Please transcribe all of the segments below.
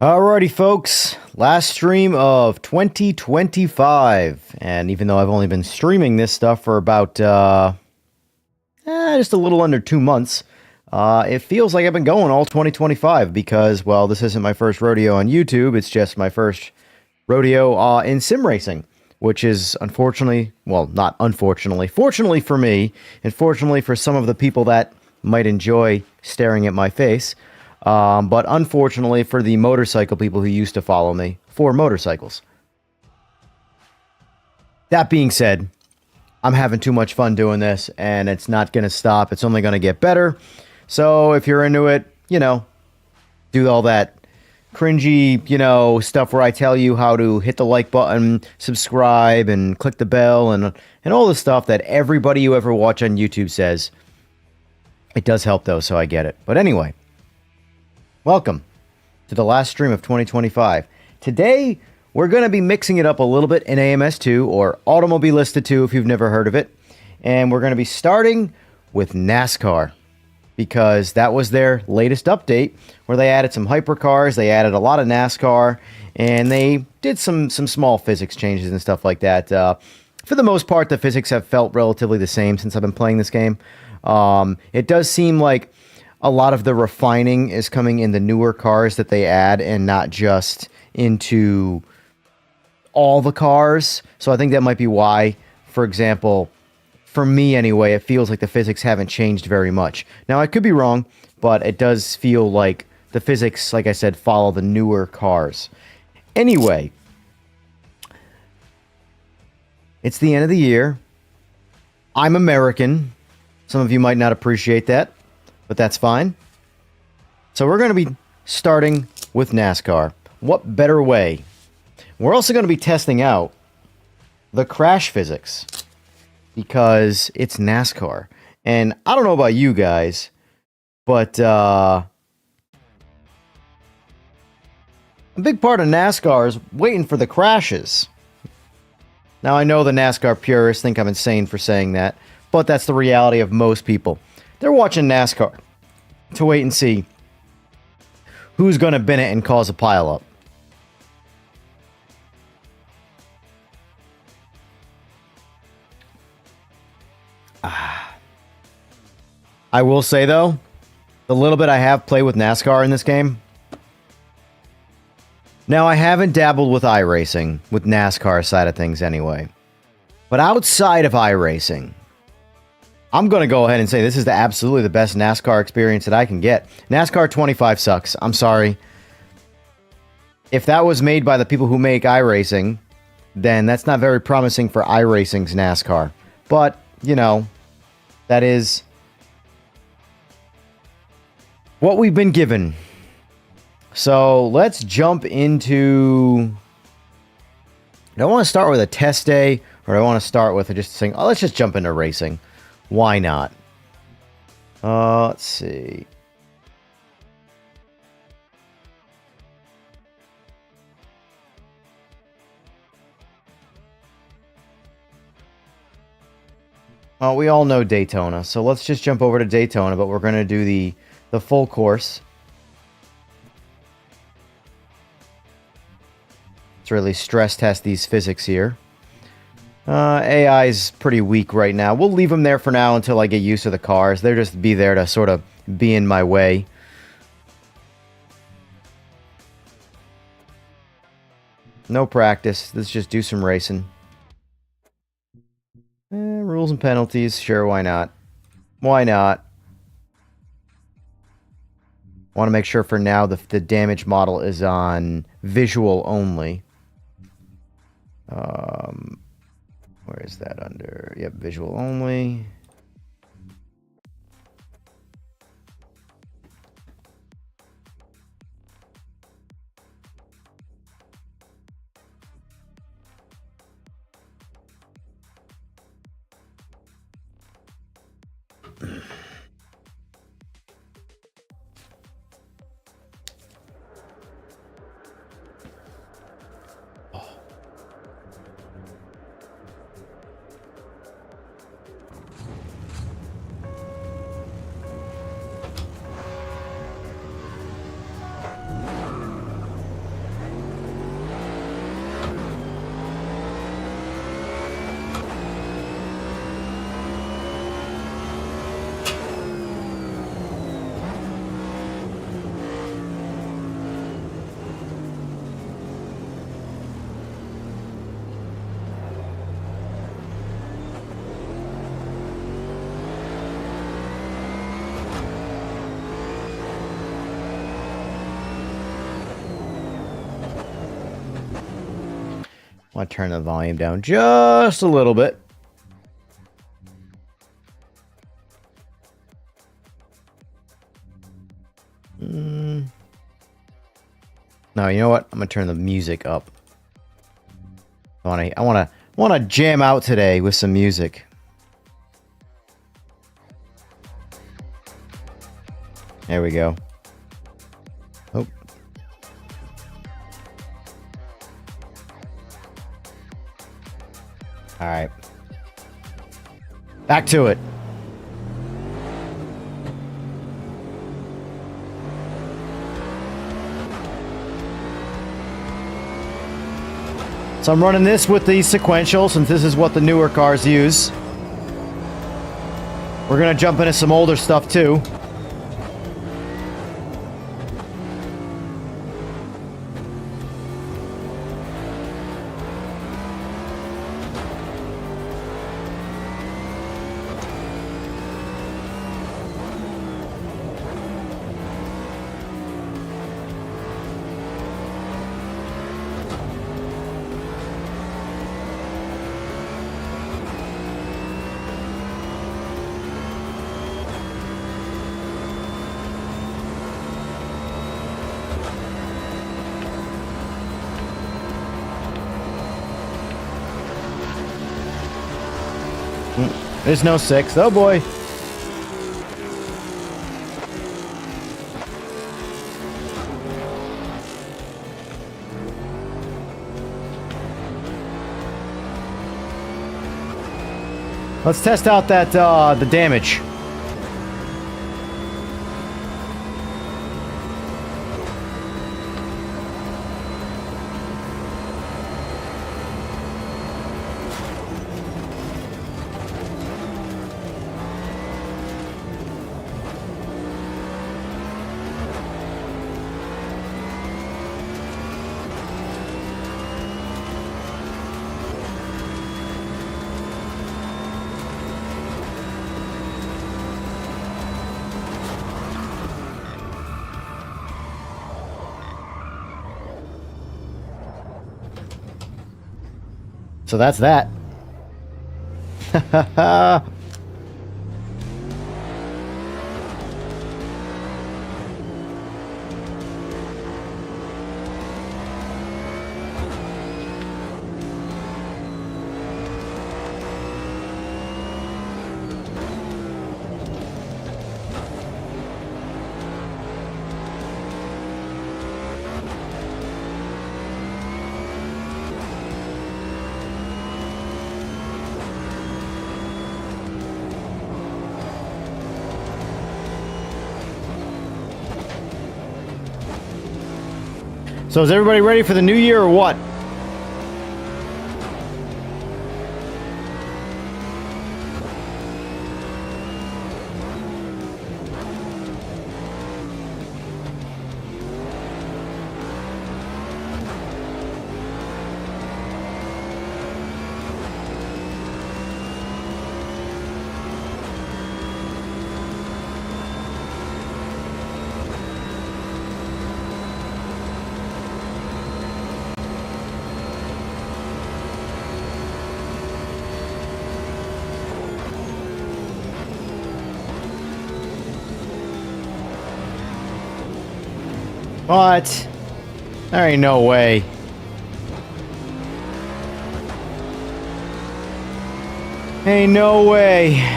Alrighty, folks, last stream of 2025, and even though I've only been streaming this stuff for about just a little under 2 months, it feels like I've been going all 2025 because, well, this isn't my first rodeo on YouTube, it's just my first rodeo in sim racing, which is unfortunately, well, not unfortunately, fortunately for me, and fortunately for some of the people that might enjoy staring at my face, but unfortunately for the motorcycle people who used to follow me for motorcycles. That being said, I'm having too much fun doing this, and it's not going to stop. It's only going to get better. So if you're into it, you know, do all that cringy, you know, stuff where I tell you how to hit the like button, subscribe, and click the bell, and all the stuff that everybody you ever watch on YouTube says. It does help, though, so I get it. But anyway, welcome to the last stream of 2025. Today, we're going to be mixing it up a little bit in AMS2, or Automobilista 2 if you've never heard of it. And we're going to be starting with NASCAR, because that was their latest update, where they added some hypercars, they added a lot of NASCAR, and they did some small physics changes and stuff like that. For the most part, the physics have felt relatively the same since I've been playing this game. It does seem like a lot of the refining is coming in the newer cars that they add and not just into all the cars. So I think that might be why, for example, for me anyway, it feels like the physics haven't changed very much. Now, I could be wrong, but it does feel like the physics, like I said, follow the newer cars. Anyway, it's the end of the year. I'm American. Some of you might not appreciate that, but that's fine. So we're going to be starting with NASCAR. What better way? We're also going to be testing out the crash physics, because it's NASCAR. And I don't know about you guys, but A big part of NASCAR is waiting for the crashes. Now, I know the NASCAR purists think I'm insane for saying that, but that's the reality of most people. They're watching NASCAR to wait and see who's going to bin it and cause a pileup. I will say, though, the little bit I have played with NASCAR in this game. Now, I haven't dabbled with iRacing, with NASCAR side of things anyway. But outside of iRacing, I'm going to go ahead and say this is absolutely the best NASCAR experience that I can get. NASCAR 25 sucks. I'm sorry. If that was made by the people who make iRacing, then that's not very promising for iRacing's NASCAR. But, you know, that is what we've been given. So let's jump into... Do I want to start with a test day, or do I want to start with just saying, oh, let's just jump into racing. Why not? Let's see. Well, we all know Daytona, so let's just jump over to Daytona, but we're going to do the full course. Let's really stress test these physics here. AI is pretty weak right now. We'll leave them there for now until I get used to the cars. They'll just be there to sort of be in my way. No practice. Let's just do some racing. Rules and penalties. Sure, why not? Why not? Want to make sure for now the damage model is on visual only. Where is that under? Yep, visual only. I want to turn the volume down just a little bit. No, you know what? I'm gonna turn the music up. I wanna jam out today with some music. There we go. Oh. All right. Back to it. So I'm running this with the sequential since this is what the newer cars use. We're gonna jump into some older stuff too. There's no 6. Oh boy. Let's test out that, the damage. So that's that. So is everybody ready for the new year or what? What? There ain't no way. Ain't no way.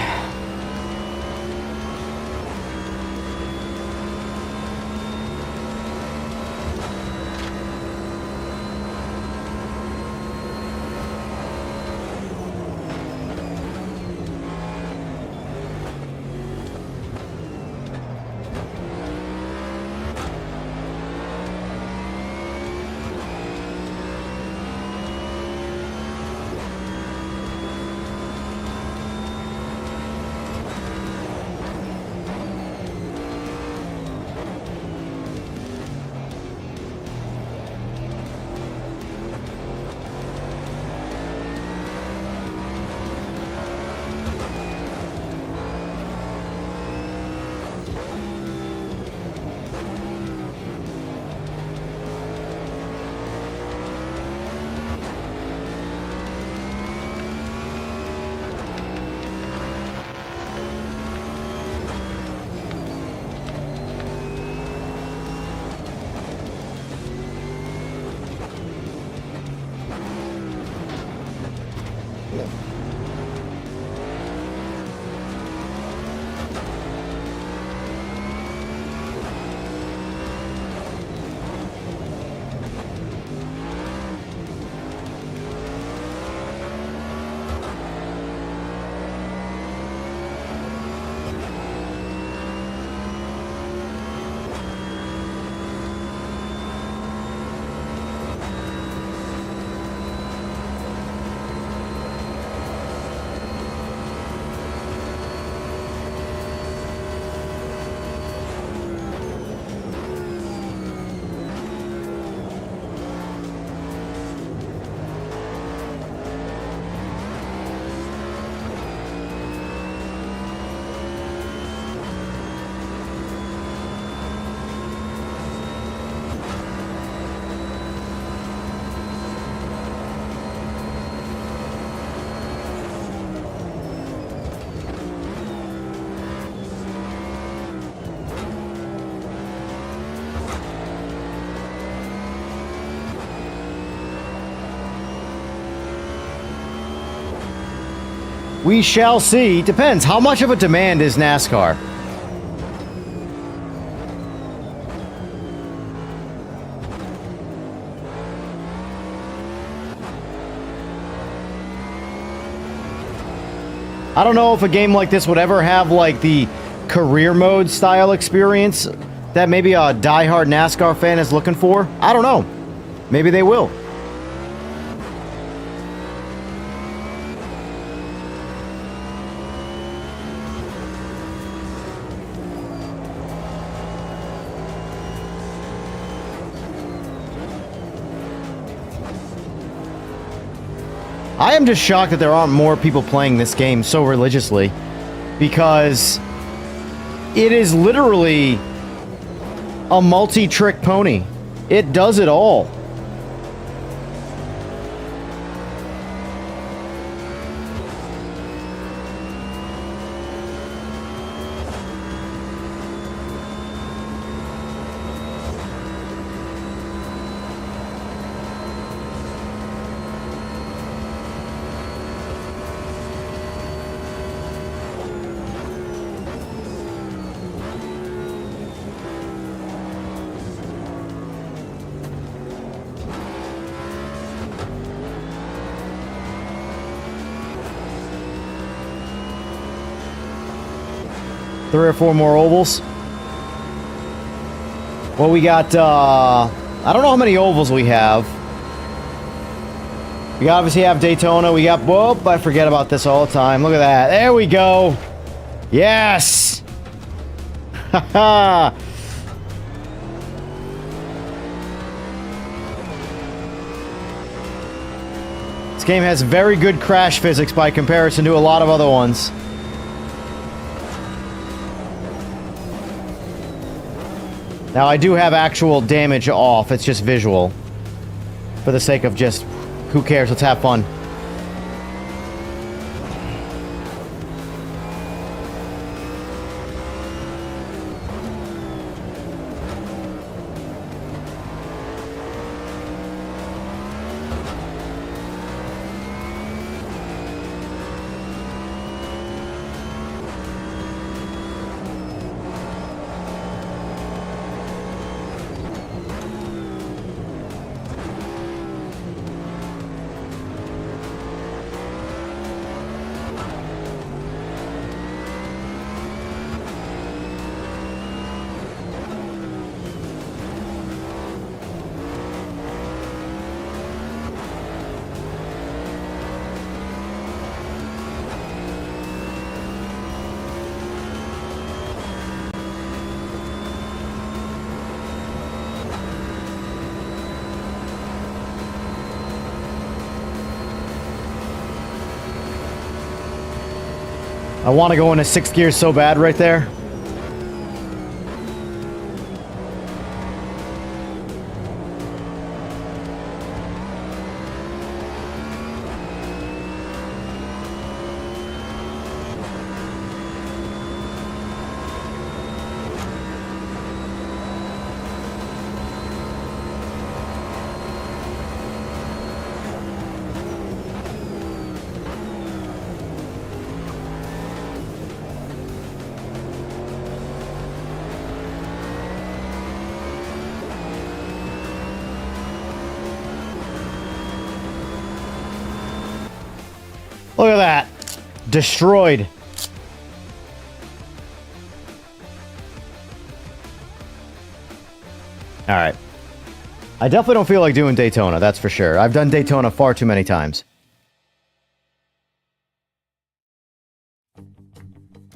We shall see. Depends. How much of a demand is NASCAR? I don't know if a game like this would ever have, like, the career mode style experience that maybe a diehard NASCAR fan is looking for. I don't know. Maybe they will. I am just shocked that there aren't more people playing this game so religiously, because it is literally a multi-trick pony. It does it all. Three or four more ovals. Well, we got, I don't know how many ovals we have. We obviously have Daytona. We got, whoop, I forget about this all the time. Look at that. There we go. Yes. Haha. This game has very good crash physics by comparison to a lot of other ones. Now, I do have actual damage off. It's just visual. For the sake of just, who cares? Let's have fun. I want to go into 6th gear so bad right there. Look at that. Destroyed. Alright. I definitely don't feel like doing Daytona, that's for sure. I've done Daytona far too many times.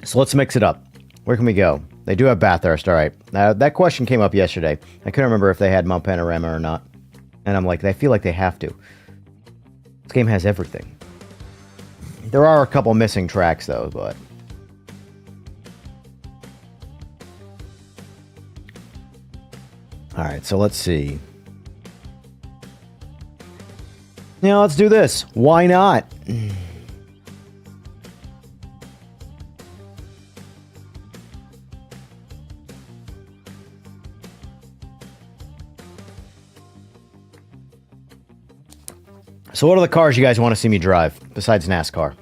So let's mix it up. Where can we go? They do have Bathurst, alright. Now, that question came up yesterday. I couldn't remember if they had Mount Panorama or not. And I'm like, I feel like they have to. This game has everything. There are a couple missing tracks, though, but... Alright, so let's see. Yeah, let's do this. Why not? So what are the cars you guys want to see me drive, besides NASCAR?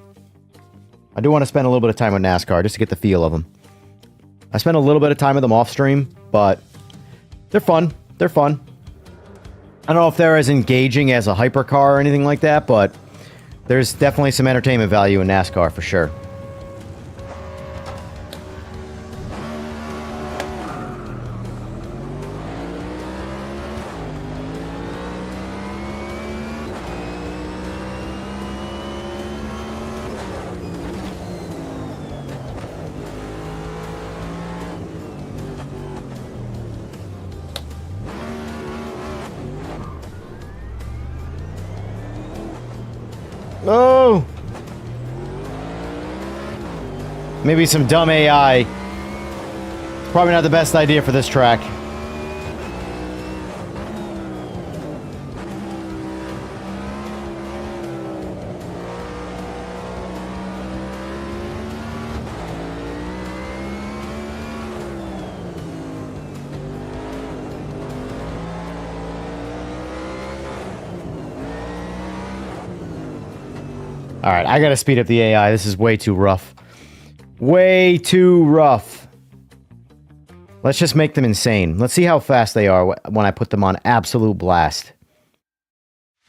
I do want to spend a little bit of time with NASCAR, just to get the feel of them. I spent a little bit of time with them off stream, but they're fun. They're fun. I don't know if they're as engaging as a hypercar or anything like that, but there's definitely some entertainment value in NASCAR for sure. Oh! Maybe some dumb AI. Probably not the best idea for this track. Alright, I gotta speed up the AI. This is way too rough. Way too rough. Let's just make them insane. Let's see how fast they are when I put them on absolute blast.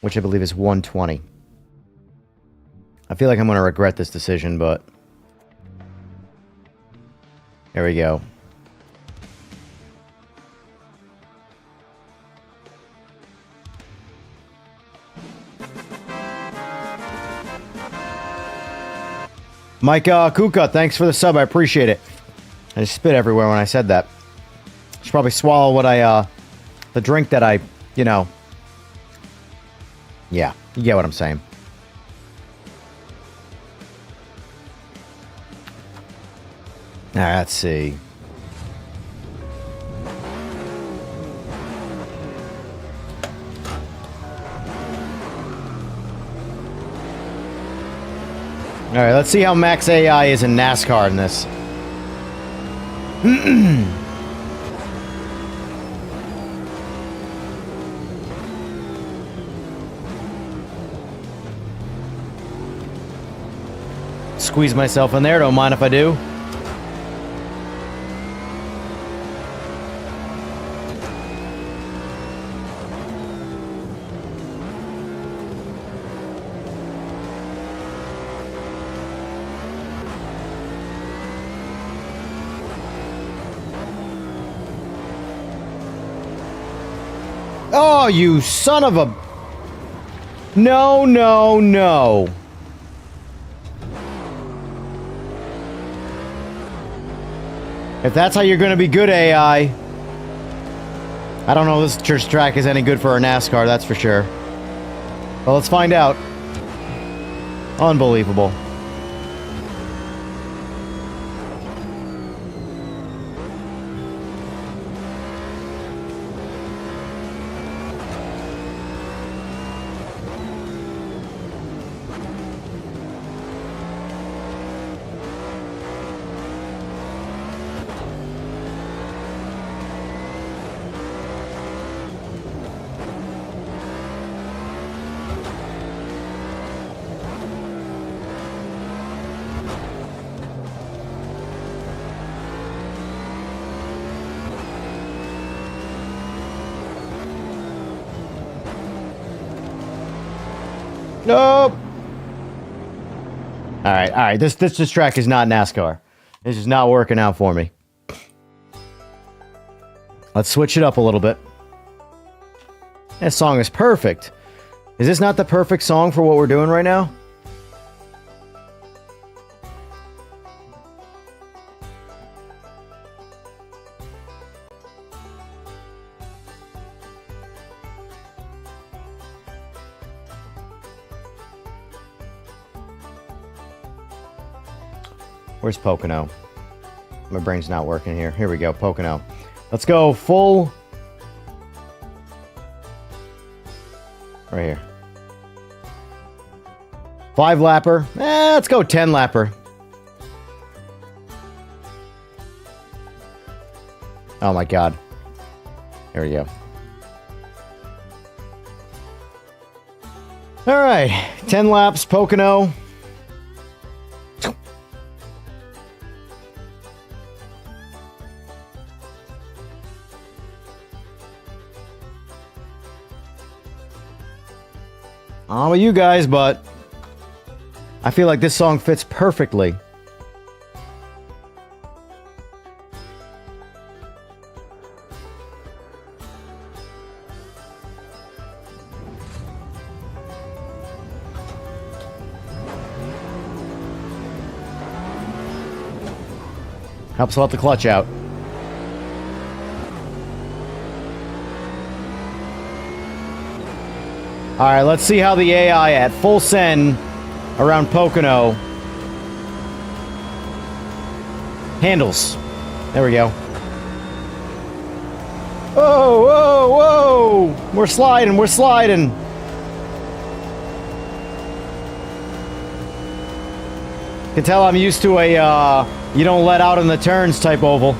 Which I believe is 120. I feel like I'm gonna regret this decision, but... There we go. Mike Kuka, thanks for the sub. I appreciate it. I just spit everywhere when I said that. Should probably swallow what I, the drink that I, you know. Yeah, you get what I'm saying. Alright, let's see. Alright, let's see how max AI is in NASCAR in this. Squeeze myself in there, don't mind if I do. Oh, you son of a... No, no, no. If that's how you're going to be good, AI... I don't know if this church track is any good for a NASCAR, that's for sure. Well, let's find out. Unbelievable. Nope. All right. This track is not NASCAR. This is not working out for me. Let's switch it up a little bit. This song is perfect. Is this not the perfect song for what we're doing right now? Where's Pocono? My brain's not working here. Here we go, Pocono. Let's go full... Right here. 5-lapper. Let's go 10-lapper. Oh my god. There we go. Alright. 10 laps, Pocono. I don't know about you guys, but I feel like this song fits perfectly. Helps let the clutch out. Alright, let's see how the AI at full send around Pocono. Handles. There we go. Whoa, whoa, whoa! We're sliding, we're sliding. Can tell I'm used to a, you don't let out in the turns type oval.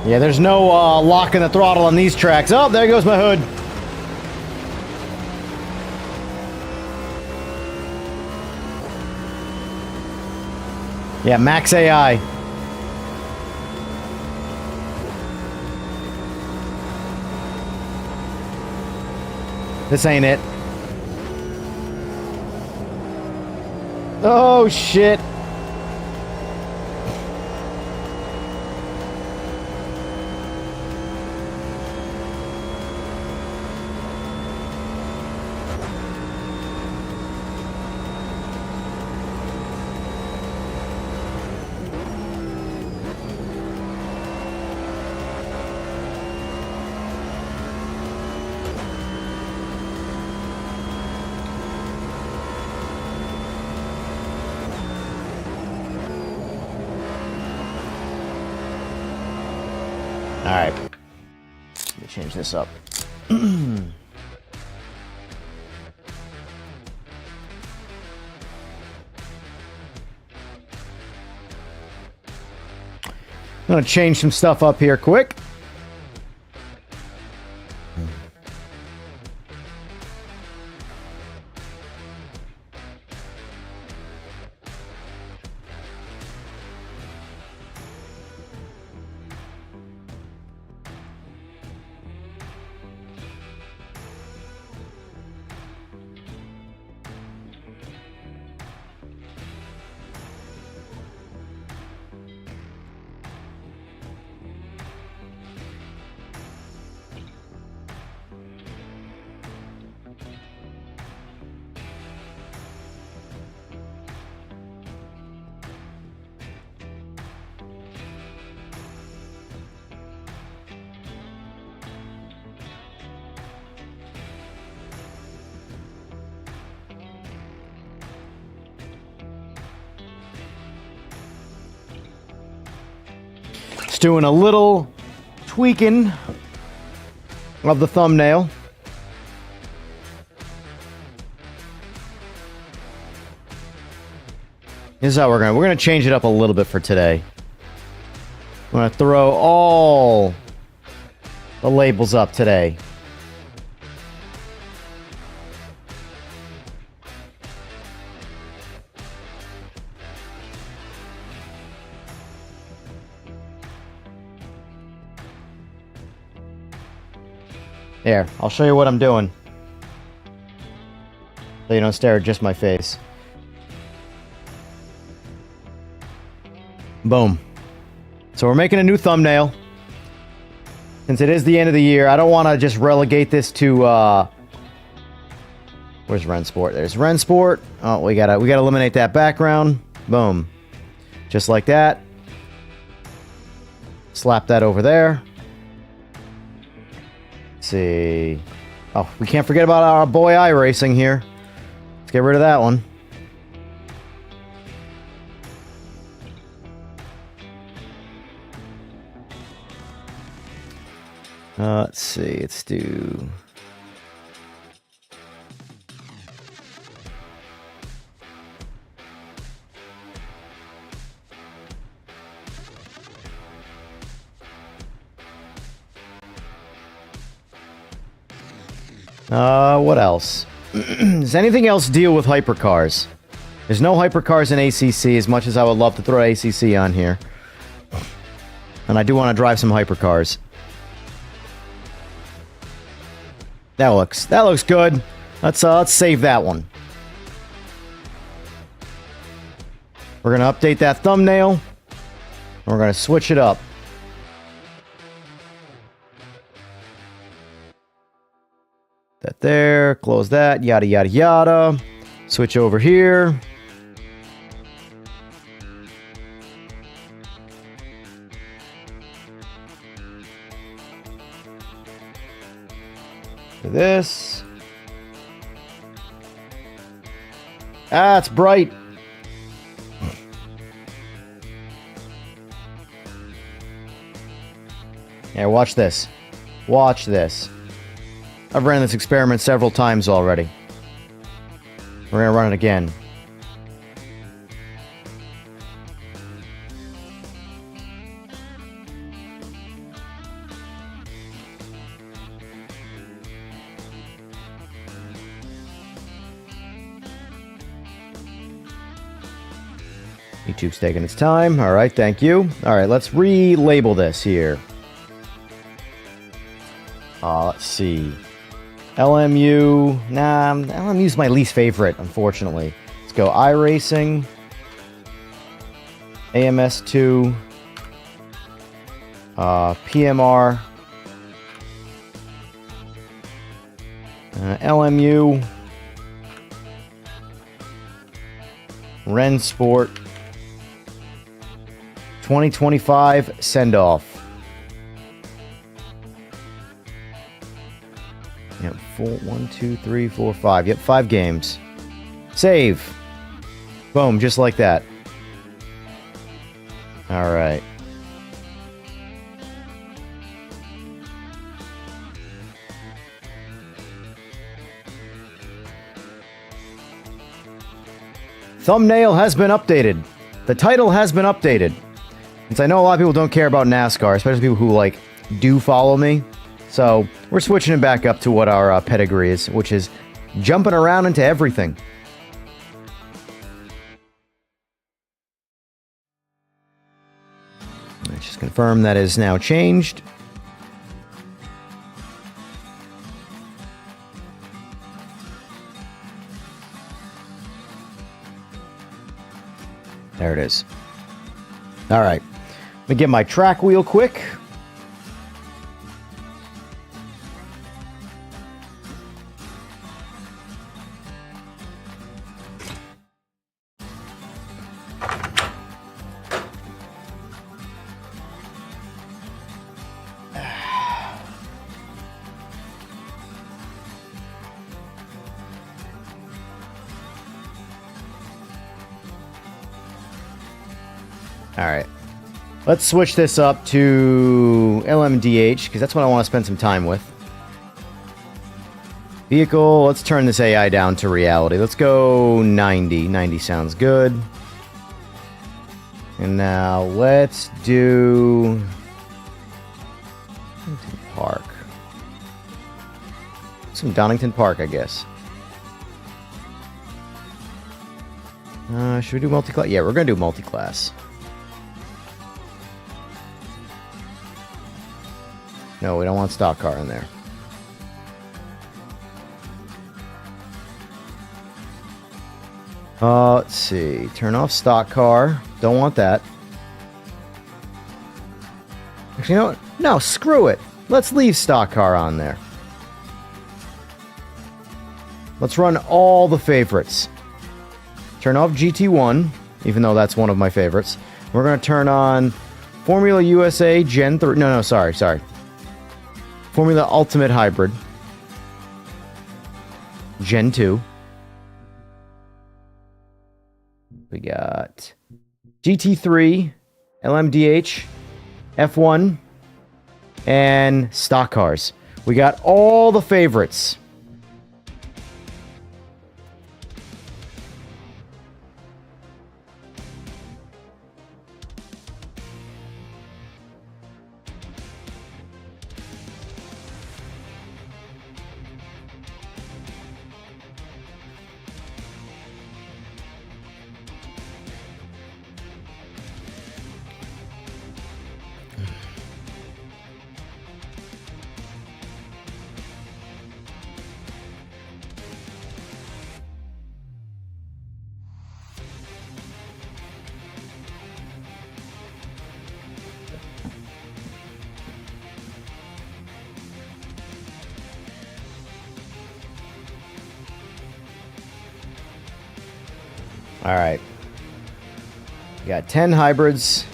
Yeah, there's no locking the throttle on these tracks. Oh, there goes my hood. Yeah, max AI. This ain't it. Oh, shit. All right, let me change this up. I'm gonna change some stuff up here quick. Just doing a little tweaking of the thumbnail. This is how we're gonna change it up a little bit for today. I'm gonna throw all the labels up today. Here, I'll show you what I'm doing, so you don't stare at just my face. Boom. So we're making a new thumbnail. Since it is the end of the year, I don't want to just relegate this to, where's Rennsport? There's Rennsport. Oh, we gotta eliminate that background. Boom. Just like that. Slap that over there. Let's see. Oh, we can't forget about our boy iRacing here. Let's get rid of that one. Let's see. Let's do... what else? Does anything else deal with hypercars? There's no hypercars in ACC, as much as I would love to throw ACC on here. And I do want to drive some hypercars. That looks good. Let's save that one. We're gonna update that thumbnail. And we're gonna switch it up. that there, close that, yada, yada, yada. Switch over here. This. Ah, it's bright. Yeah, watch this. Watch this. I've ran this experiment several times already. We're gonna run it again. YouTube's taking its time. All right, thank you. All right, let's relabel this here. Let's see. LMU. Nah, LMU's my least favorite, unfortunately. Let's go iRacing. AMS2. PMR. LMU. Rennsport. 2025 send-off. Yep, 1, 2, 3, 4, 5. Yep, 5 games. Save. Boom, just like that. All right. Thumbnail has been updated. The title has been updated. Since I know a lot of people don't care about NASCAR, especially people who, like, do follow me. So, we're switching it back up to what our pedigree is, which is jumping around into everything. Let's just confirm that is now changed. There it is. All right. Let me get my track wheel quick. All right, let's switch this up to LMDH, because that's what I want to spend some time with. Vehicle, let's turn this AI down to reality. Let's go 90. 90 sounds good. And now let's do Donington Park. Some Donington Park, I guess. Should we do multi-class? Yeah, we're going to do multi-class. No, we don't want stock car in there. Let's see. Turn off stock car. Don't want that. Actually, you know what? No, screw it. Let's leave stock car on there. Let's run all the favorites. Turn off GT1, even though that's one of my favorites. We're going to turn on Formula USA Gen 3. No, sorry. Formula Ultimate Hybrid. Gen 2. We got GT3, LMDH, F1, and stock cars. We got all the favorites. All right. We got 10 hybrids.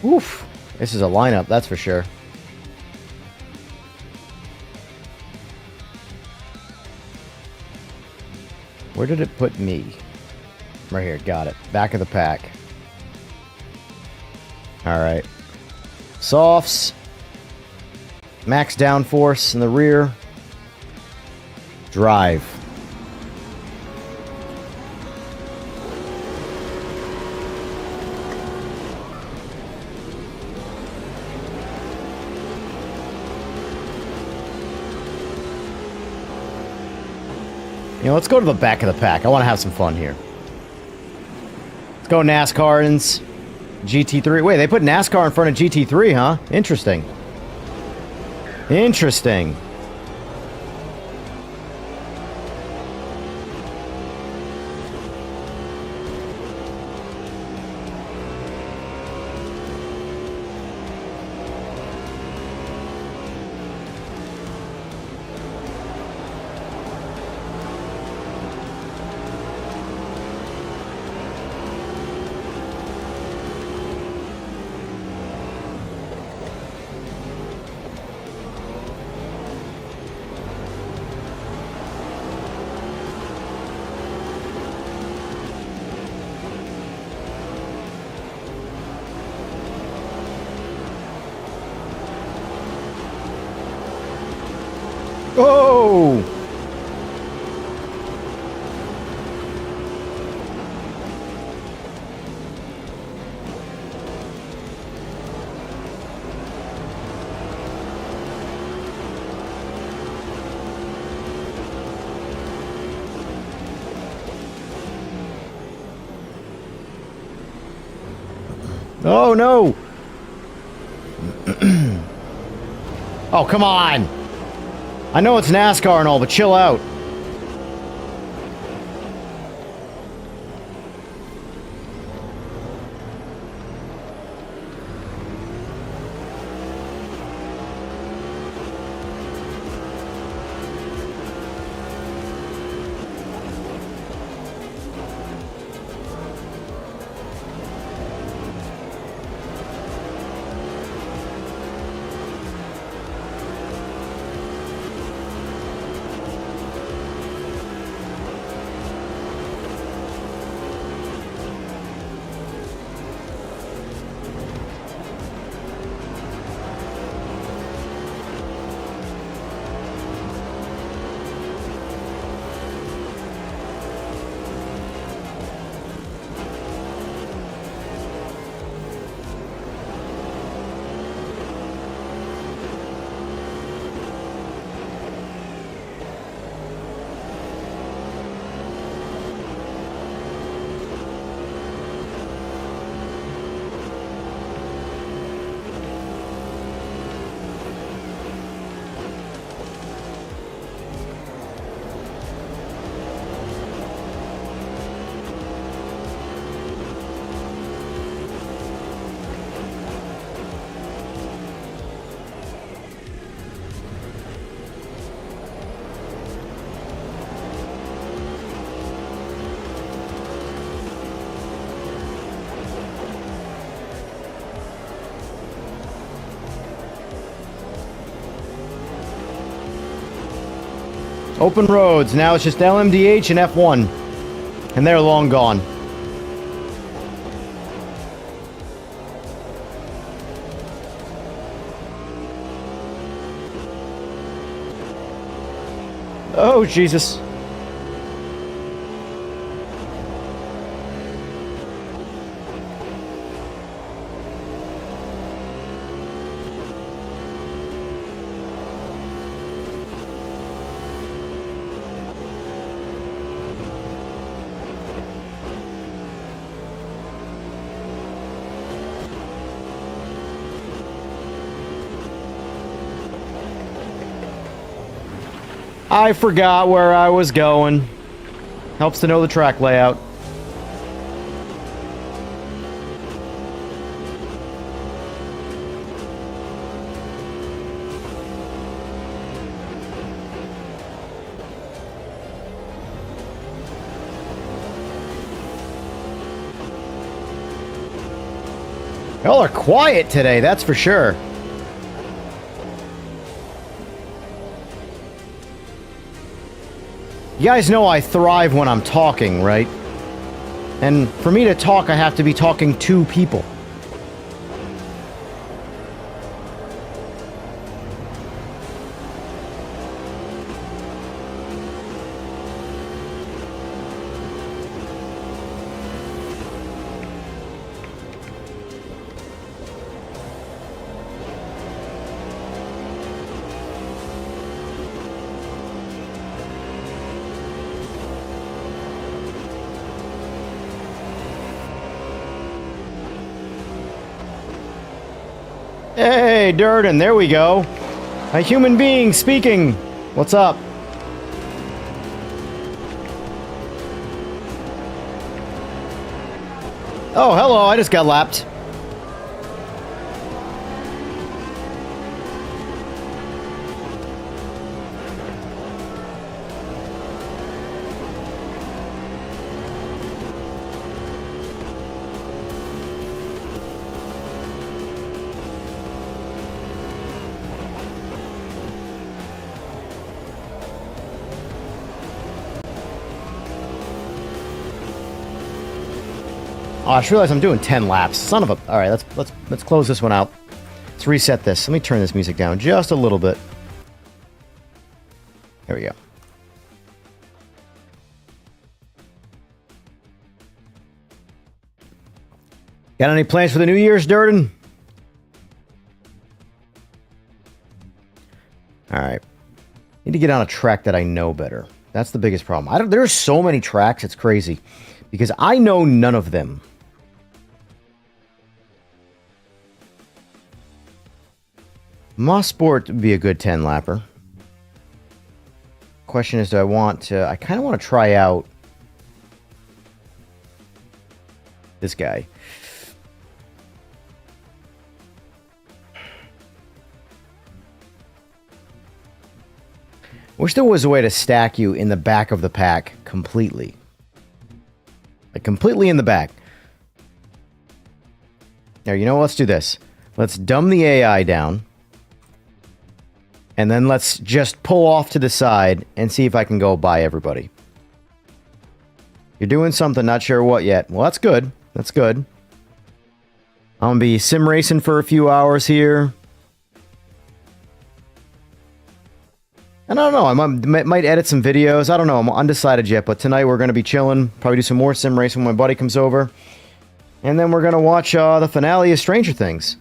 Oof. This is a lineup, that's for sure. Where did it put me? Right here, got it. Back of the pack. Alright. Softs. Max downforce in the rear. Drive. You know, let's go to the back of the pack. I want to have some fun here. Let's go NASCAR and GT3. Wait, they put NASCAR in front of GT3, huh? Interesting. Interesting. Oh! Oh no! Oh, come on! I know it's NASCAR and all, but chill out. Open roads. Now it's just LMDH and F1. And they're long gone. Oh, Jesus. I forgot where I was going. Helps to know the track layout. Y'all are quiet today, that's for sure. You guys know I thrive when I'm talking, right? And for me to talk, I have to be talking to people. Hey, Durden, there we go. A human being speaking. What's up? Oh, hello, I just got lapped. Oh, I just realized I'm doing 10 laps. Son of a... All right, let's close this one out. Let's reset this. Let me turn this music down just a little bit. There we go. Got any plans for the New Year's, Durden? All right. Need to get on a track that I know better. That's the biggest problem. There's so many tracks, it's crazy. Because I know none of them. Mosport would be a good 10-lapper. Question is, do I want to... I kind of want to try out this guy. Wish there was a way to stack you in the back of the pack completely. Like, completely in the back. Now, you know what? Let's do this. Let's dumb the AI down. And then let's just pull off to the side and see if I can go by everybody. You're doing something, not sure what yet. Well, that's good. That's good. I'm going to be sim racing for a few hours here. And I don't know, I might edit some videos. I don't know, I'm undecided yet. But tonight we're going to be chilling. Probably do some more sim racing when my buddy comes over. And then we're going to watch the finale of Stranger Things.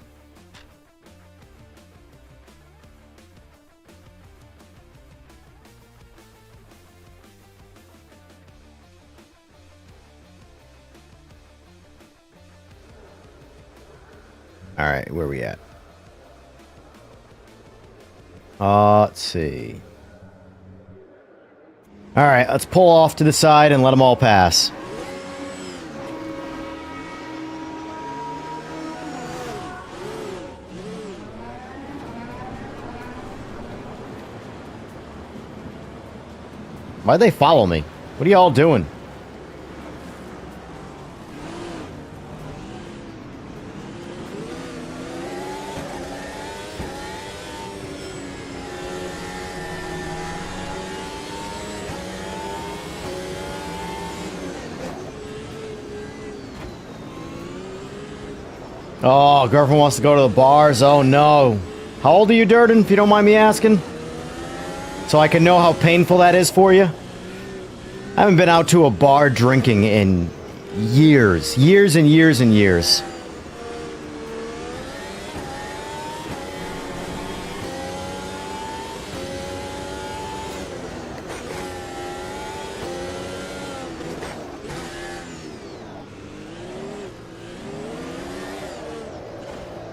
Alright, where are we at? Let's see. Alright, let's pull off to the side and let them all pass. Why'd they follow me? What are y'all doing? Oh, girlfriend wants to go to the bars. Oh, no. How old are you, Durden, if you don't mind me asking? So I can know how painful that is for you? I haven't been out to a bar drinking in years. Years and years and years.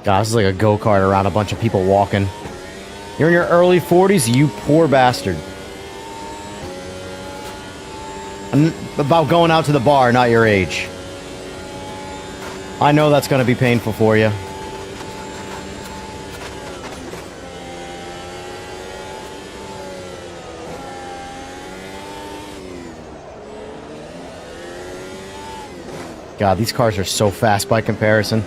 God, this is like a go-kart around a bunch of people walking. You're in your early 40s, you poor bastard. I'm about going out to the bar, not your age. I know that's going to be painful for you. God, these cars are so fast by comparison.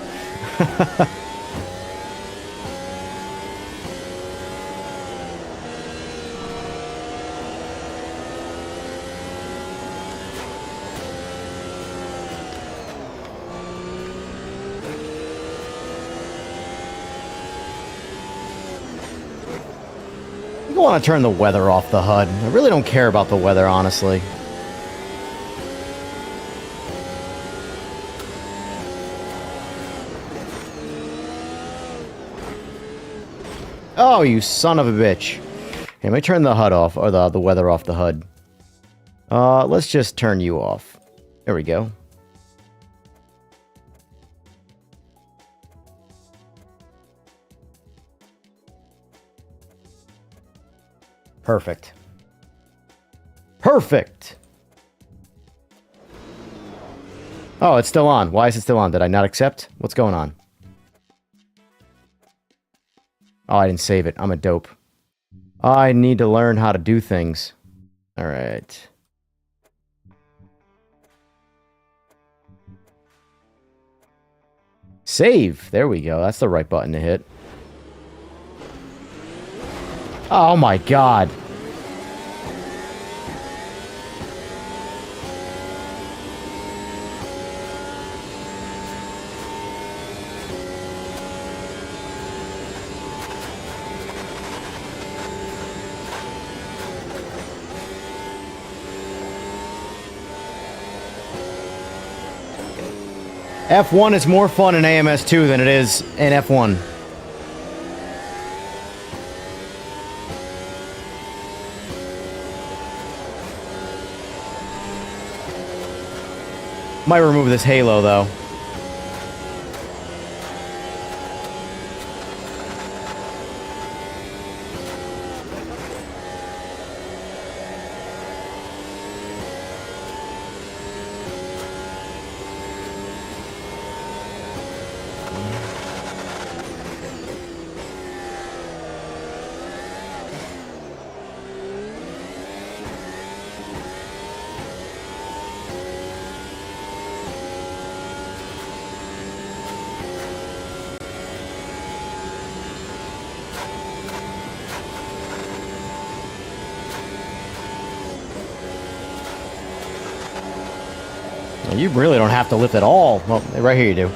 I want to turn the weather off the HUD. I really don't care about the weather, honestly. Oh, you son of a bitch. Okay, let me turn the HUD off, or the weather off the HUD. Let's just turn you off. There we go. Perfect. Perfect! Oh, it's still on. Why is it still on? Did I not accept? What's going on? Oh, I didn't save it. I'm a dope. I need to learn how to do things. Alright. Save! There we go. That's the right button to hit. Oh my god. F1 is more fun in AMS2 than it is in F1. Might remove this halo, though. You really don't have to lift at all. Well, right here you do.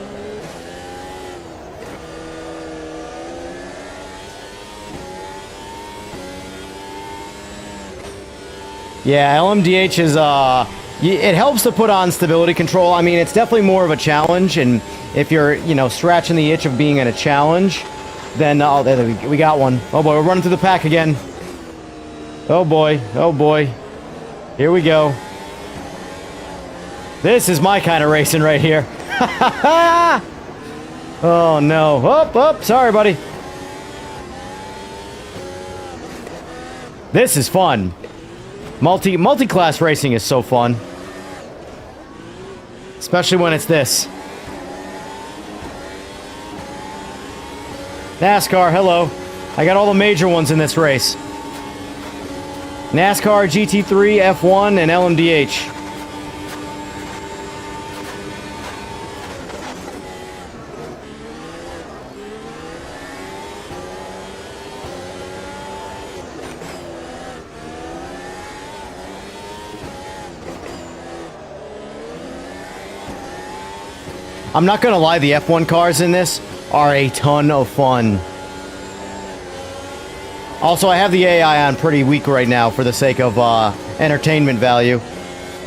Yeah, LMDH is, it helps to put on stability control. I mean, it's definitely more of a challenge, and if you're, you know, scratching the itch of being in a challenge, then, oh, there we got one. Oh boy, we're running through the pack again. Oh boy, oh boy. Here we go. This is my kind of racing right here. Oh no. Oh, sorry, buddy. This is fun. Multi-class racing is so fun. Especially when it's this. NASCAR, hello. I got all the major ones in this race. NASCAR, GT3, F1, and LMDH. I'm not gonna lie, the F1 cars in this are a ton of fun. Also, I have the AI on pretty weak right now for the sake of entertainment value.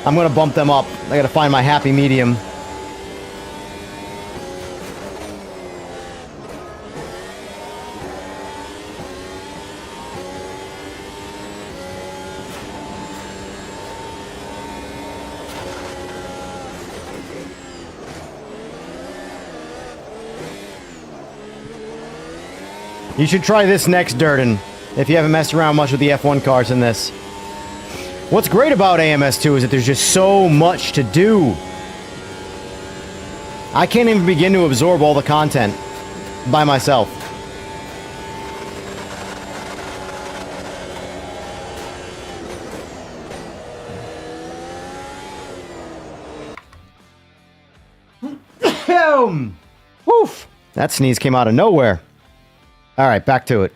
I'm gonna bump them up. I gotta find my happy medium. You should try this next, Durden, if you haven't messed around much with the F1 cars in this. What's great about AMS2 is that there's just so much to do. I can't even begin to absorb all the content by myself. Woof! That sneeze came out of nowhere. All right, back to it.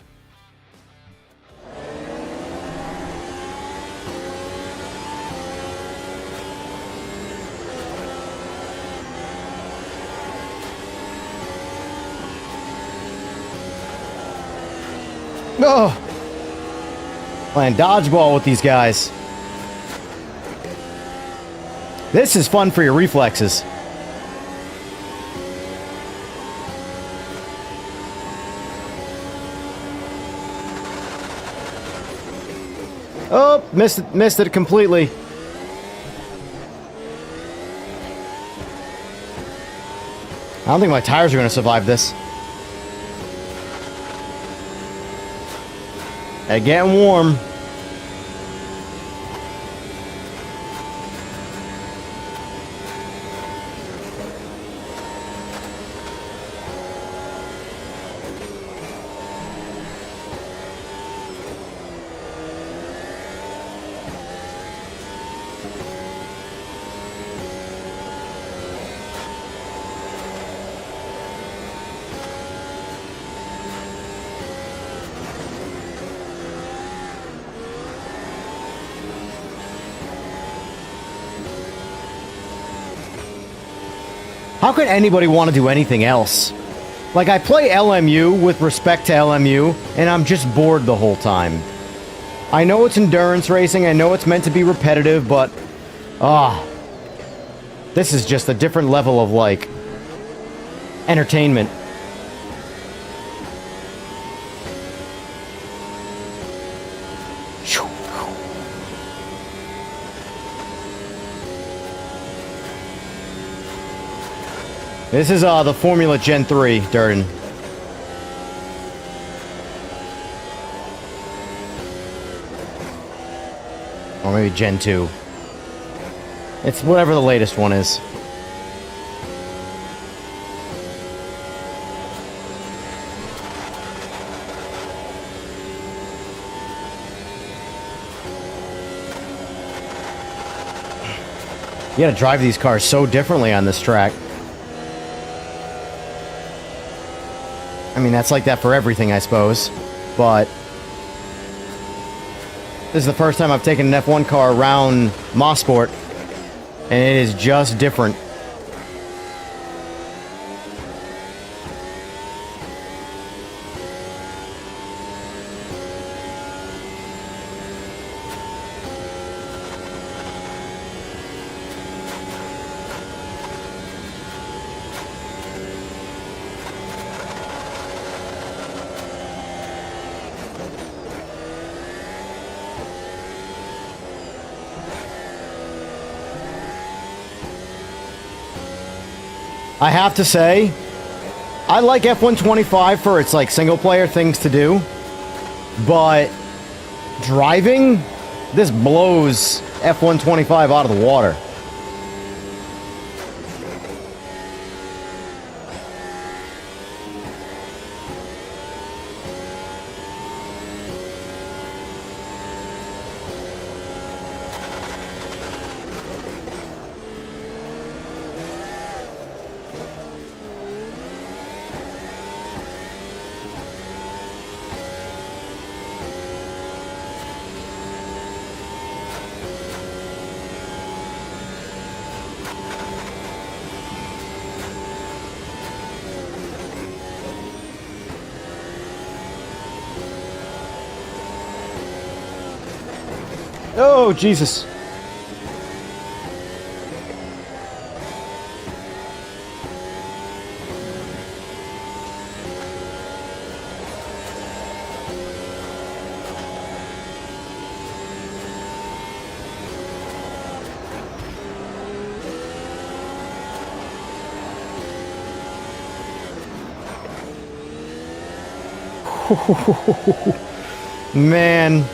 Oh! Playing dodgeball with these guys. This is fun for your reflexes. Oh, missed it completely. I don't think my tires are going to survive this. They're getting warm. How could anybody want to do anything else? Like, I play LMU with respect to LMU, and I'm just bored the whole time. I know it's endurance racing, I know it's meant to be repetitive, but... this is just a different level of, like, entertainment. This is the Formula Gen 3, Durden. Or maybe Gen 2. It's whatever the latest one is. You gotta drive these cars so differently on this track. I mean, that's like that for everything, I suppose. But this is the first time I've taken an F1 car around Mosport, and it is just different. I have to say, I like F125 for its, like, single-player things to do, but driving, this blows F125 out of the water. Oh, Jesus. Man.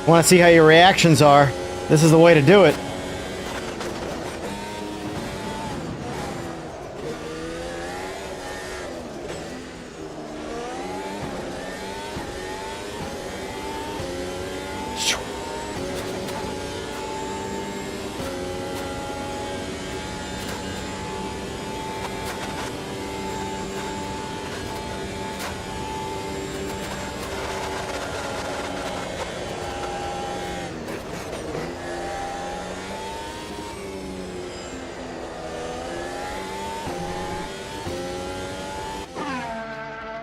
Want to see how your reactions are. This is the way to do it.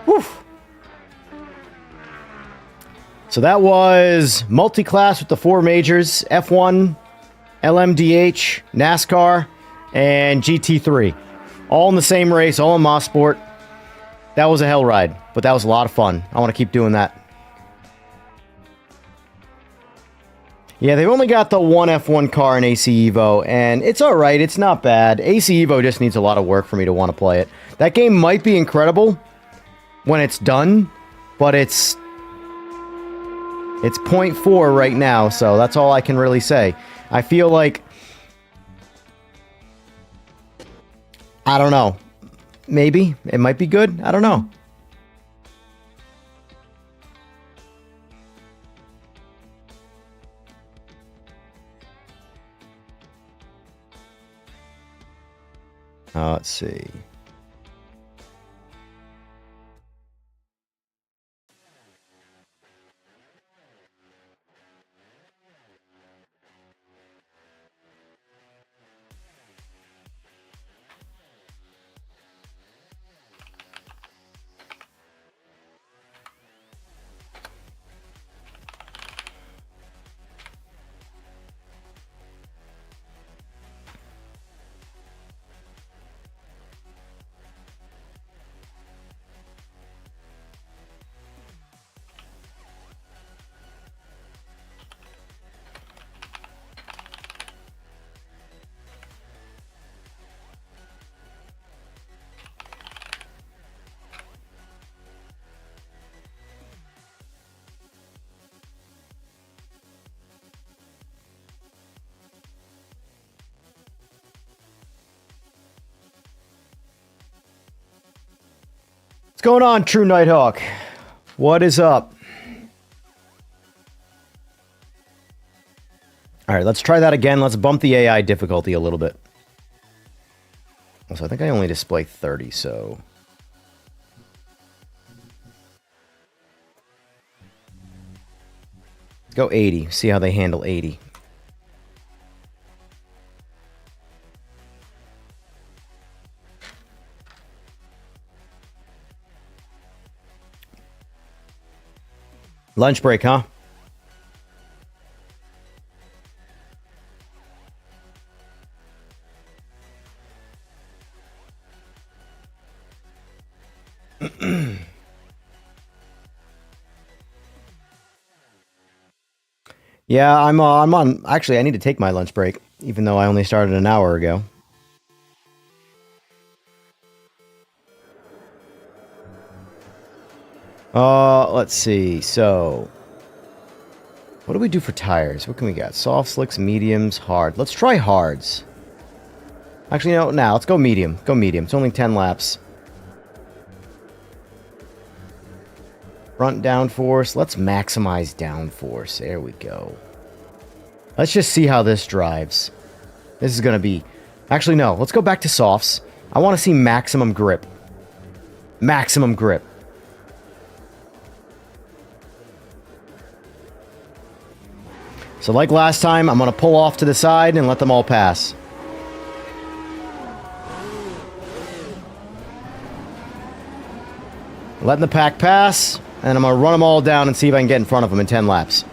Whew. So that was multi-class with the 4 majors, F1, LMDH, NASCAR, and GT3. All in the same race, all in Mosport. That was a hell ride, but that was a lot of fun. I want to keep doing that. Yeah, they've only got the one F1 car in AC Evo, and it's alright, it's not bad. AC Evo just needs a lot of work for me to want to play it. That game might be incredible when it's done, but it's 0.4 right now, so that's all I can really say. I feel like... I don't know. Maybe. It might be good. I don't know. Let's see. What's going on, True Nighthawk? What is up? Alright, let's try that again. Let's bump the AI difficulty a little bit. So I think I only display 30, so... Let's go 80. See how they handle 80. Lunch break, huh? Yeah, I'm on... Actually, I need to take my lunch break, even though I only started an hour ago. Let's see. So, what do we do for tires? What can we get? Soft, slicks, mediums, hard. Let's try hards. Actually, no, now let's go medium. Go medium. It's only 10 laps. Front downforce. Let's maximize downforce. There we go. Let's just see how this drives. This is going to be... Actually, no. Let's go back to softs. I want to see maximum grip. Maximum grip. So like last time, I'm going to pull off to the side and let them all pass. Letting the pack pass, and I'm going to run them all down and see if I can get in front of them in 10 laps.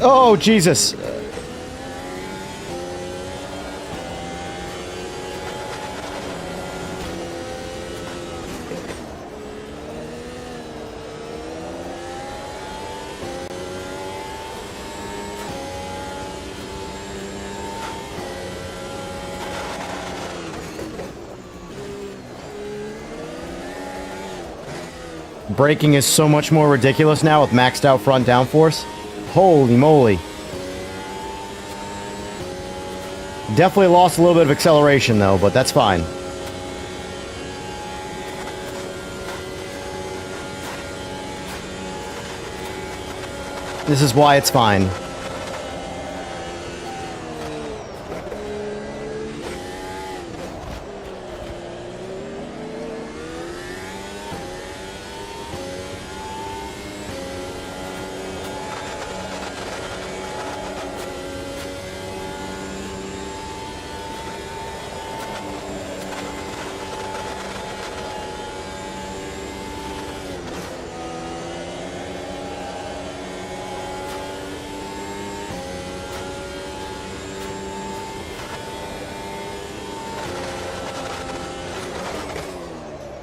Oh, Jesus. Braking is so much more ridiculous now with maxed out front downforce. Holy moly. Definitely lost a little bit of acceleration though, but that's fine. This is why it's fine.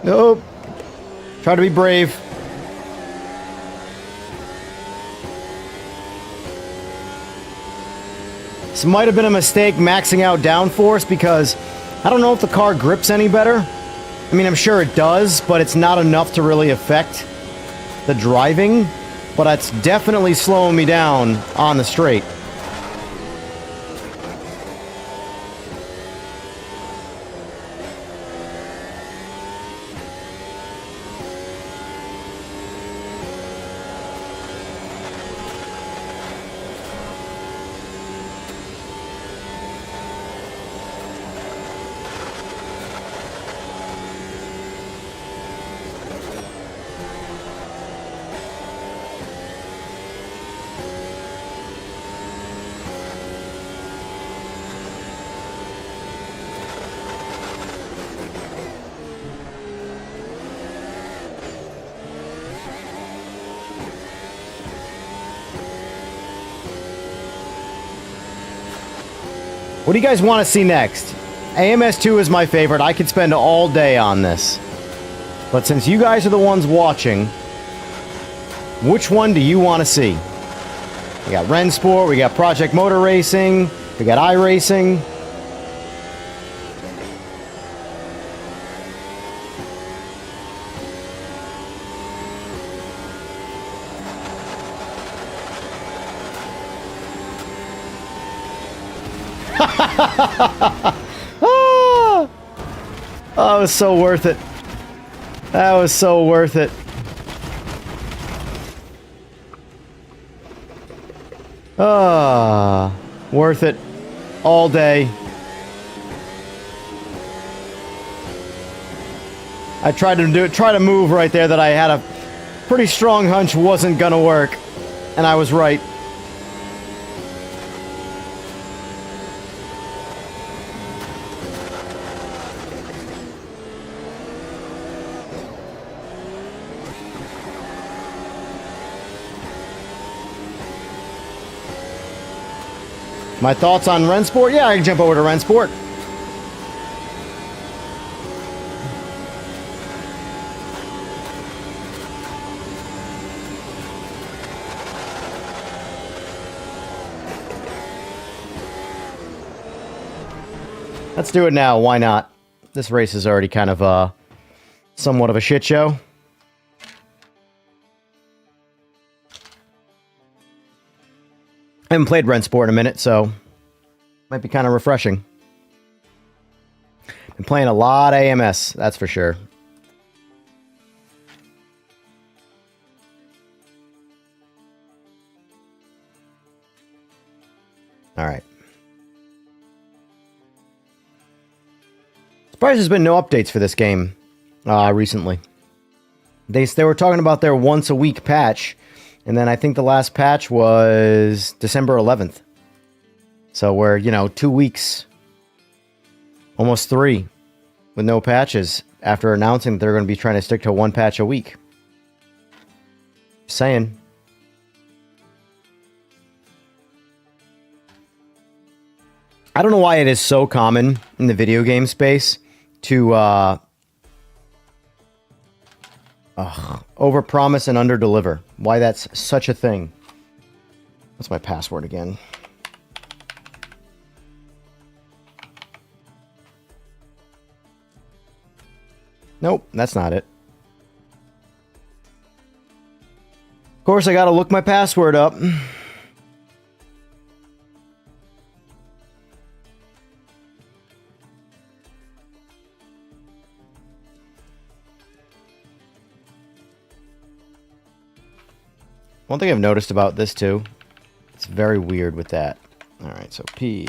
Nope. Try to be brave. This might have been a mistake maxing out downforce because I don't know if the car grips any better. I mean, I'm sure it does, but it's not enough to really affect the driving. But it's definitely slowing me down on the straight. What do you guys want to see next? AMS2 is my favorite. I could spend all day on this. But since you guys are the ones watching, which one do you want to see? We got Rennsport, we got Project Motor Racing, we got iRacing. Oh, it was so worth it. That was so worth it. Ah, worth it all day. I tried to try to move right there that I had a pretty strong hunch wasn't gonna work, and I was right. My thoughts on Rennsport? Yeah, I can jump over to Rennsport. Let's do it now. Why not? This race is already kind of somewhat of a shit show. I haven't played Rennsport in a minute, so might be kind of refreshing. Been playing a lot of AMS, that's for sure. All right. Surprised there's been no updates for this game recently. They were talking about their once a week patch. And then I think the last patch was December 11th. So we're, 2 weeks, almost 3, with no patches after announcing that they're going to be trying to stick to one patch a week. Just saying. I don't know why it is so common in the video game space to overpromise and underdeliver. Why that's such a thing. What's my password again? Nope, that's not it. Of course, I gotta look my password up. One thing I've noticed about this too, it's very weird with that. All right, so P.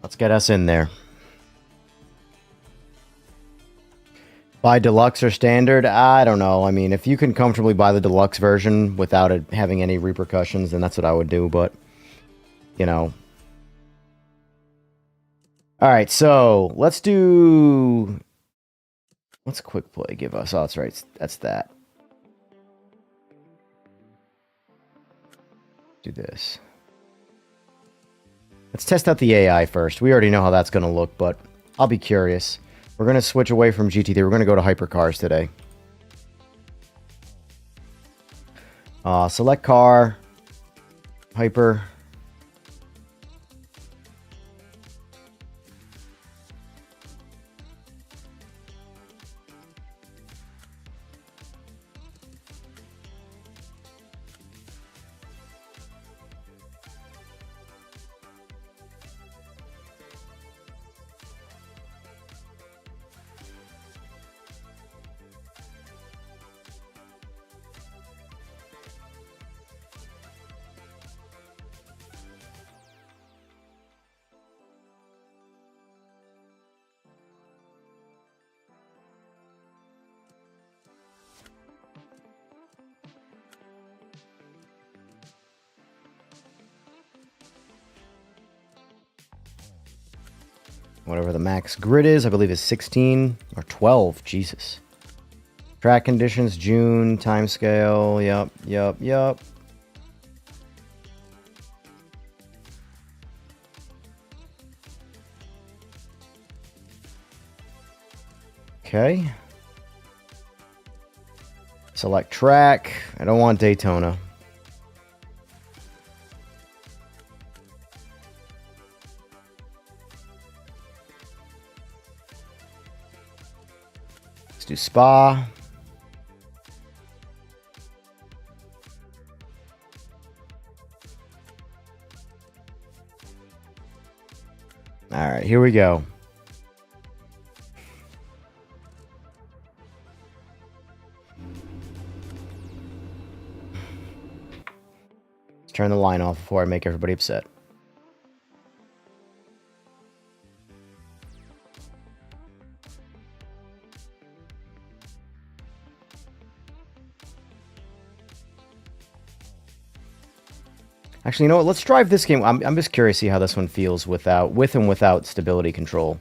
Let's get us in there. Buy deluxe or standard? I don't know. I mean, if you can comfortably buy the deluxe version without it having any repercussions, then that's what I would do. But, All right, so let's do... What's quick play give us? Oh, that's right. That's that. Do this. Let's test out the AI first. We already know how that's going to look, but I'll be curious. We're going to switch away from GT3. We're going to go to hypercars today. Select car. Hyper. Whatever the max grid is, I believe is 16 or 12. Jesus. Track conditions, June, timescale. Yep. Okay. Select track. I don't want Daytona. Do Spa. All right, here we go. Let's turn the line off before I make everybody upset. Actually, you know what? Let's drive this game. I'm just curious to see how this one feels with and without stability control.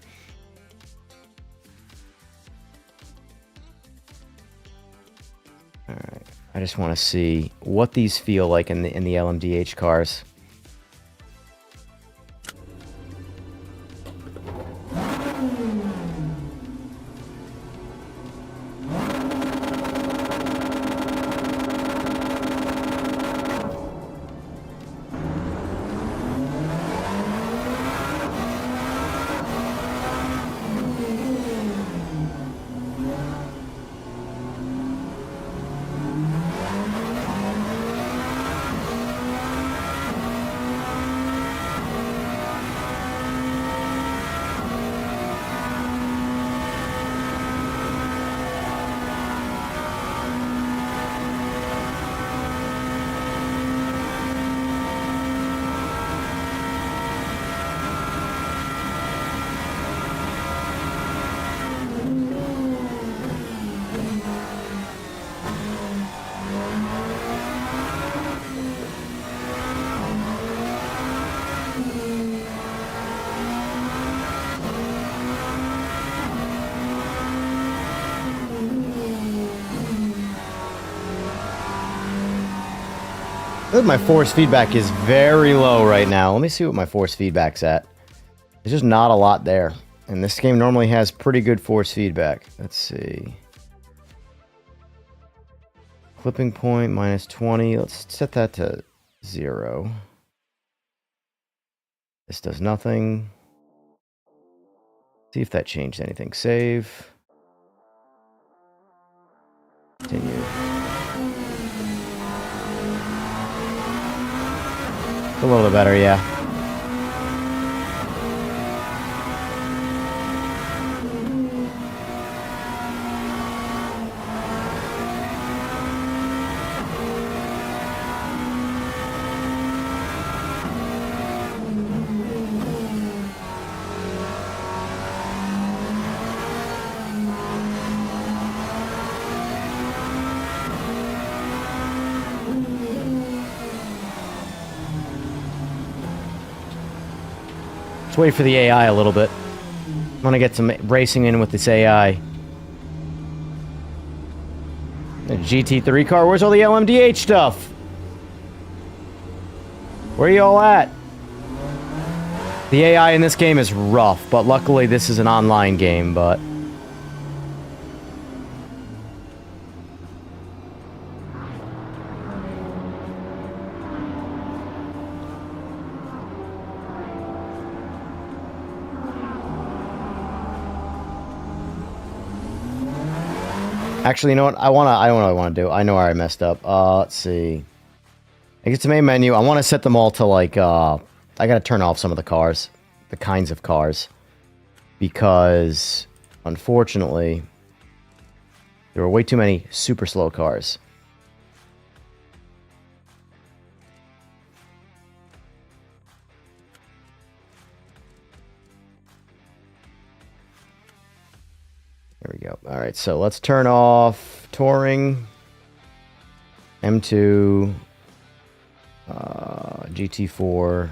All right. I just want to see what these feel like in the LMDH cars. My force feedback is very low right now. Let me see what my force feedback's at. There's just not a lot there. And this game normally has pretty good force feedback. Let's see. Clipping point, minus 20. Let's set that to 0. This does nothing. See if that changed anything. Save. Continue. A little bit better, yeah. Let's wait for the AI a little bit. I want to get some racing in with this AI. A GT3 car? Where's all the LMDH stuff? Where are you all at? The AI in this game is rough, but luckily this is an online game, but... Actually, you know what? I don't know what I want to do. I know where I messed up. Let's see. I get to main menu. I want to set them all to, like, I gotta turn off some of the cars. The kinds of cars. Because, unfortunately, there are way too many super slow cars. There we go. All right, so let's turn off Touring, M2, GT4.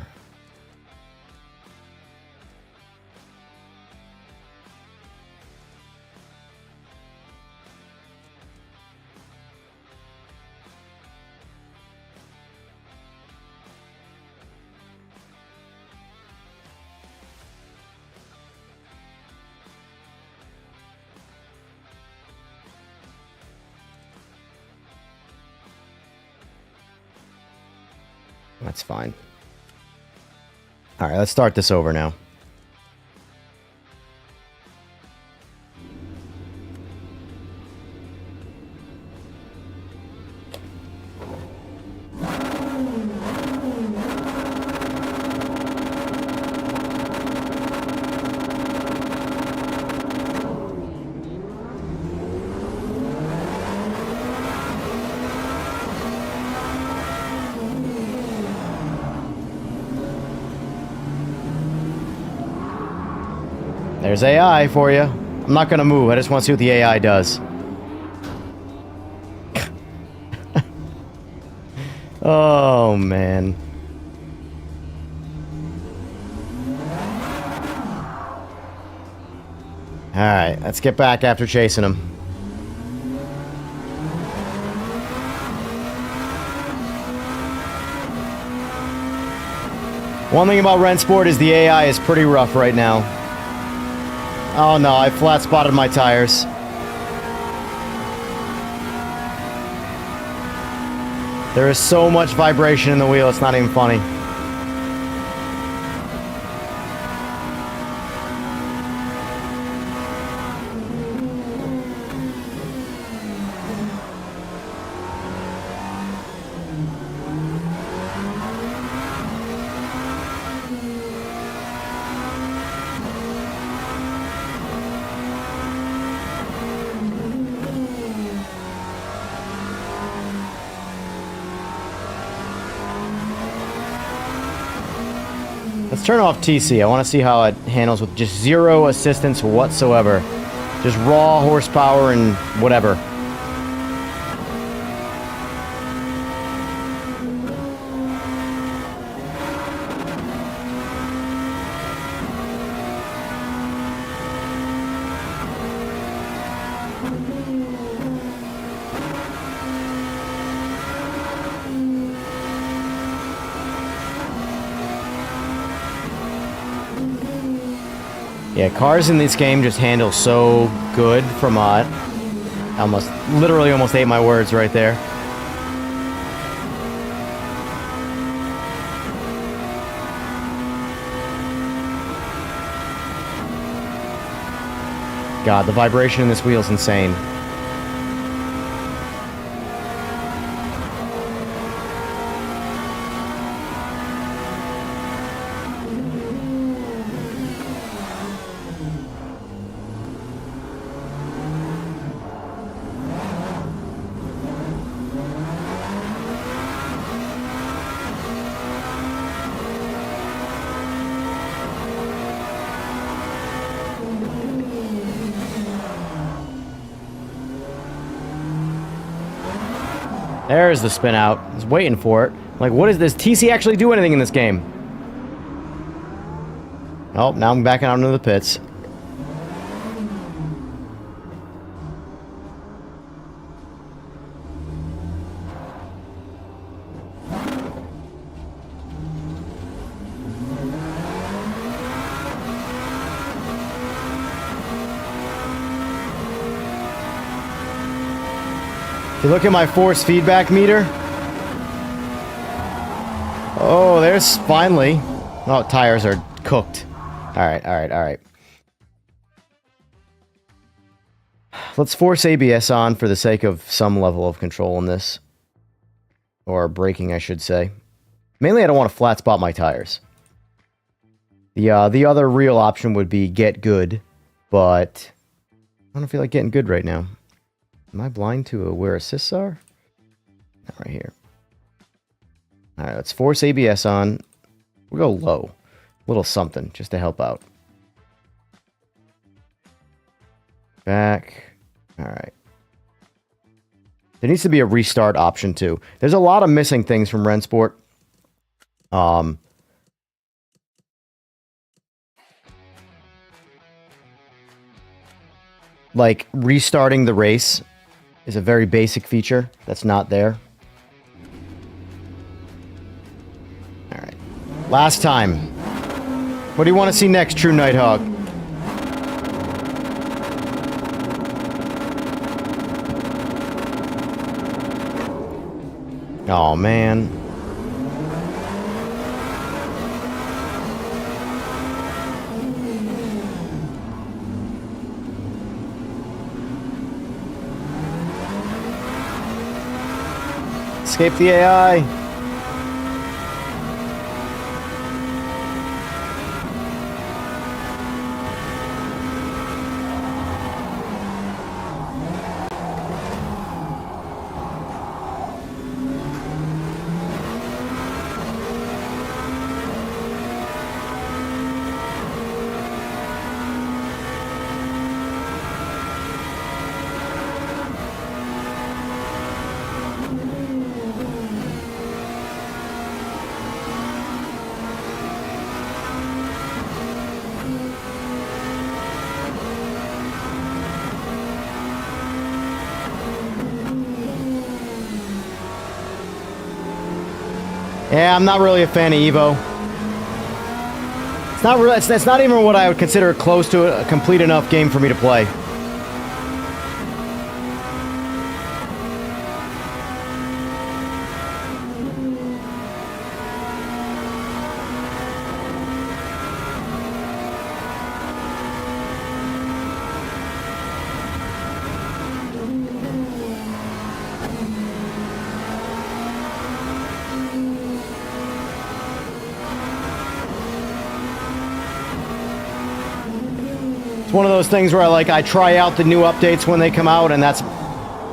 That's fine. All right, let's start this over now. There's AI for you. I'm not gonna move. I just want to see what the AI does. Oh, man. Alright, let's get back after chasing him. One thing about Rennsport is the AI is pretty rough right now. Oh no, I flat spotted my tires. There is so much vibration in the wheel, it's not even funny. Let's turn off TC. I want to see how it handles with just zero assistance whatsoever. Just raw horsepower and whatever. Yeah, cars in this game just handle so good from literally almost ate my words right there. God, the vibration in this wheel is insane. There's the spin out. I was waiting for it. Like, what is this? TC actually do anything in this game? Oh, now I'm backing out into the pits. If you look at my force feedback meter... Oh, there's finally... Oh, tires are cooked. Alright, alright, alright. Let's force ABS on for the sake of some level of control in this. Or braking, I should say. Mainly, I don't want to flat spot my tires. The other real option would be get good, but I don't feel like getting good right now. Am I blind to where assists are? Not right here. Alright, let's force ABS on. We'll go low. A little something, just to help out. Back. Alright. There needs to be a restart option, too. There's a lot of missing things from Rennsport. Like, restarting the race is a very basic feature that's not there. Alright. Last time. What do you want to see next, True Nighthawk? Oh, man. Escape the AI. Yeah, I'm not really a fan of Evo. It's not really, it's not even what I would consider close to a complete enough game for me to play. One of those things where I try out the new updates when they come out, and that's...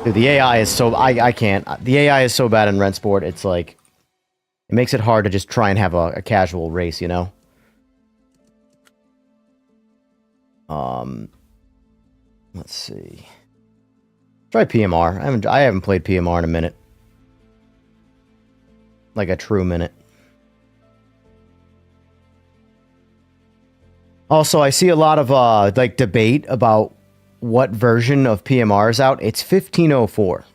Dude, the AI is so... I can't. The AI is so bad in Rennsport, it's like... It makes it hard to just try and have a casual race, you know? Let's see. Try PMR. I haven't played PMR in a minute. Like a true minute. Also, I see a lot of debate about what version of PMR is out. It's 1504.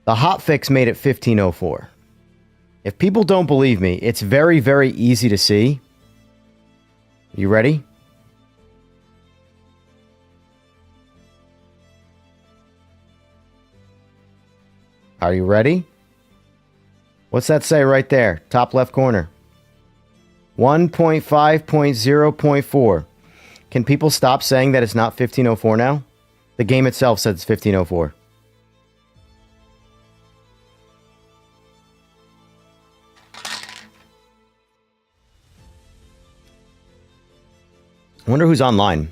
The hotfix made it 1504. If people don't believe me, it's very, very easy to see. You ready? Are you ready? What's that say right there? Top left corner. 1.5.0.4. Can people stop saying that it's not 1504 now? The game itself says it's 1504. I wonder who's online.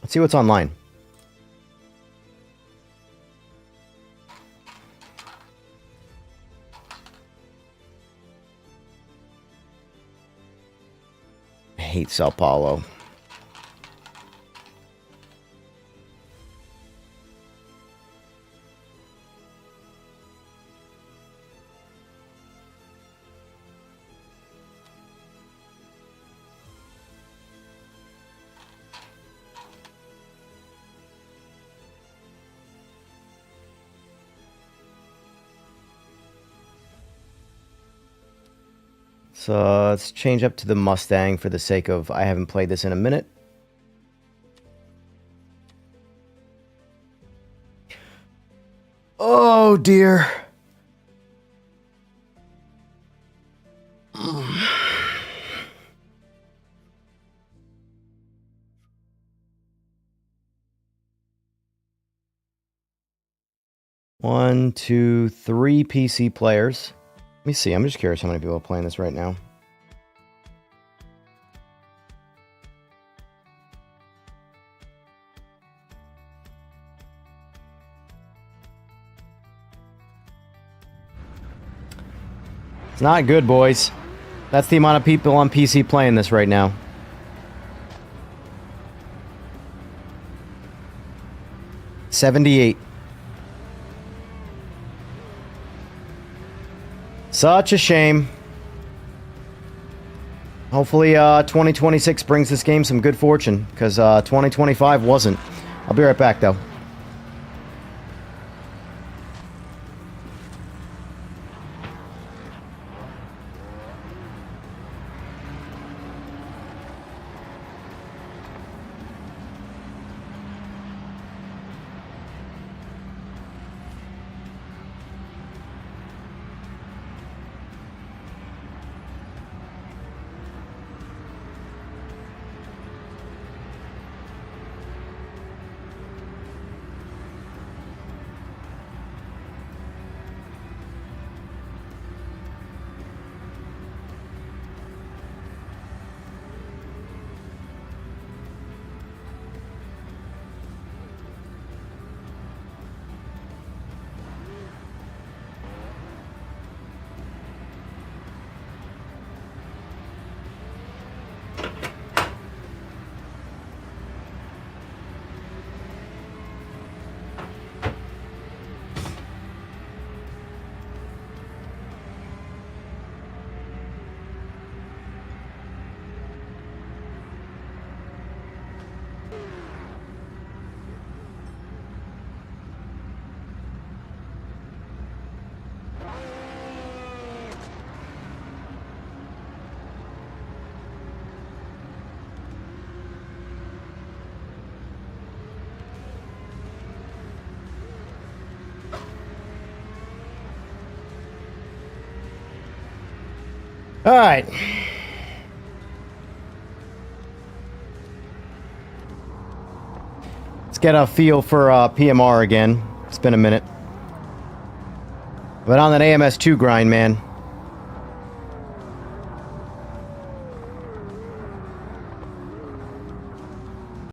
Let's see what's online. I hate Sao Paulo. So let's change up to the Mustang for the sake of I haven't played this in a minute. Oh, dear. One, two, three PC players. Let me see. I'm just curious how many people are playing this right now. It's not good, boys. That's the amount of people on PC playing this right now. $78. Such a shame. Hopefully 2026 brings this game some good fortune, because 2025 wasn't. I'll be right back, though. All right. Let's get a feel for PMR again. It's been a minute. But on that AMS2 grind, man.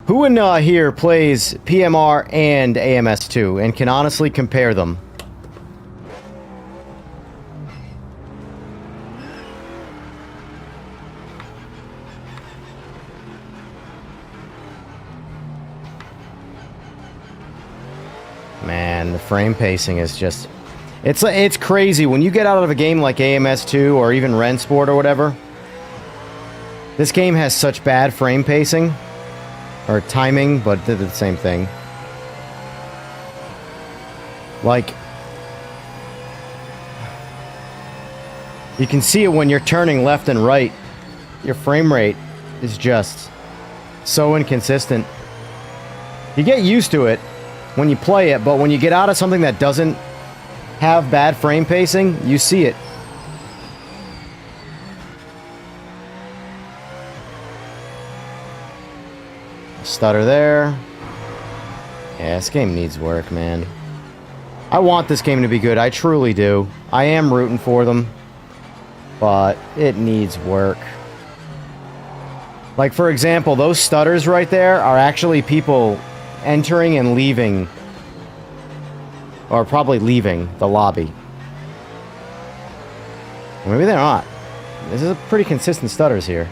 Who in here plays PMR and AMS2 and can honestly compare them? Man, the frame pacing is just... It's crazy. When you get out of a game like AMS2 or even Rennsport or whatever, this game has such bad frame pacing. Or timing, but they're the same thing. Like... You can see it when you're turning left and right. Your frame rate is just so inconsistent. You get used to it when you play it, but when you get out of something that doesn't have bad frame pacing, you see it. Stutter there. Yeah, this game needs work, man. I want this game to be good. I truly do. I am rooting for them. But it needs work. Like, for example, those stutters right there are actually people entering and leaving, or probably leaving the lobby. Or maybe they're not. This is a pretty consistent stutters here.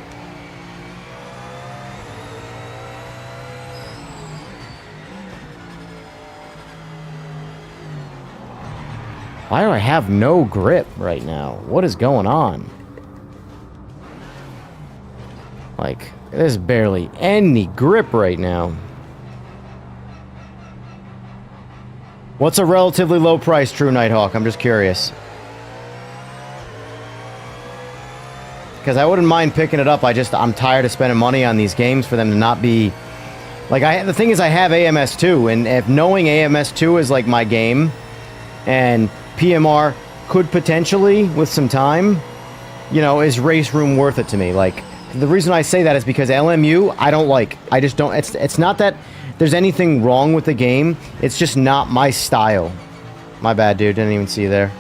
Why do I have no grip right now? What is going on? Like, there's barely any grip right now. What's a relatively low price, True Nighthawk? I'm just curious. Because I wouldn't mind picking it up. I'm tired of spending money on these games for them to not be... Like, the thing is, I have AMS2, and if knowing AMS2 is, like, my game, And PMR could potentially, with some time, you know, is race room worth it to me? Like, the reason I say that is because LMU, I don't like. I just don't. It's not that there's anything wrong with the game. It's just not my style. My bad, dude. Didn't even see you there.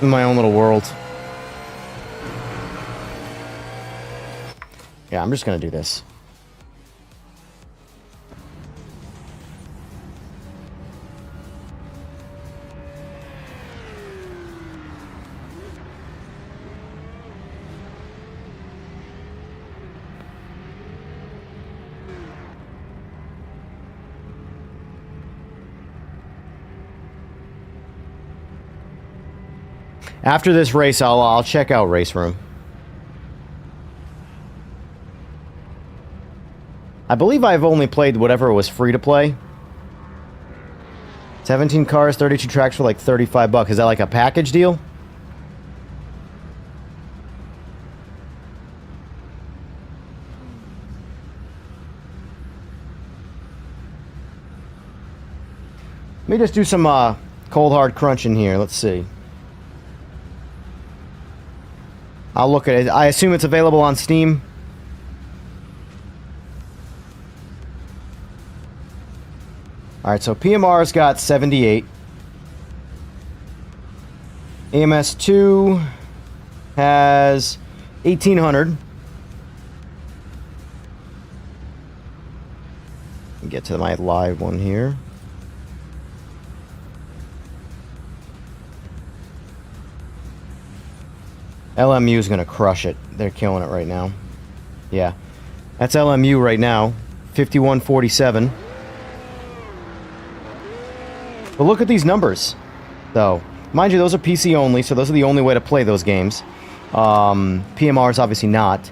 In my own little world. Yeah, I'm just gonna do this. After this race, I'll check out Race Room. I believe I've only played whatever was free to play. 17 cars, 32 tracks for like 35 bucks. Is that like a package deal? Let me just do some cold hard crunching here. Let's see. I'll look at it. I assume it's available on Steam. Alright, so PMR's got 78. AMS2 has 1800. Get to my live one here. LMU is going to crush it. They're killing it right now. Yeah. That's LMU right now. 5147. But look at these numbers, though. Mind you, those are PC only, so those are the only way to play those games. PMR is obviously not.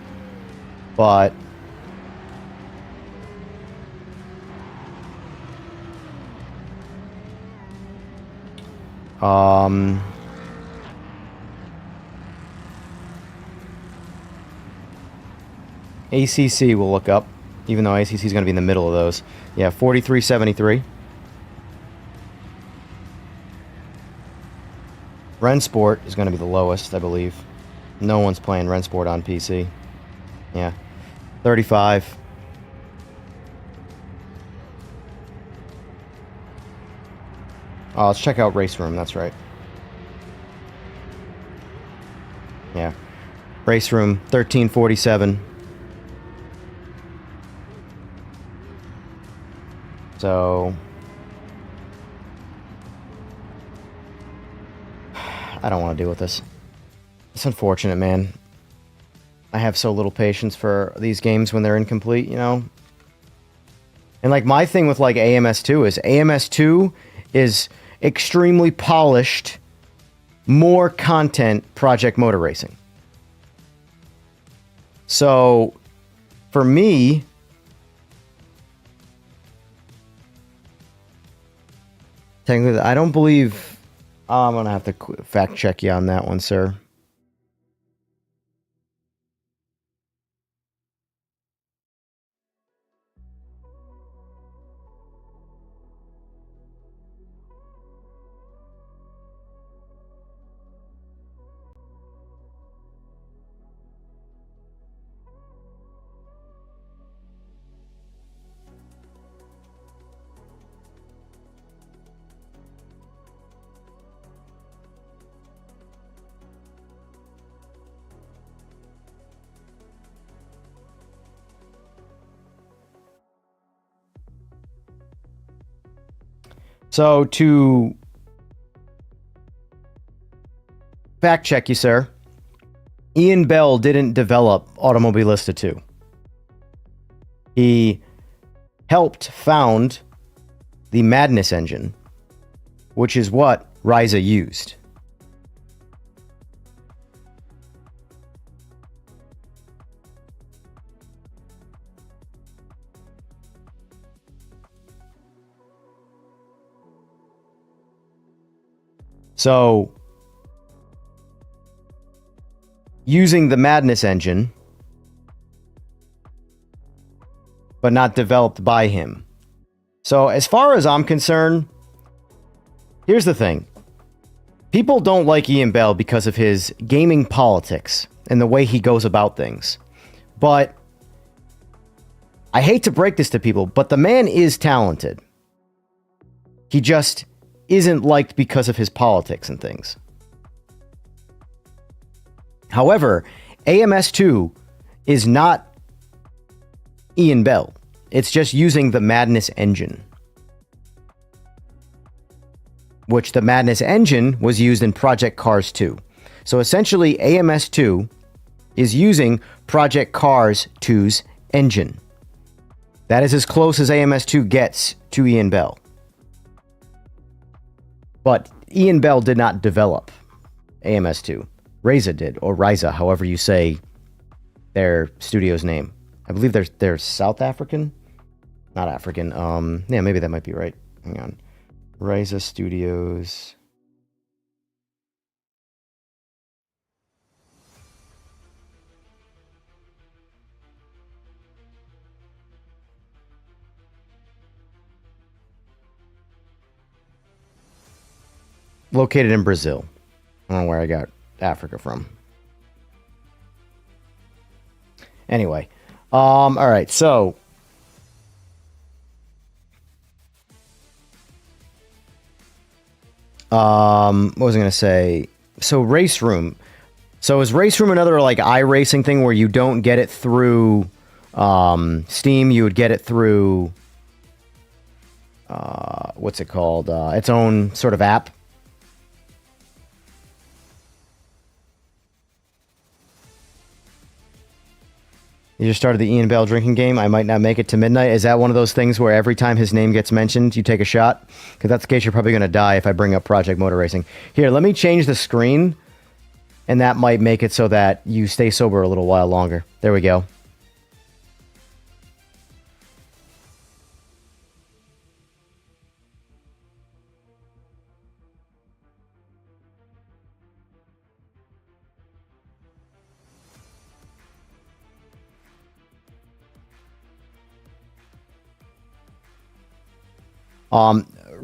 But... ACC will look up, even though ACC is going to be in the middle of those. Yeah, 4373. Rennsport is going to be the lowest, I believe. No one's playing Rennsport on PC. Yeah, 35. Oh, let's check out Race Room, that's right. Yeah. Race Room, 1347. So... I don't want to deal with this. It's unfortunate, man. I have so little patience for these games when they're incomplete, you know? And, like, my thing with, like, AMS2 is extremely polished, more content Project Motor Racing. So, for me... technically, I don't believe... I'm going to have to fact check you on that one, sir. So, to fact check you, sir, Ian Bell didn't develop Automobilista 2. He helped found the Madness engine, which is what Ryza used. So, using the Madness engine, but not developed by him. So as far as I'm concerned, here's the thing. People don't like Ian Bell because of his gaming politics and the way he goes about things. But I hate to break this to people, but the man is talented. He just isn't liked because of his politics and things. However, AMS2 is not Ian Bell. It's just using the Madness engine, which the Madness engine was used in Project Cars 2. So essentially, AMS2 is using Project Cars 2's engine. That is as close as AMS2 gets to Ian Bell. But Ian Bell did not develop AMS2. Reza did, or Riza, however you say their studio's name. I believe they're South African? Not African. Yeah, maybe that might be right. Hang on. Riza Studios. Located in Brazil. I don't know where I got Africa from. Anyway. All right, so what was I going to say? So Race Room. So is Race Room another like iRacing thing where you don't get it through Steam? You would get it through what's it called? Its own sort of app. You just started the Ian Bell drinking game. I might not make it to midnight. Is that one of those things where every time his name gets mentioned, you take a shot? Because that's the case, you're probably going to die if I bring up Project Motor Racing. Here, let me change the screen, and that might make it so that you stay sober a little while longer. There we go.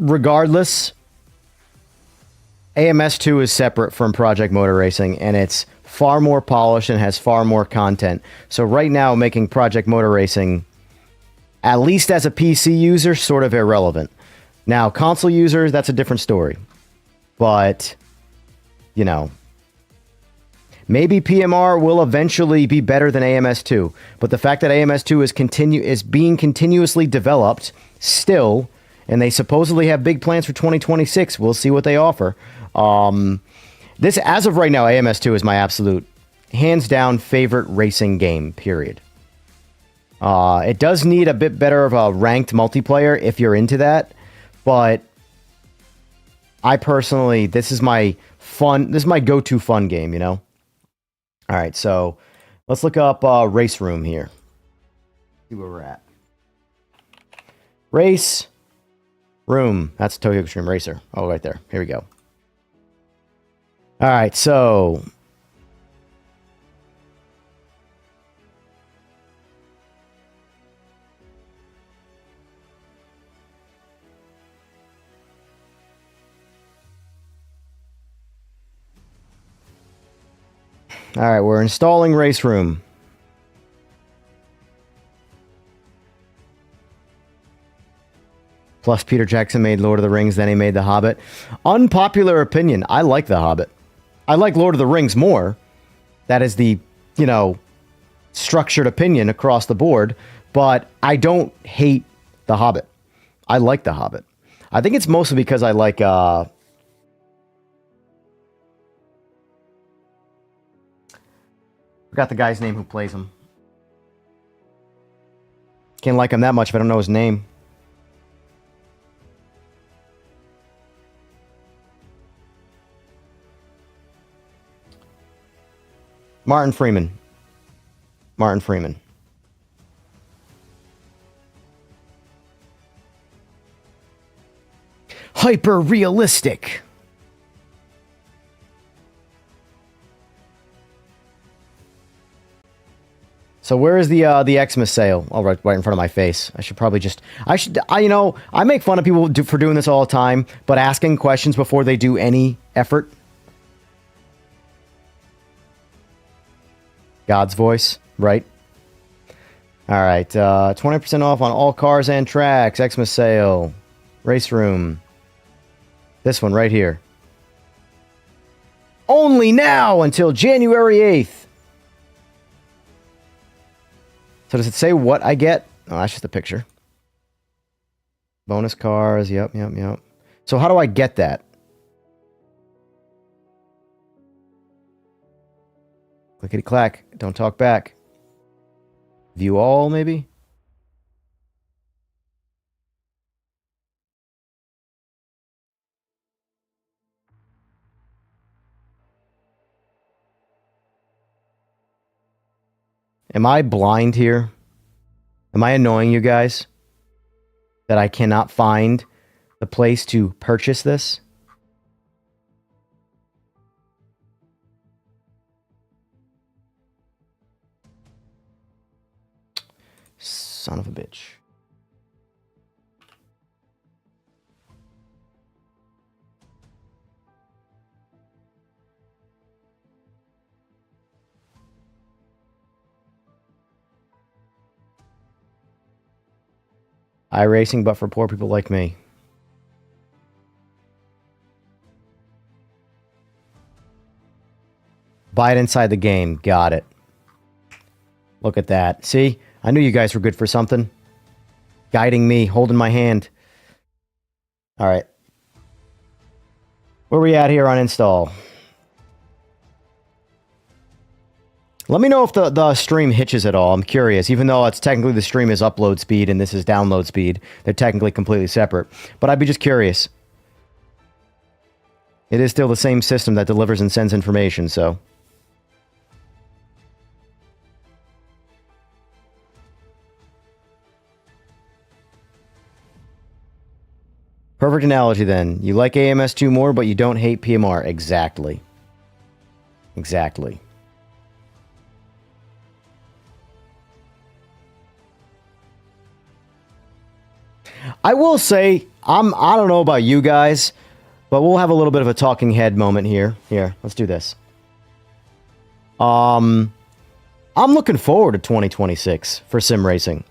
Regardless, AMS2 is separate from Project Motor Racing, and it's far more polished and has far more content. So right now, making Project Motor Racing, at least as a PC user, sort of irrelevant. Now, console users, that's a different story. But, you know, maybe PMR will eventually be better than AMS2. But the fact that AMS2 is being continuously developed still, and they supposedly have big plans for 2026. We'll see what they offer. This, as of right now, AMS2 is my absolute, hands down, favorite racing game, period. It does need a bit better of a ranked multiplayer if you're into that. But I personally, this is my go-to fun game, you know? All right, so let's look up Race Room here. See where we're at. Race Room. That's Tokyo Extreme Racer. Oh, right there. Here we go. All right, so all right, we're installing Race Room. Plus, Peter Jackson made Lord of the Rings, then he made The Hobbit. Unpopular opinion. I like The Hobbit. I like Lord of the Rings more. That is the, you know, structured opinion across the board. But I don't hate The Hobbit. I like The Hobbit. I think it's mostly because I like... forgot the guy's name who plays him. Can't like him that much if I don't know his name. Martin Freeman. Martin Freeman. Hyper realistic. So where is the Xmas sale? Oh, right in front of my face. I should probably just... you know, I make fun of people for doing this all the time, but asking questions before they do any effort. God's voice, right? All right, 20% off on all cars and tracks. Xmas sale. Race room. This one right here. Only now until January 8th. So does it say what I get? Oh, that's just a picture. Bonus cars. Yep. So how do I get that? Clickety clack. Don't talk back. View all, maybe? Am I blind here? Am I annoying you guys? That I cannot find the place to purchase this? Son of a bitch. iRacing, but for poor people like me. Buy it inside the game. Got it. Look at that. See? I knew you guys were good for something. Guiding me, holding my hand. All right. Where are we at here on install? Let me know if the stream hitches at all. I'm curious. Even though it's technically the stream is upload speed and this is download speed. They're technically completely separate. But I'd be just curious. It is still the same system that delivers and sends information, so... Perfect analogy, then. You like AMS2 more, but you don't hate PMR. Exactly. Exactly. I will say, I don't know about you guys, but we'll have a little bit of a talking head moment here. Here, let's do this. I'm looking forward to 2026 for sim racing.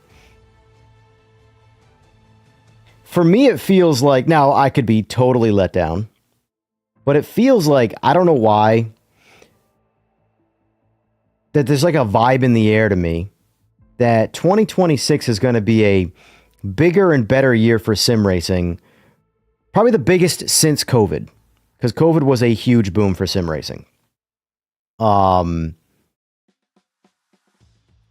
For me, it feels like, now I could be totally let down, but it feels like, I don't know why, that there's like a vibe in the air to me that 2026 is going to be a bigger and better year for sim racing. Probably the biggest since COVID, because COVID was a huge boom for sim racing.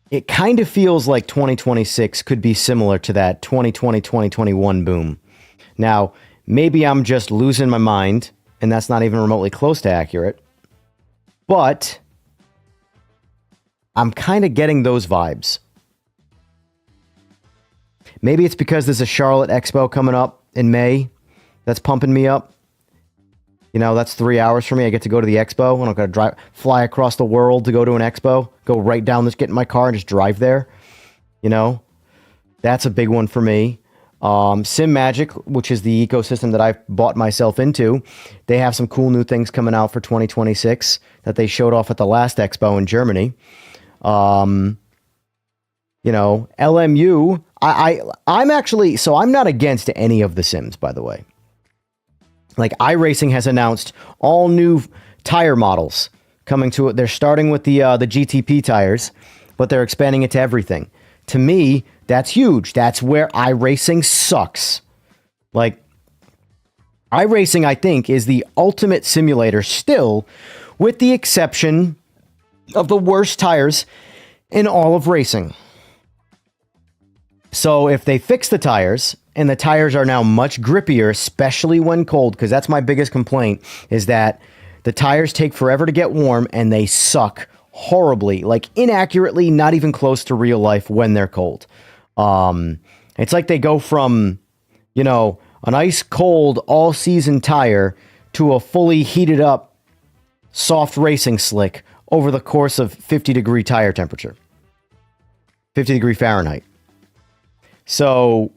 It kind of feels like 2026 could be similar to that 2020, 2021 boom. Now, maybe I'm just losing my mind, and that's not even remotely close to accurate, but I'm kind of getting those vibes. Maybe it's because there's a Charlotte Expo coming up in May that's pumping me up. You know, that's 3 hours for me. I get to go to the expo. I'm not going to fly across the world to go to an expo. Go right down this, get in my car and just drive there. You know, that's a big one for me. Simagic, which is the ecosystem that I've bought myself into, they have some cool new things coming out for 2026 that they showed off at the last expo in Germany. You know, LMU, I'm actually, so I'm not against any of the sims, by the way. Like iRacing has announced all new tire models coming to it. They're starting with the GTP tires, but they're expanding it to everything. To me, that's huge. That's where iRacing sucks. Like, iRacing, I think, is the ultimate simulator still, with the exception of the worst tires in all of racing. So if they fix the tires, and the tires are now much grippier, especially when cold, because that's my biggest complaint, is that the tires take forever to get warm, and they suck horribly, like inaccurately, not even close to real life when they're cold. It's like they go from, you know, an ice cold all-season tire to a fully heated up soft racing slick over the course of 50-degree tire temperature. 50-degree Fahrenheit. So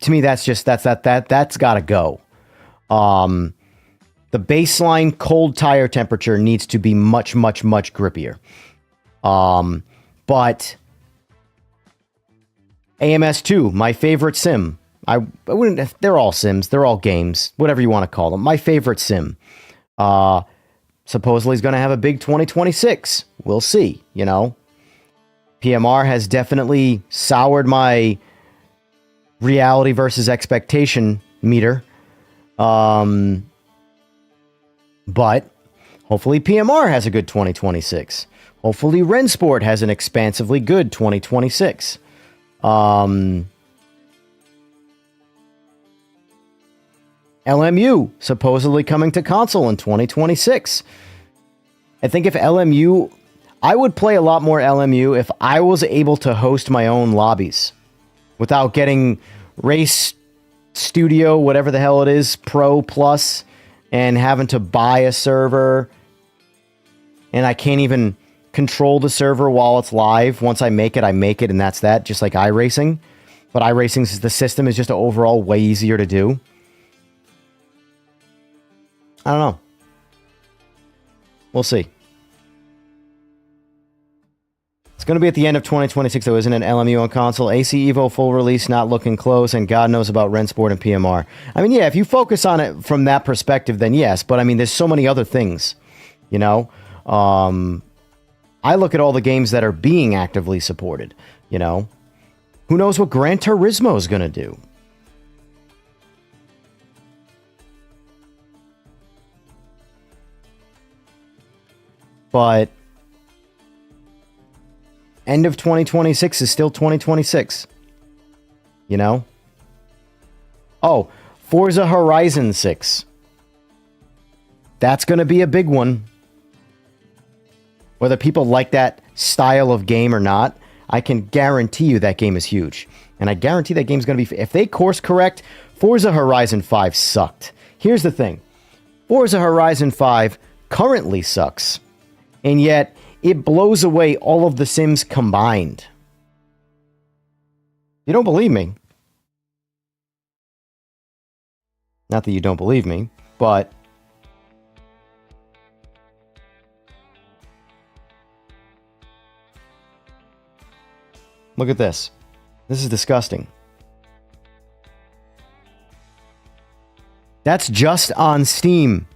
to me, that's got to go. The baseline cold tire temperature needs to be much, much, much grippier. But AMS2, my favorite sim. I wouldn't. They're all sims. They're all games. Whatever you want to call them. My favorite sim. Supposedly is going to have a big 2026. We'll see. You know, PMR has definitely soured my reality versus expectation meter. But hopefully PMR has a good 2026. Hopefully Rennsport has an expansively good 2026. LMU supposedly coming to console in 2026. I think if LMU, I would play a lot more LMU if I was able to host my own lobbies without getting Race Studio, whatever the hell it is, Pro Plus, and having to buy a server. And I can't even control the server while it's live. Once I make it, and that's that, just like iRacing. But iRacing's the system is just overall way easier to do. I don't know. We'll see. It's going to be at the end of 2026, though, isn't it? LMU on console. AC Evo full release not looking close, and God knows about Rennsport and PMR. I mean, yeah, if you focus on it from that perspective, then yes. But, I mean, there's so many other things, you know? I look at all the games that are being actively supported, you know? Who knows what Gran Turismo is going to do? But end of 2026 is still 2026. You know? Oh, Forza Horizon 6. That's going to be a big one. Whether people like that style of game or not, I can guarantee you that game is huge. And I guarantee that game's going to be... If they course correct, Forza Horizon 5 sucked. Here's the thing. Forza Horizon 5 currently sucks. And yet, it blows away all of the Sims combined. You don't believe me. Not that you don't believe me, but... Look at this. This is disgusting. That's just on Steam.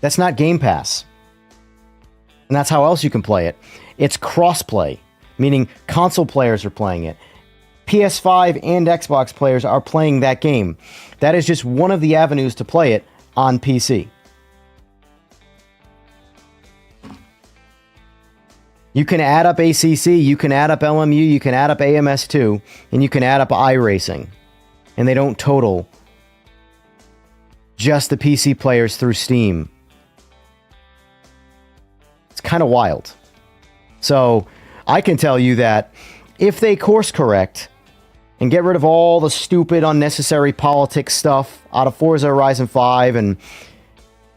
That's not Game Pass. And that's how else you can play it. It's crossplay, meaning console players are playing it. PS5 and Xbox players are playing that game. That is just one of the avenues to play it on PC. You can add up ACC, you can add up LMU, you can add up AMS2, and you can add up iRacing. And they don't total just the PC players through Steam. It's kind of wild. So I can tell you that if they course correct and get rid of all the stupid, unnecessary politics stuff out of Forza Horizon 5 and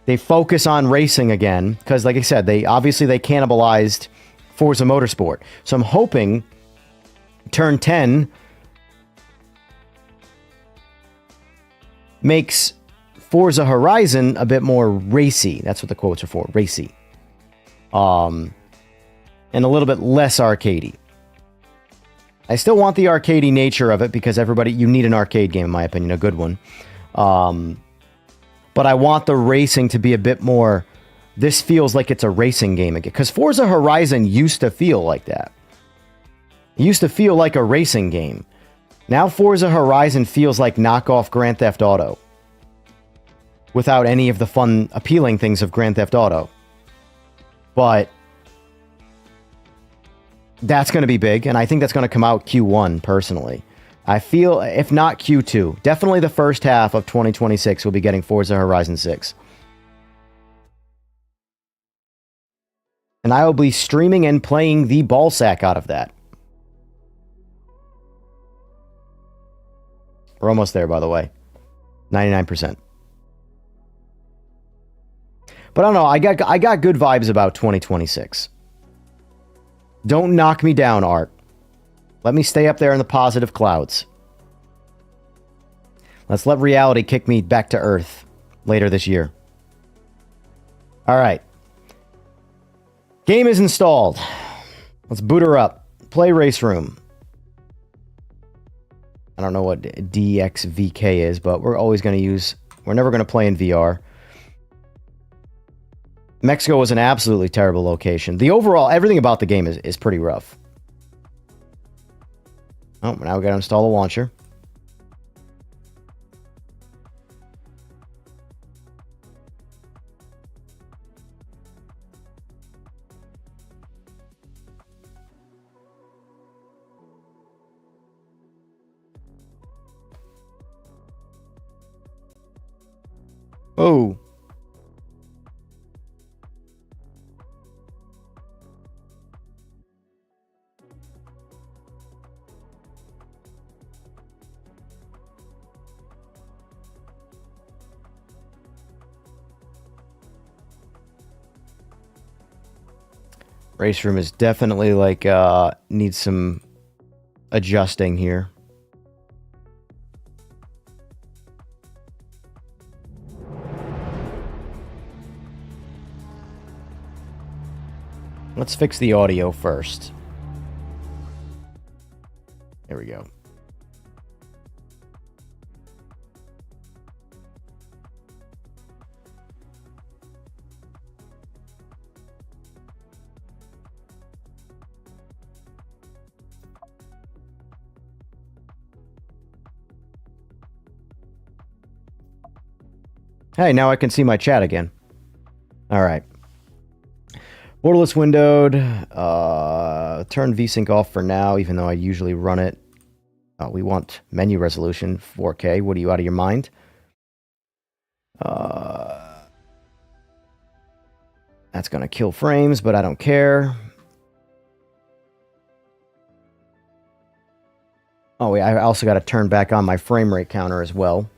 they focus on racing again, because like I said, they cannibalized Forza Motorsport. So I'm hoping Turn 10 makes Forza Horizon a bit more racy. That's what the quotes are for, racy. And a little bit less arcadey. I still want the arcadey nature of it because you need an arcade game, in my opinion, a good one. But I want the racing to be a bit more, this feels like it's a racing game again. Because Forza Horizon used to feel like that. It used to feel like a racing game. Now Forza Horizon feels like knockoff Grand Theft Auto. Without any of the fun, appealing things of Grand Theft Auto. But that's going to be big, and I think that's going to come out Q1, personally. I feel, if not Q2, definitely the first half of 2026 will be getting Forza Horizon 6. And I will be streaming and playing the ballsack out of that. We're almost there, by the way. 99%. But I don't know, I got good vibes about 2026. Don't knock me down, Art. Let me stay up there in the positive clouds. Let's let reality kick me back to Earth later this year. All right. Game is installed. Let's boot her up. Play Race Room. I don't know what DXVK is, but we're always going to use... We're never going to play in VR. Mexico was an absolutely terrible location. The overall, everything about the game is pretty rough. Oh, now we got to install a launcher. Oh. Race Room is definitely like needs some adjusting here. Let's fix the audio first. There we go. Hey, now I can see my chat again. All right. Borderless windowed. Turn VSync off for now, even though I usually run it. We want menu resolution 4K. What are you, out of your mind? That's going to kill frames, but I don't care. Oh, yeah, I also got to turn back on my frame rate counter as well.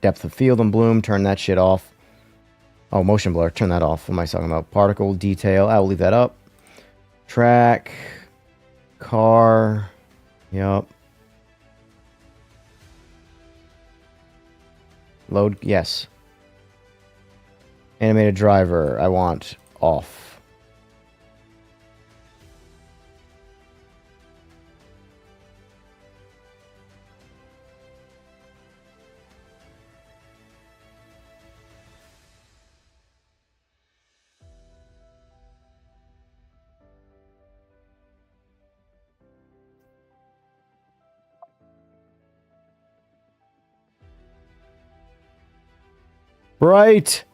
Depth of field and bloom, turn that shit off. Oh, motion blur, turn that off. What am I talking about? Particle, detail, I will leave that up. Track, car, yep. Load, yes. Animated driver, I want off. Right.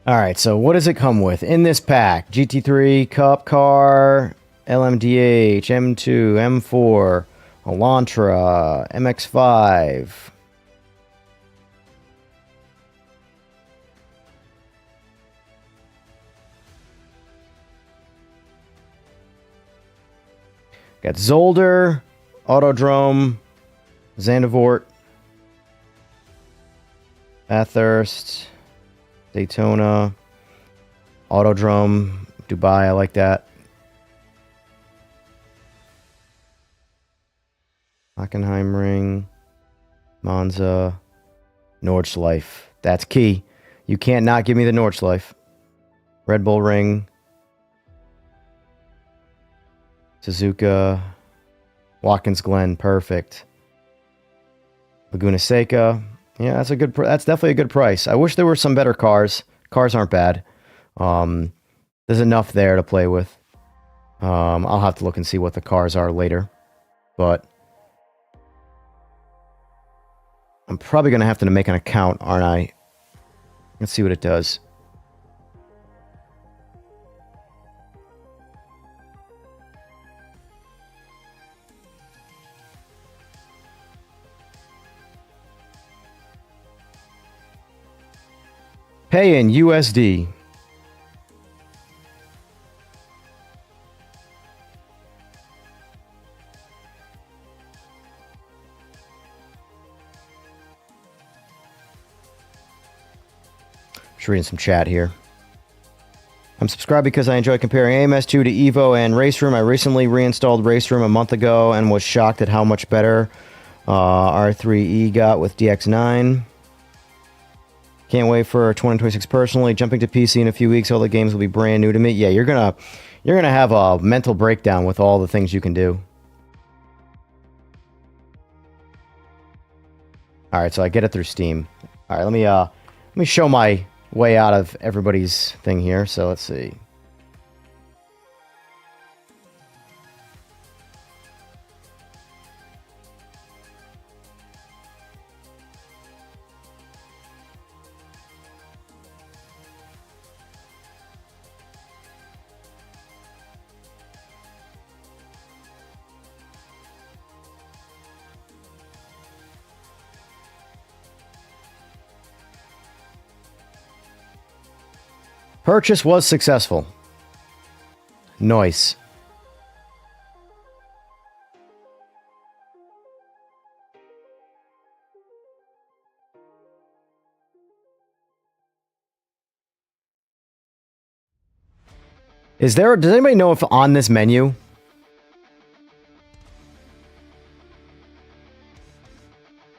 All right, so what does it come with in this pack? GT3, Cup Car, LMDH, M2, M4, Elantra, MX5. Got Zolder, Autodrome, Zandvoort, Bathurst, Daytona, Autodrome, Dubai, I like that. Hockenheimring, Monza, Nordschleife. That's key. You can't not give me the Nordschleife. Red Bull Ring, Suzuka, Watkins Glen, perfect. Laguna Seca, yeah, that's a good. That's definitely a good price. I wish there were some better cars. Cars aren't bad. There's enough there to play with. I'll have to look and see what the cars are later, but I'm probably gonna have to make an account, aren't I? Let's see what it does. Pay in USD. Just reading some chat here. I'm subscribed because I enjoy comparing AMS2 to EVO and RaceRoom. I recently reinstalled RaceRoom a month ago and was shocked at how much better R3E got with DX9. Can't wait for 2026 personally. Jumping to PC in a few weeks, all the games will be brand new to me. Yeah, you're gonna have a mental breakdown with all the things you can do. All right, so I get it through Steam. All right, let me show my way out of everybody's thing here. So let's see. Purchase was successful. Nice. Does anybody know if on this menu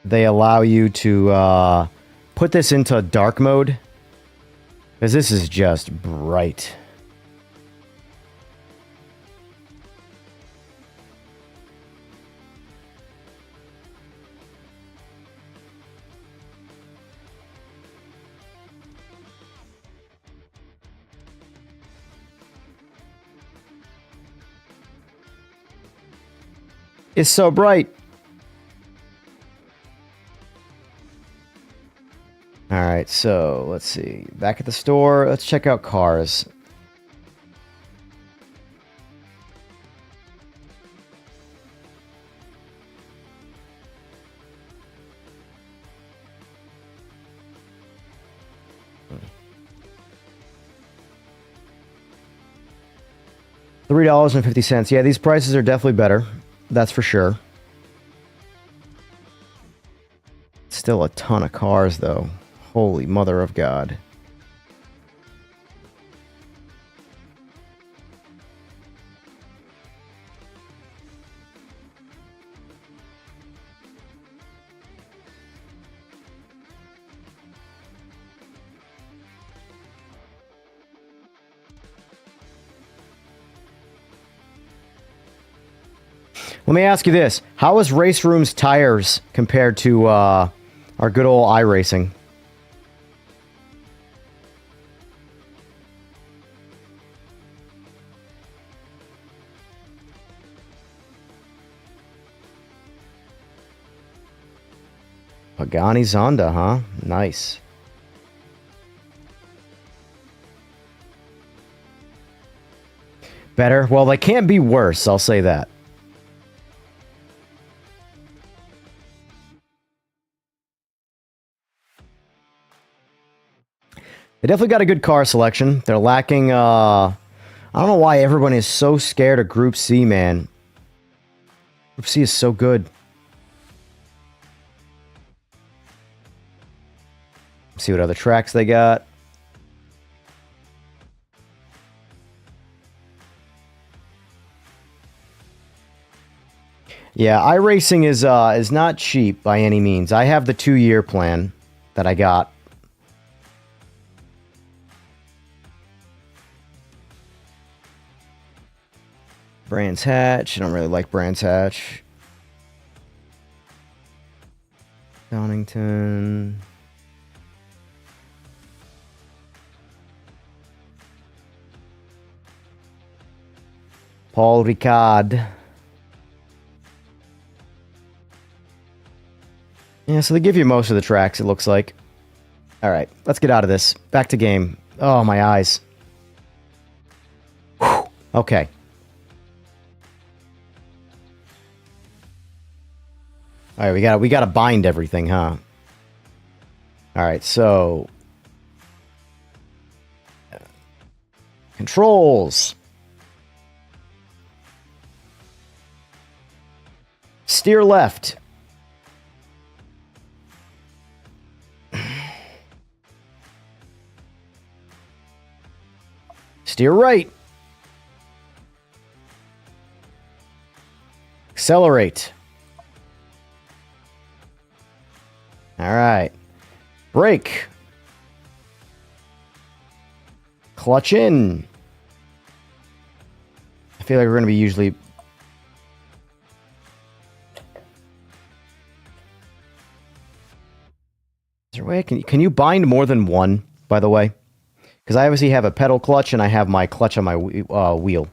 they allow you to put this into dark mode? Because this is just bright. It's so bright. All right, so let's see. Back at the store, let's check out cars. $3.50. Yeah, these prices are definitely better. That's for sure. Still a ton of cars, though. Holy mother of God. Let me ask you this. How is Race Room's tires compared to our good old iRacing? Pagani Zonda, huh? Nice. Better? Well, they can't be worse, I'll say that. They definitely got a good car selection. They're lacking, I don't know why everyone is so scared of Group C, man. Group C is so good. See what other tracks they got. Yeah, iRacing is not cheap by any means. I have the 2-year plan that I got. Brands Hatch. I don't really like Brands Hatch. Donington. Paul Ricard. Yeah, so they give you most of the tracks, it looks like. Alright, let's get out of this. Back to game. Oh, my eyes. Whew. Okay. Alright, we gotta bind everything, huh? Alright, so... Controls. Steer left. Steer right. Accelerate. All right. Brake. Clutch in. I feel like we're going to be usually... Is there a way can you bind more than one, by the way? Because I obviously have a pedal clutch and I have my clutch on my wheel.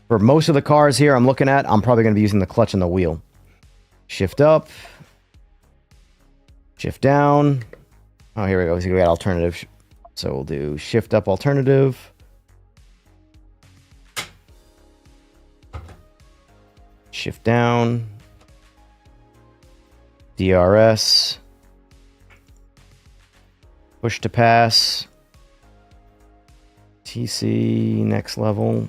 For most of the cars here I'm looking at, I'm probably going to be using the clutch on the wheel. Shift up. Shift down. Oh, here we go. So we got alternative. So we'll do shift up alternative. Shift down. DRS. Push to pass. TC next level.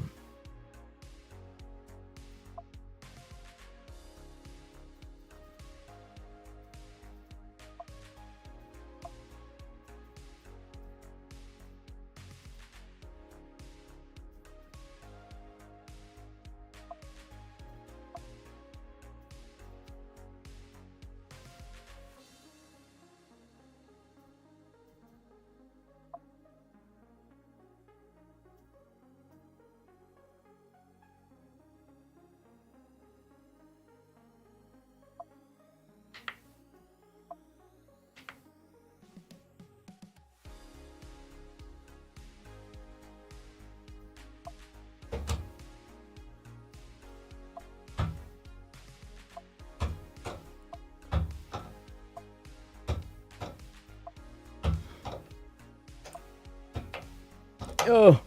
Oh.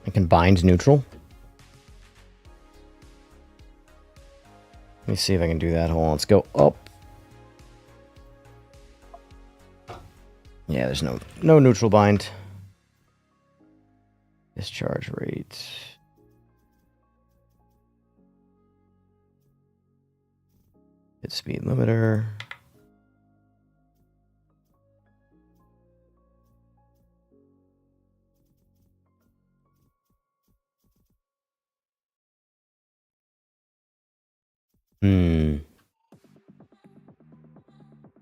I can bind neutral. Let me see if I can do that. Hold on, let's go up. Yeah, there's no neutral bind. Discharge rate. Hit speed limiter.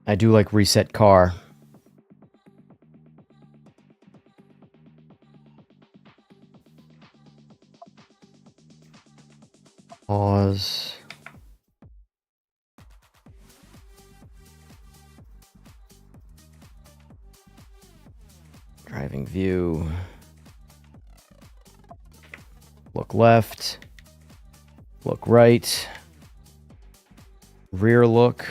I do like reset car. Pause. Driving view. Look left. Look right. Rear look.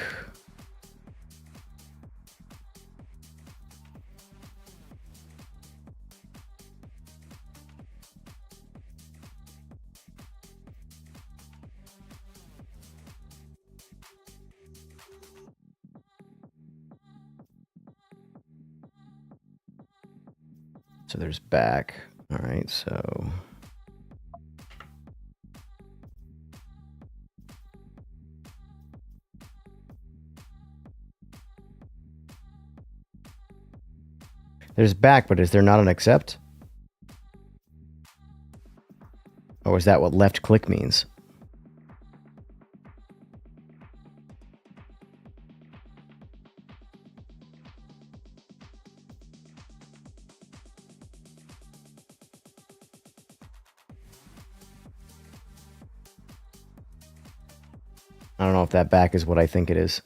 So there's back. All right, so there's back, but is there not an accept? Or is that what left click means? I don't know if that back is what I think it is.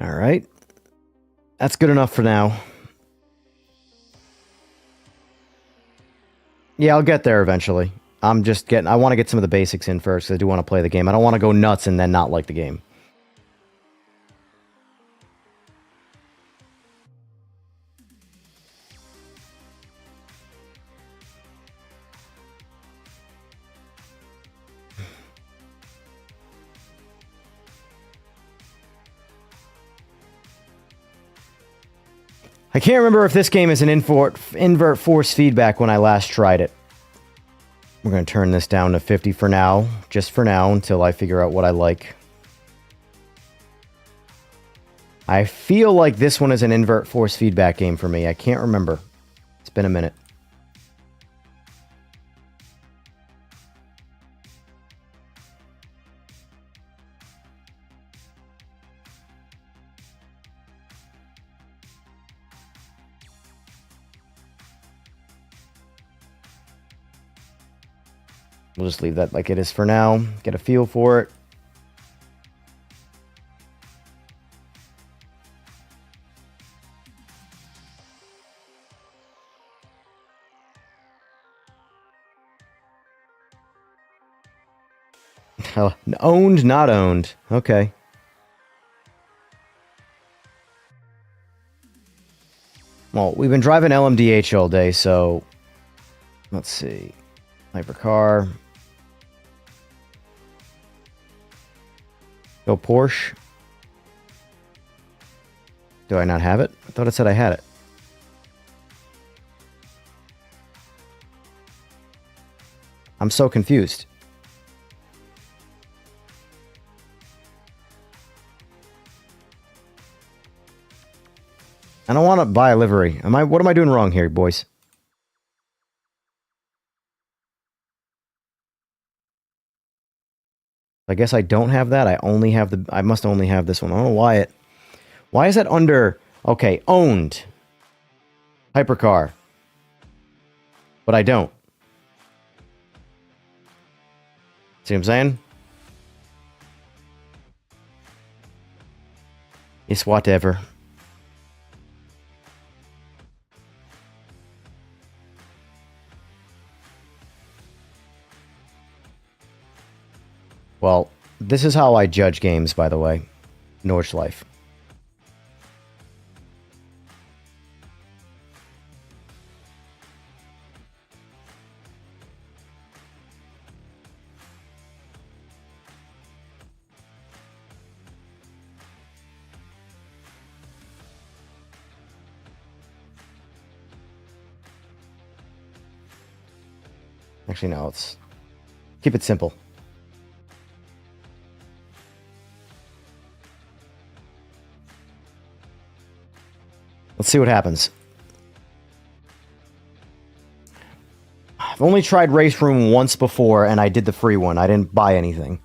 All right. That's good enough for now. Yeah, I'll get there eventually. I want to get some of the basics in first, 'cause I do want to play the game. I don't want to go nuts and then not like the game. I can't remember if this game is an invert force feedback when I last tried it. We're going to turn this down to 50 for now, just for now, until I figure out what I like. I feel like this one is an invert force feedback game for me. I can't remember. It's been a minute. We'll just leave that like it is for now. Get a feel for it. Owned, not owned. Okay. Well, we've been driving LMDH all day, so let's see. Hypercar. Go Porsche. Do I not have it? I thought it said I had it. I'm so confused. I don't want to buy a livery. What am I doing wrong here, boys? I guess I don't have that. I must only have this one. I don't know why is that under, okay, owned. Hypercar. But I don't. See what I'm saying? It's whatever. Well, this is how I judge games, by the way. Nordschleife. Actually, no, let's keep it simple. Let's see what happens. I've only tried Race Room once before, and I did the free one. I didn't buy anything.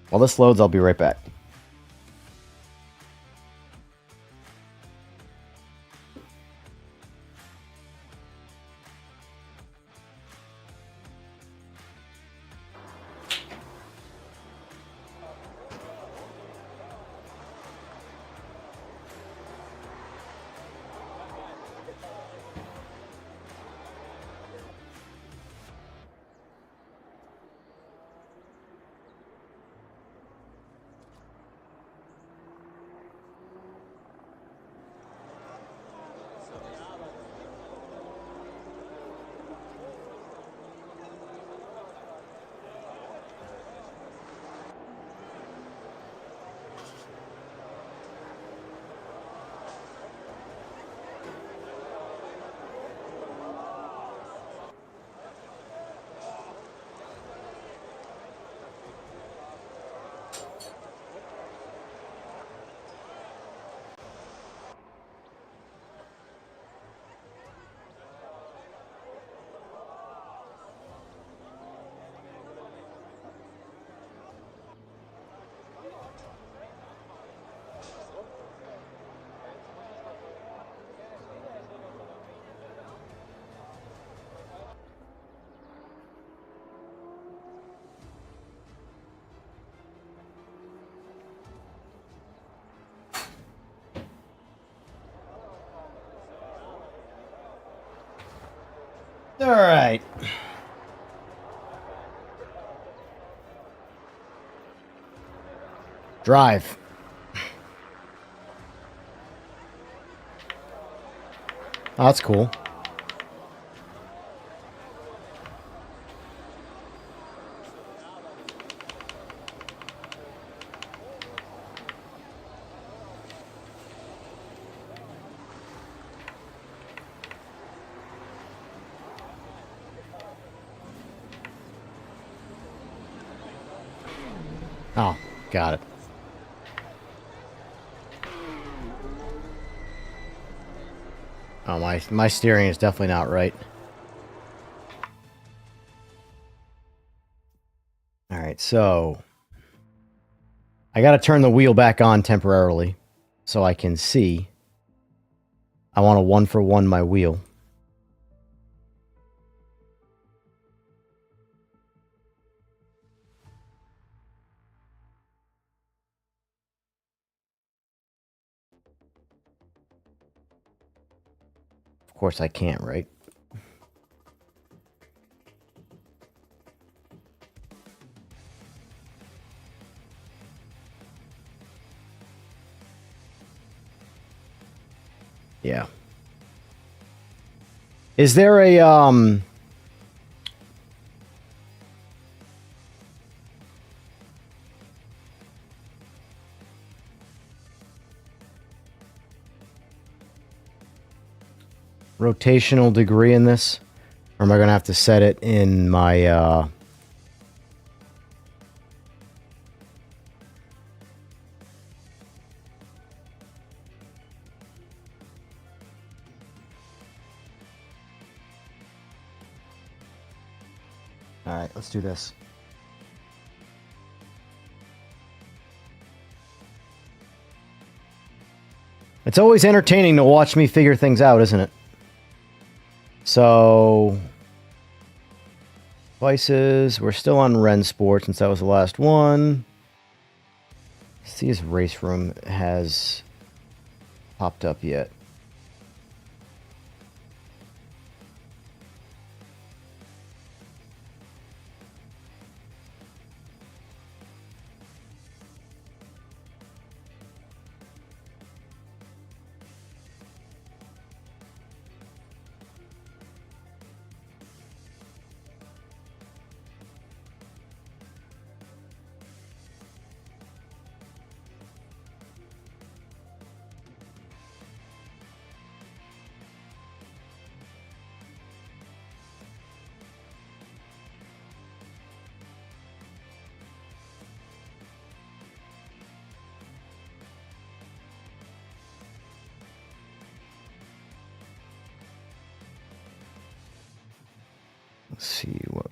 While this loads, I'll be right back. All right. Drive. Oh, that's cool. Oh, got it. Oh, my steering is definitely not right. All right, so I got to turn the wheel back on temporarily so I can see. I want to 1-for-1 my wheel. Of course I can't, right? Yeah. Is there a rotational degree in this? Or am I going to have to set it in my All right, let's do this. It's always entertaining to watch me figure things out, isn't it? So, devices, we're still on Rennsport since that was the last one. See if Race Room has popped up yet. Let's see what.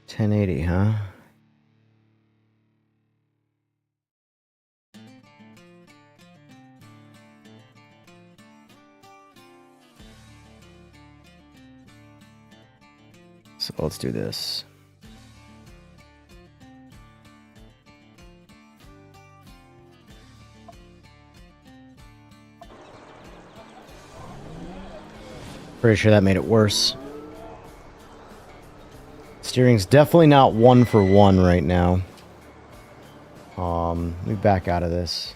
$1080, huh? So let's do this. Pretty sure that made it worse. Steering's definitely not 1-for-1 right now. Let me back out of this.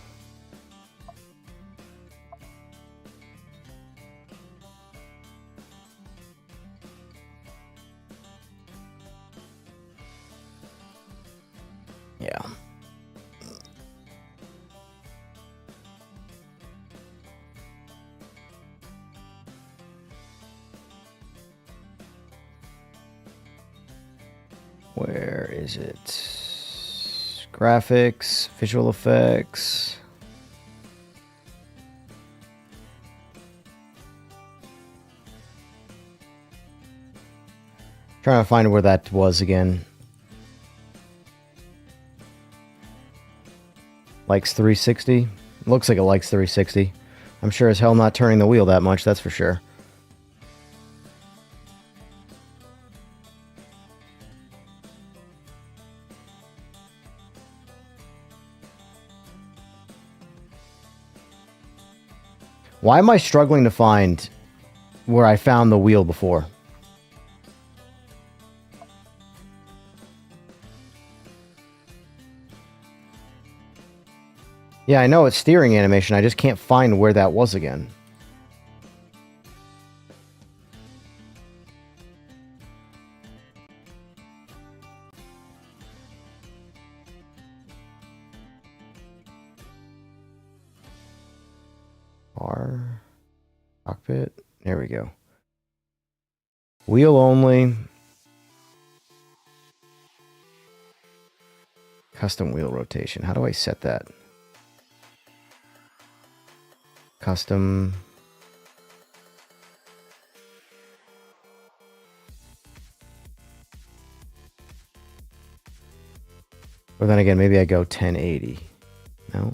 Yeah. Where is it? Graphics, visual effects. Trying to find where that was again. Likes 360. Looks like it likes 360. I'm sure as hell not turning the wheel that much, that's for sure. Why am I struggling to find where I found the wheel before? Yeah, I know it's steering animation. I just can't find where that was again. R, cockpit. There we go. Wheel only. Custom wheel rotation. How do I set that? Custom. Or then again, maybe I go 1080. No.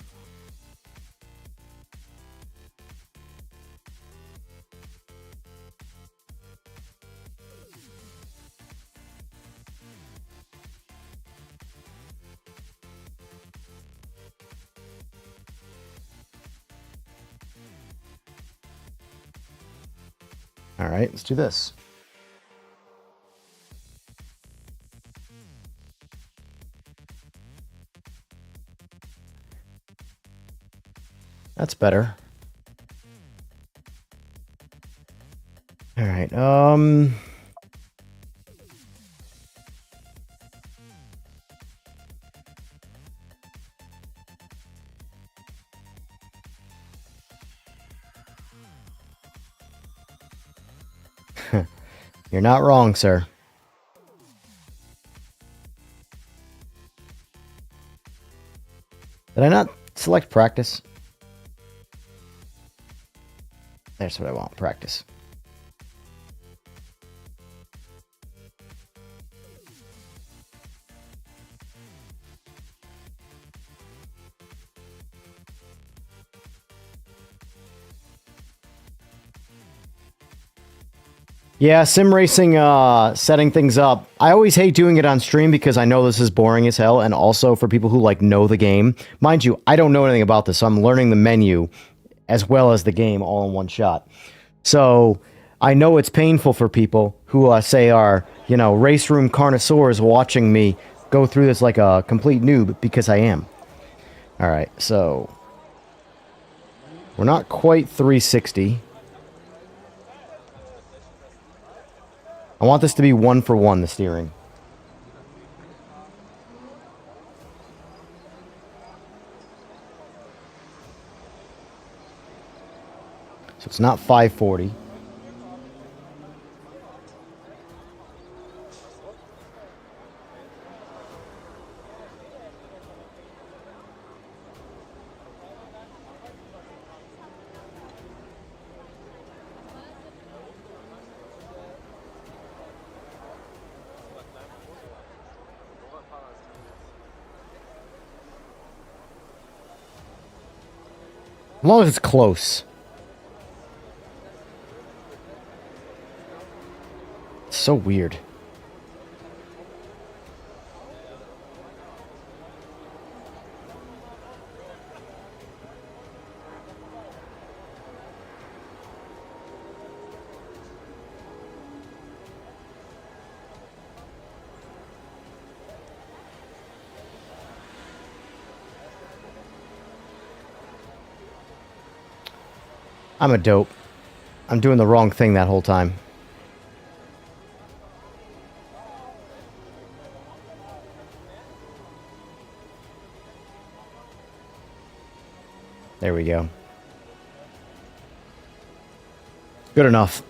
All right, let's do this. That's better. All right. You're not wrong, sir. Did I not select practice? That's what I want, practice. Yeah, sim racing, setting things up. I always hate doing it on stream because I know this is boring as hell, and also for people who like know the game. Mind you, I don't know anything about this, so I'm learning the menu as well as the game all in one shot. So I know it's painful for people who say are, you know, race room connoisseurs watching me go through this like a complete noob, because I am. All right, so we're not quite 360. I want this to be 1-for-1, the steering. So it's not 540. As long as it's close. It's so weird. I'm a dope. I'm doing the wrong thing that whole time. There we go. Good enough.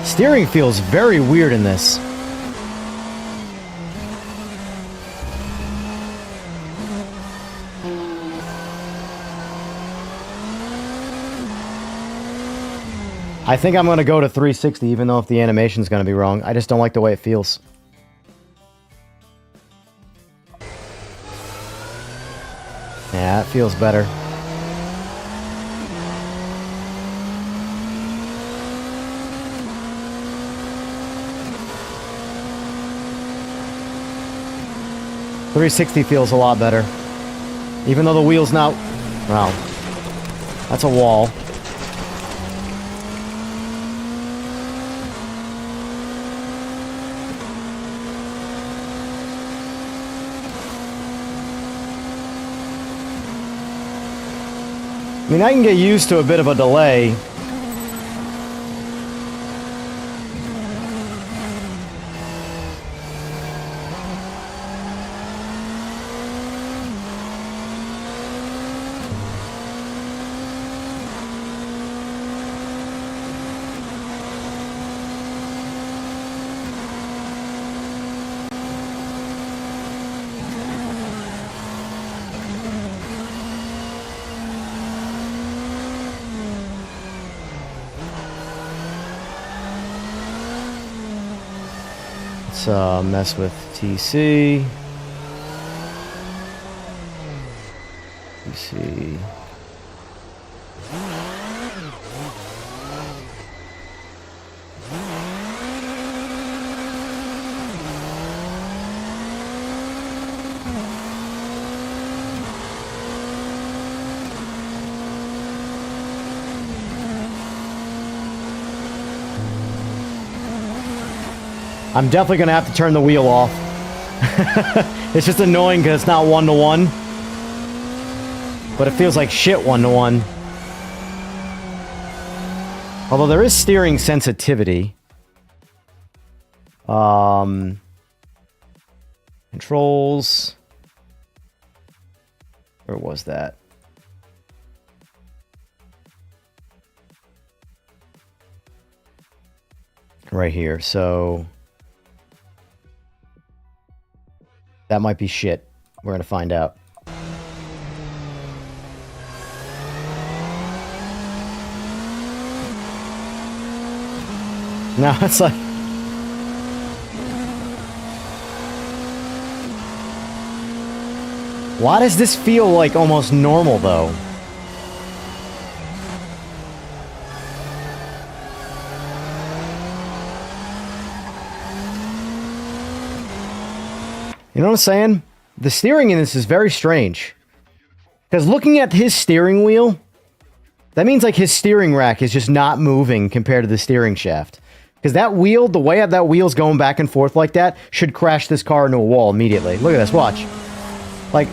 Steering feels very weird in this. I think I'm going to go to 360, even though if the animation's going to be wrong. I just don't like the way it feels. Yeah, it feels better. .360 feels a lot better. Even though the wheel's not... Wow. That's a wall. I mean, I can get used to a bit of a delay. Let's mess with TC. TC. I'm definitely going to have to turn the wheel off. It's just annoying because it's not one-to-one. But it feels like shit one-to-one. Although there is steering sensitivity. Controls. Where was that? Right here, so... that might be shit. We're gonna find out. No, it's like... why does this feel like almost normal, though? You know what I'm saying? The steering in this is very strange. Because looking at his steering wheel, that means like his steering rack is just not moving compared to the steering shaft. Because that wheel, the way that wheel's going back and forth like that, should crash this car into a wall immediately. Look at this, watch. Like...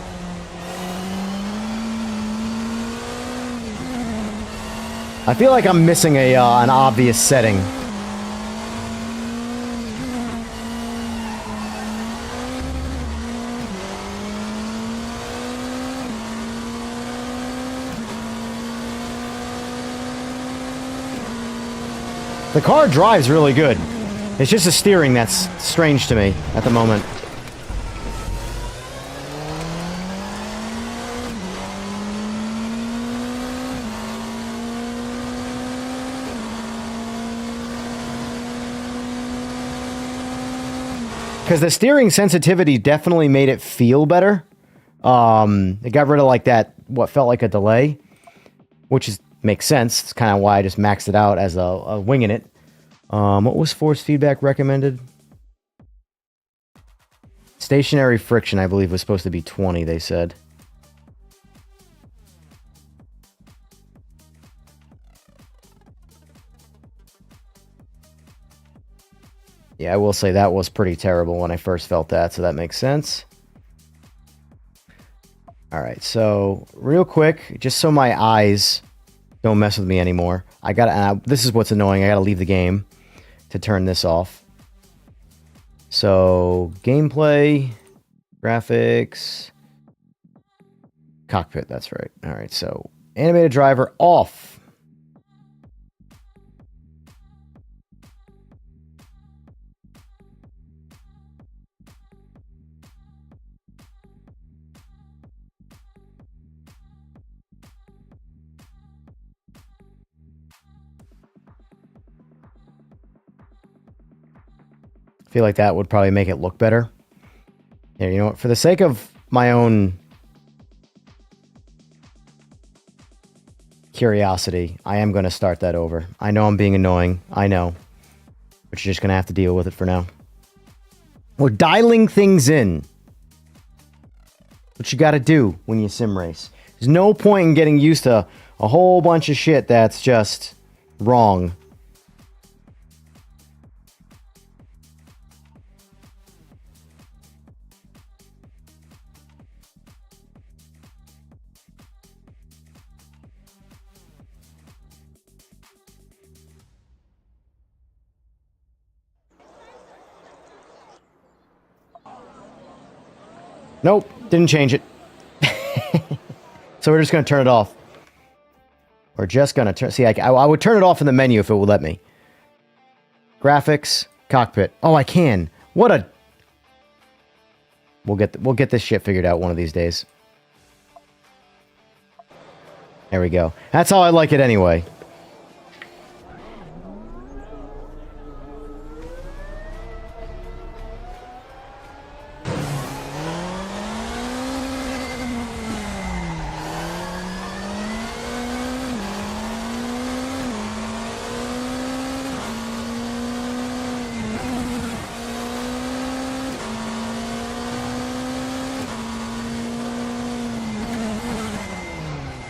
I feel like I'm missing an obvious setting. The car drives really good. It's just the steering that's strange to me at the moment. Because the steering sensitivity definitely made it feel better. It got rid of like that, what felt like a delay. Which is makes sense. It's kind of why I just maxed it out as a winging it. What was force feedback recommended? Stationary friction, I believe, was supposed to be 20, they said. Yeah, I will say that was pretty terrible when I first felt that, so that makes sense. Alright, so real quick, just so my eyes don't mess with me anymore. I gotta, this is what's annoying, I gotta leave the game to turn this off. So, gameplay, graphics, cockpit, that's right. Alright, so, animated driver off. feel like that would probably make it look better. Here, you know what? For the sake of my own curiosity, I am going to start that over. I know I'm being annoying. I know. But you're just going to have to deal with it for now. We're dialing things in. What you got to do when you sim race. There's no point in getting used to a whole bunch of shit that's just wrong. Nope, didn't change it. So we're just going to turn it off. We're just going to turn... See, I would turn it off in the menu if it would let me. Graphics, cockpit. Oh, I can. What a... We'll get this shit figured out one of these days. There we go. That's how I like it anyway.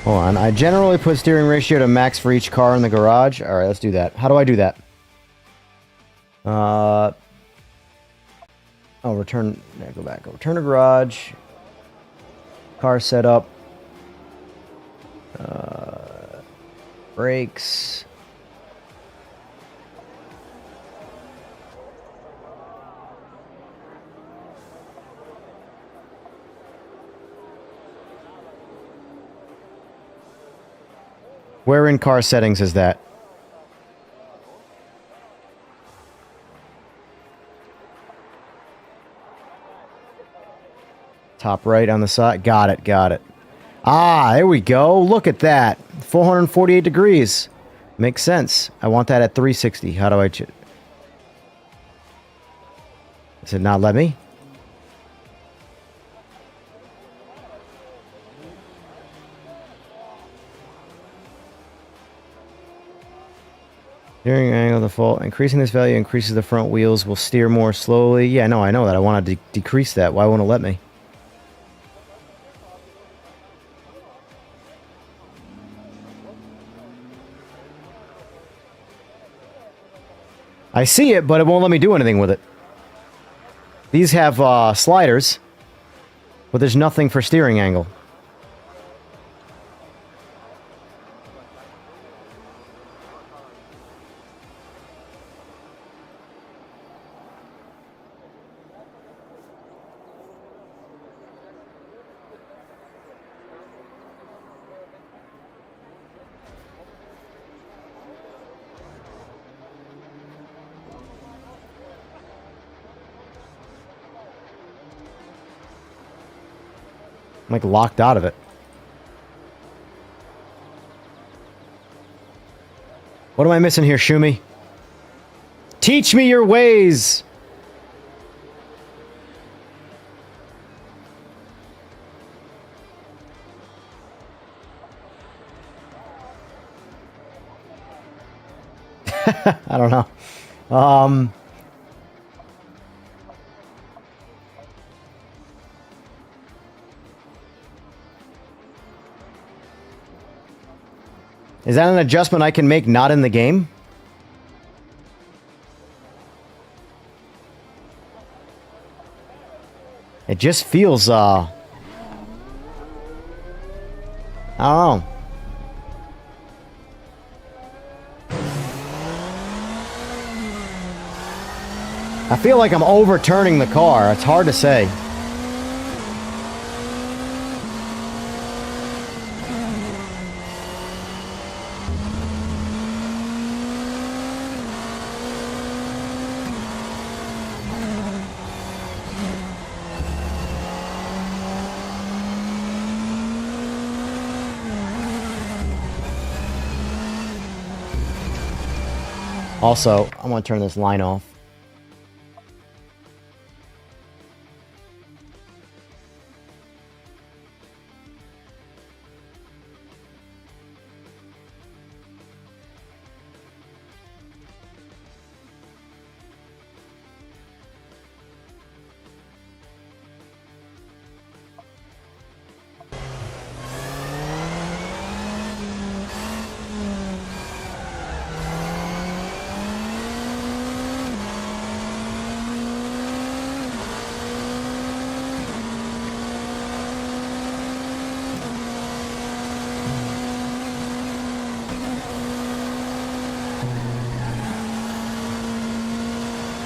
Hold on. I generally put steering ratio to max for each car in the garage. All right, let's do that. How do I do that? Oh, return. Yeah, go back. Return to garage. Car setup. Brakes. Where in car settings is that? Top right on the side. Got it, got it. Ah, there we go. Look at that. 448 degrees. Makes sense. I want that at 360. How do I... Does it not let me? Steering angle default. Increasing this value increases the front wheels. Will steer more slowly. Yeah, no, I know that. I want to decrease that. Why won't it let me? I see it, but it won't let me do anything with it. These have sliders, but there's nothing for steering angle. I'm like locked out of it. What am I missing here, Shumi? Teach me your ways! I don't know. Is that an adjustment I can make not in the game? It just feels, I don't know. I feel like I'm overturning the car. It's hard to say. Also, I want to turn this line off.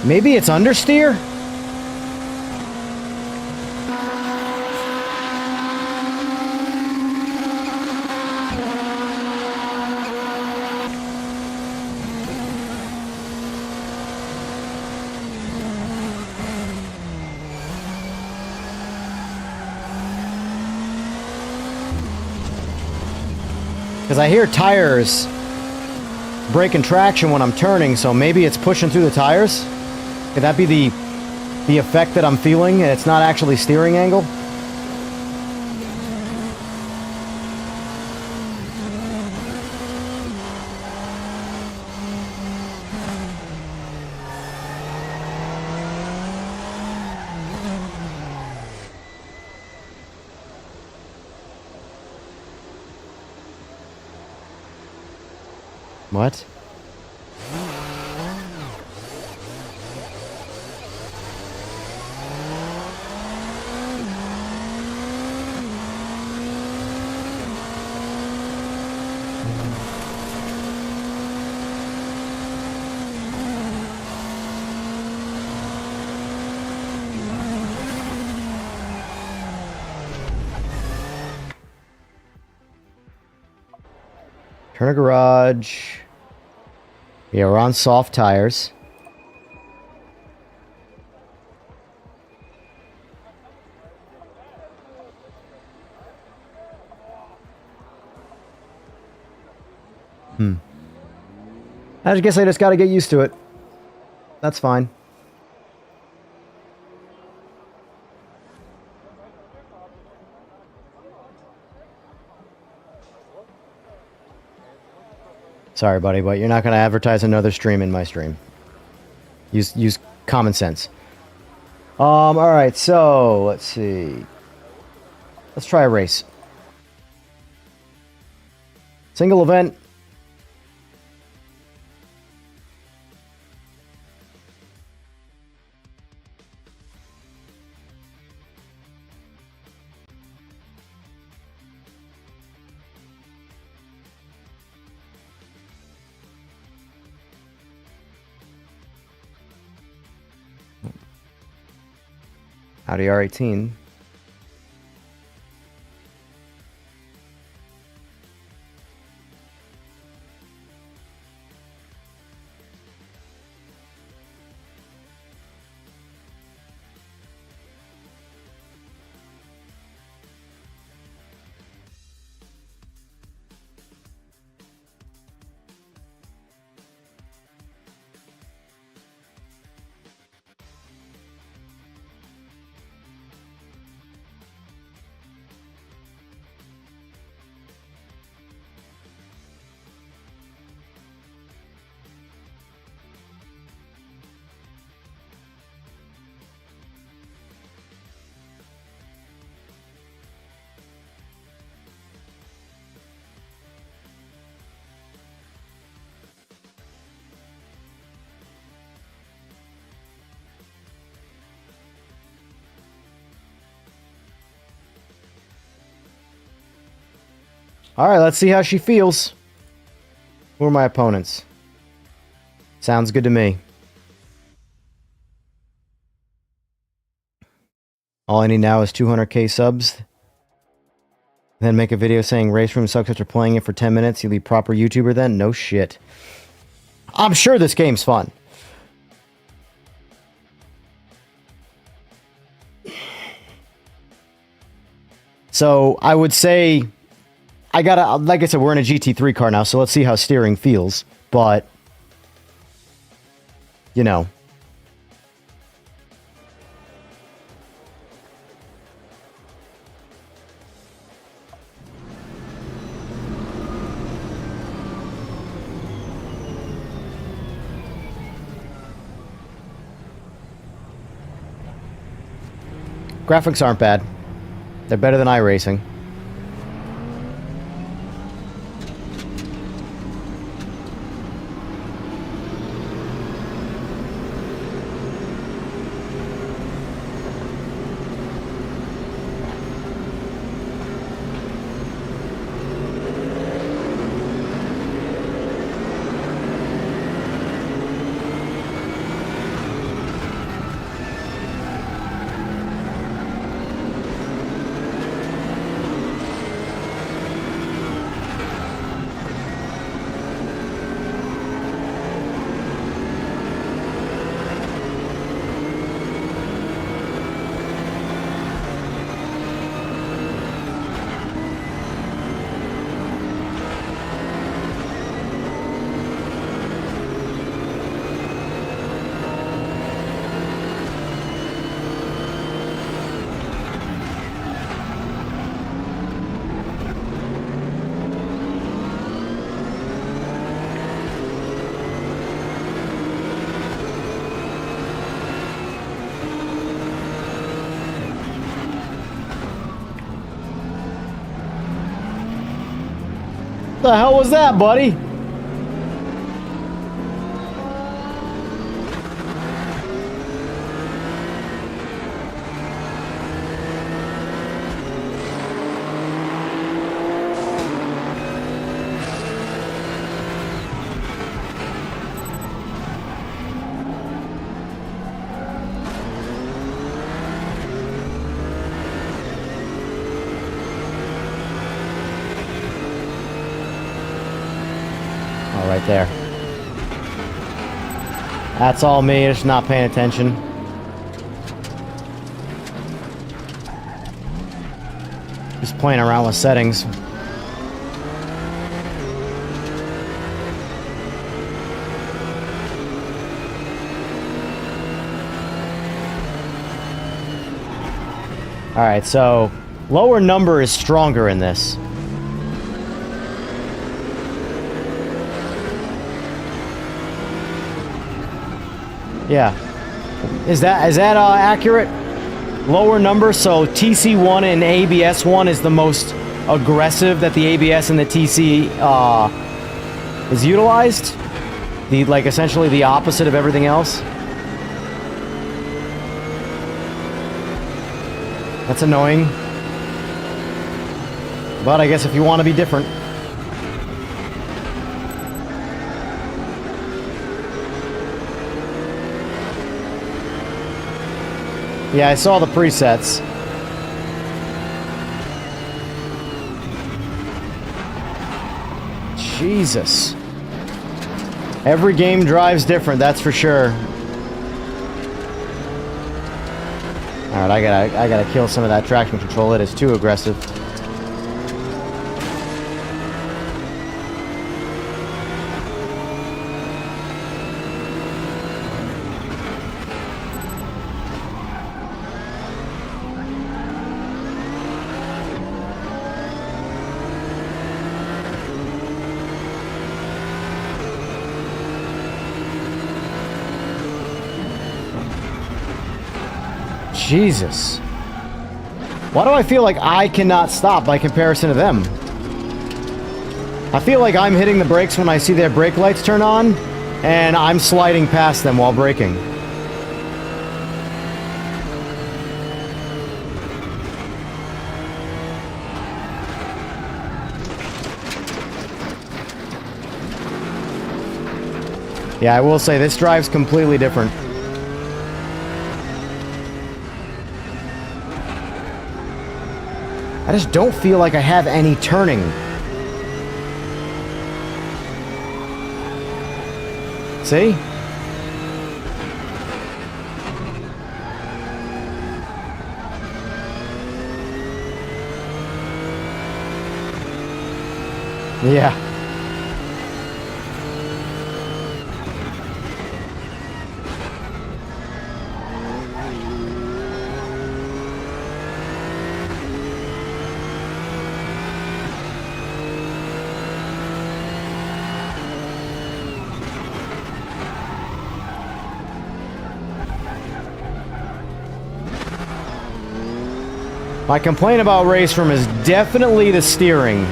Maybe it's understeer? Because I hear tires breaking traction when I'm turning, so maybe it's pushing through the tires? Could that be the effect that I'm feeling, and it's not actually steering angle? What? Turn a garage. Yeah, we're on soft tires. I guess I just gotta get used to it. That's fine. Sorry, buddy, but you're not going to advertise another stream in my stream. Use common sense. All right, so let's see. Let's try a race. Single event. Audi R18. All right, let's see how she feels. Who are my opponents? Sounds good to me. All I need now is 200k subs. Then make a video saying race room sucks after playing it for 10 minutes. You'll be proper YouTuber then? No shit. I'm sure this game's fun. So I would say I gotta, like I said, we're in a GT3 car now, so let's see how steering feels. But, you know. Graphics aren't bad. They're better than iRacing. The hell was that, buddy? Right there. That's all me, just not paying attention. Just playing around with settings. Alright, so lower number is stronger in this. Yeah. Is that accurate? Lower number, so TC1 and ABS1 is the most aggressive that the ABS and the TC is utilized? Like essentially the opposite of everything else? That's annoying. But I guess if you want to be different. Yeah, I saw the presets. Jesus. Every game drives different, that's for sure. Alright, I gotta kill some of that traction control. It is too aggressive. Jesus. Why do I feel like I cannot stop by comparison to them? I feel like I'm hitting the brakes when I see their brake lights turn on, and I'm sliding past them while braking. Yeah, I will say this drives completely different. I just don't feel like I have any turning. See? Yeah. My complaint about Raceroom is definitely the steering.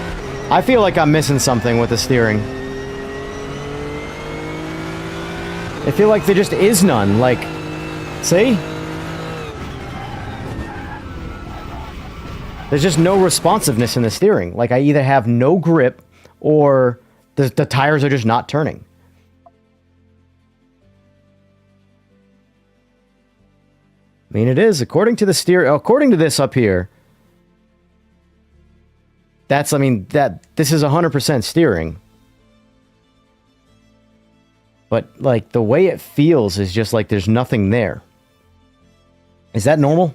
I feel like I'm missing something with the steering. I feel like there just is none. Like, see? There's just no responsiveness in the steering. Like, I either have no grip or the tires are just not turning. I mean, it is, according to this up here, this is 100% steering. But, like, the way it feels is just like there's nothing there. Is that normal?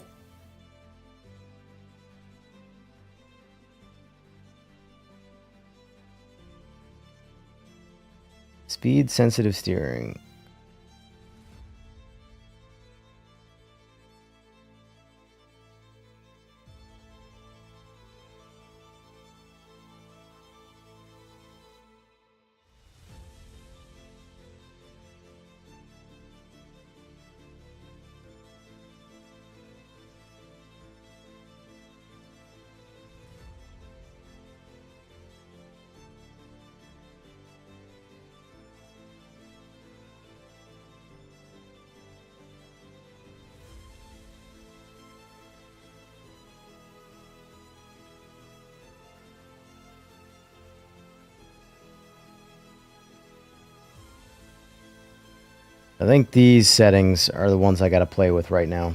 Speed sensitive steering. I think these settings are the ones I got to play with right now.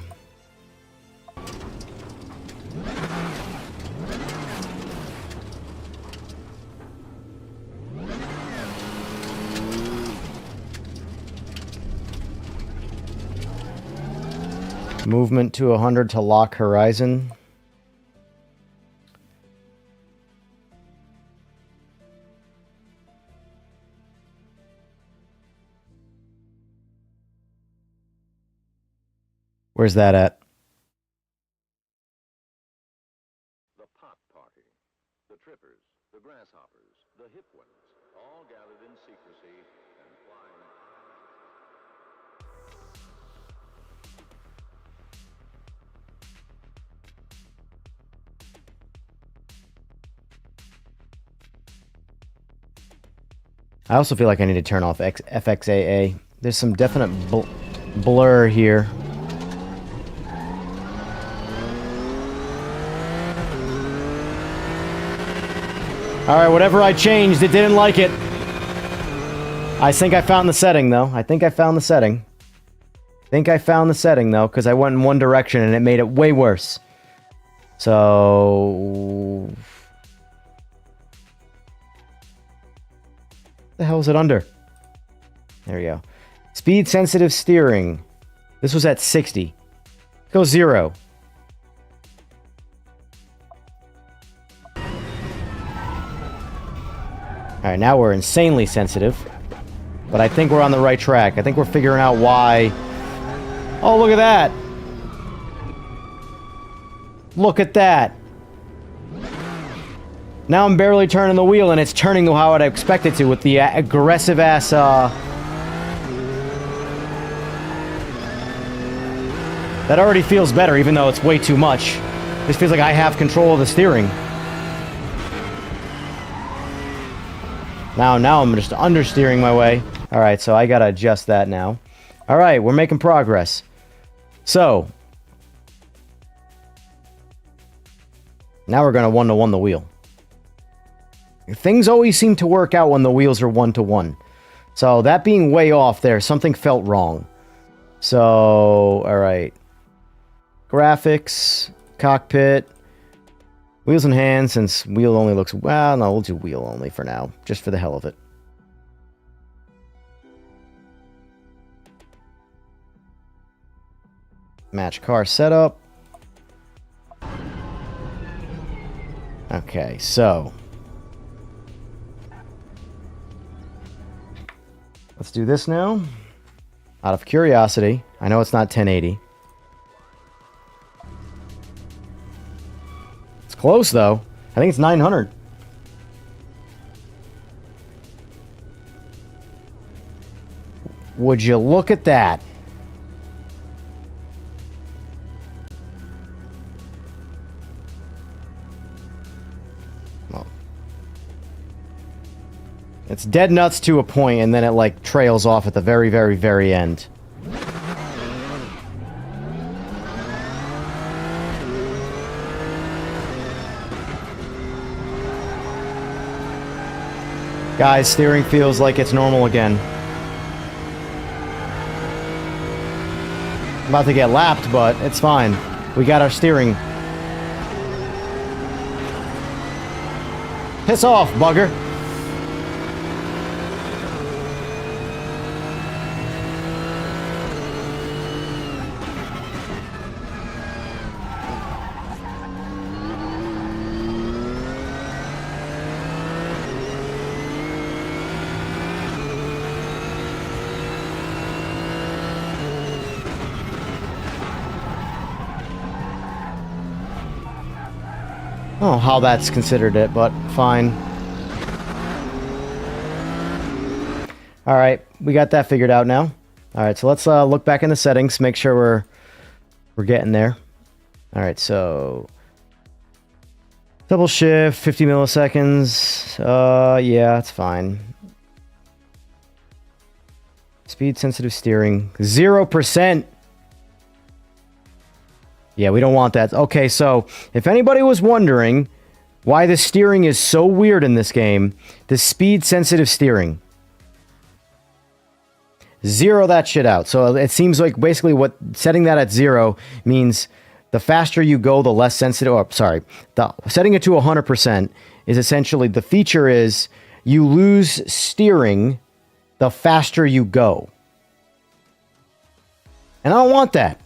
Movement to 100 to lock horizon. Where's that at? The pot party, the trippers, the grasshoppers, the hip ones, all gathered in secrecy and flying. I also feel like I need to turn off FXAA. There's some definite blur here. Alright, whatever I changed, it didn't like it. I think I found the setting, though. I think I found the setting. Though, because I went in one direction and it made it way worse. So... the hell is it under? There we go. Speed sensitive steering. This was at 60. Go 0. Alright, now we're insanely sensitive. But I think we're on the right track. I think we're figuring out why... oh, look at that! Look at that! Now I'm barely turning the wheel, and it's turning how I'd expect it to with the aggressive-ass, That already feels better, even though it's way too much. This feels like I have control of the steering. Now I'm just understeering my way. Alright, so I gotta adjust that now. Alright, we're making progress. So. Now we're gonna one-to-one the wheel. Things always seem to work out when the wheels are one-to-one. So, that being way off there, something felt wrong. So, alright. Graphics, cockpit, wheels and hands, since wheel only looks... well, no, we'll do wheel only for now, just for the hell of it. Match car setup. Okay, so... let's do this now. Out of curiosity. I know it's not 1080. It's close, though. I think it's 900. Would you look at that? It's dead nuts to a point, and then it, like, trails off at the very, very, very end. Guys, steering feels like it's normal again. I'm about to get lapped, but it's fine. We got our steering. Piss off, bugger. I don't know how that's considered it, but fine. Alright, we got that figured out now. Alright, so let's look back in the settings, make sure we're getting there. Alright, so... double shift, 50 milliseconds. Yeah, it's fine. Speed sensitive steering, 0%. Yeah, we don't want that. Okay, so if anybody was wondering why the steering is so weird in this game, the speed-sensitive steering. zero that shit out. So it seems like basically what setting that at 0 means the faster you go, the less sensitive. Oh, sorry, setting it to 100% is essentially the feature is you lose steering the faster you go. And I don't want that.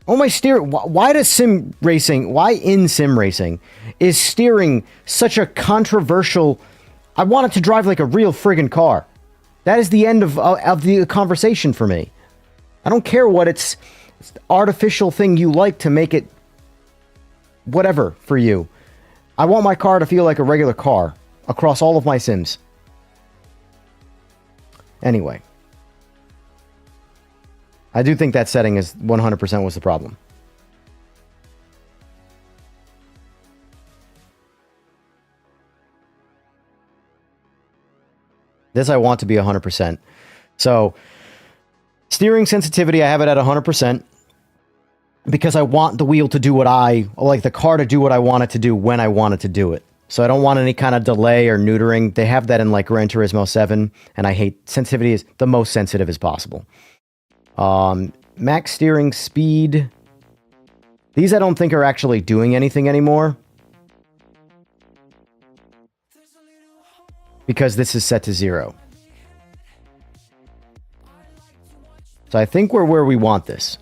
Oh, my steering. Why in sim racing is steering such a controversial? I want it to drive like a real friggin' car. That is the end of the conversation for me. I don't care what it's artificial thing you like to make it whatever for you. I want my car to feel like a regular car across all of my sims. Anyway. I do think that setting is 100% was the problem. This I want to be 100%. So, steering sensitivity, I have it at 100% because I want the wheel to do the car to do what I want it to do when I want it to do it. So I don't want any kind of delay or neutering. They have that in like Gran Turismo 7, and I hate sensitivity is the most sensitive as possible. Max steering speed. These I don't think are actually doing anything anymore. Because this is set to 0. So I think we're where we want this.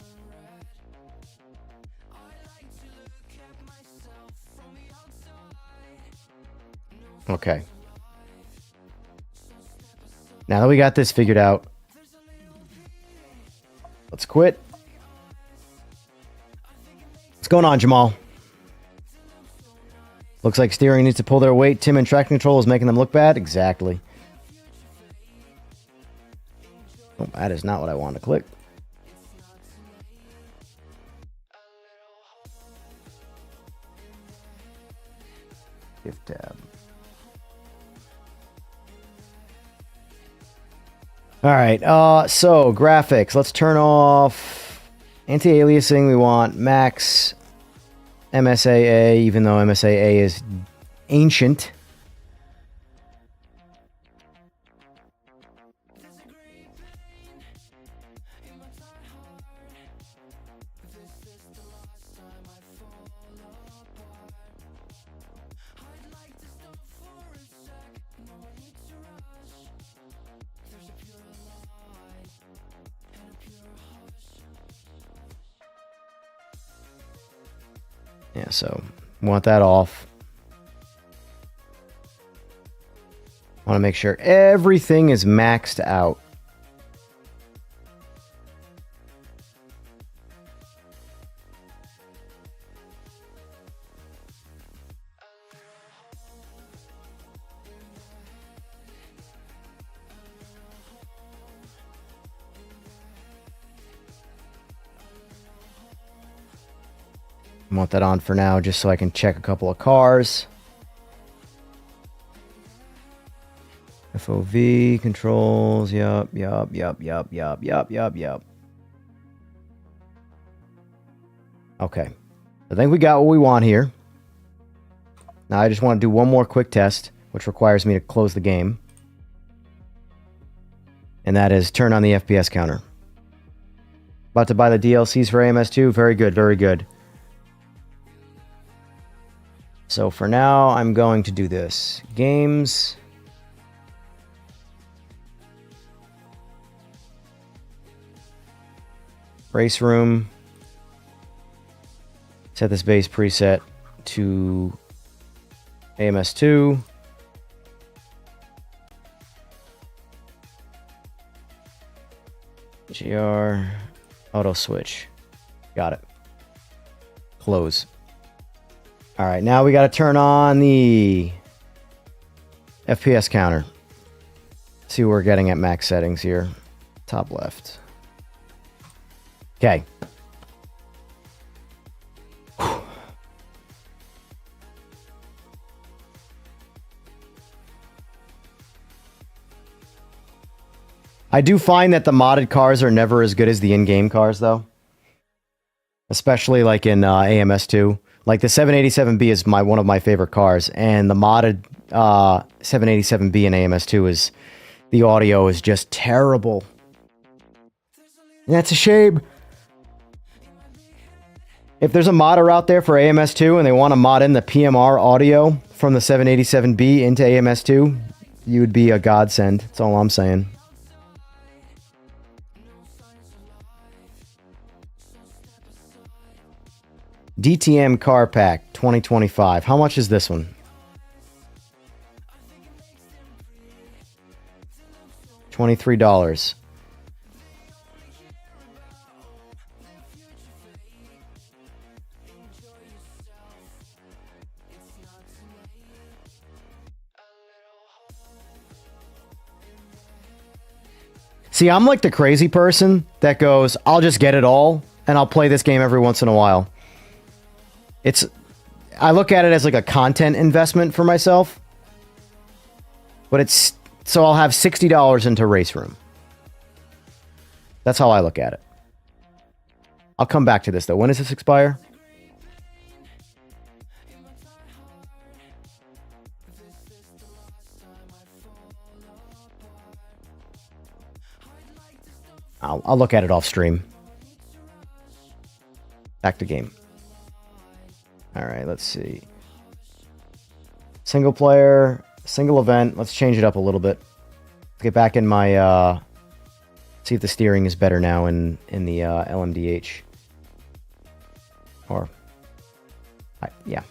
Okay. Now that we got this figured out, let's quit. What's going on, Jamal? Looks like steering needs to pull their weight. Tim and traction control is making them look bad. Exactly. Oh, that is not what I want to click. Shift tab. All right, so graphics. Let's turn off anti-aliasing. We want max MSAA, even though MSAA is ancient. Yeah, so want that off. Want to make sure everything is maxed out. I want that on for now, just so I can check a couple of cars. FOV controls, yup. Okay. I think we got what we want here. Now I just want to do one more quick test, which requires me to close the game. And that is turn on the FPS counter. About to buy the DLCs for AMS2. Very good, very good. So for now, I'm going to do this. Games. Race room. Set this base preset to AMS2. GR. Auto switch. Got it. Close. All right, now we got to turn on the FPS counter. See what we're getting at max settings here. Top left. Okay. I do find that the modded cars are never as good as the in-game cars, though. Especially like in AMS2. Like the 787B is one of my favorite cars, and the modded 787B in AMS2 is the audio is just terrible. That's a shame. If there's a modder out there for AMS2 and they want to mod in the PMR audio from the 787B into AMS2, you would be a godsend. That's all I'm saying. DTM Car Pack 2025. How much is this one? $23. See, I'm like the crazy person that goes, I'll just get it all, and I'll play this game every once in a while. I look at it as like a content investment for myself. But so I'll have $60 into Race Room. That's how I look at it. I'll come back to this, though. When does this expire? I'll look at it off stream. Back to game. All right, let's see. Single player, single event. Let's change it up a little bit. Let's get back in my... see if the steering is better now in the LMDH. Or... yeah.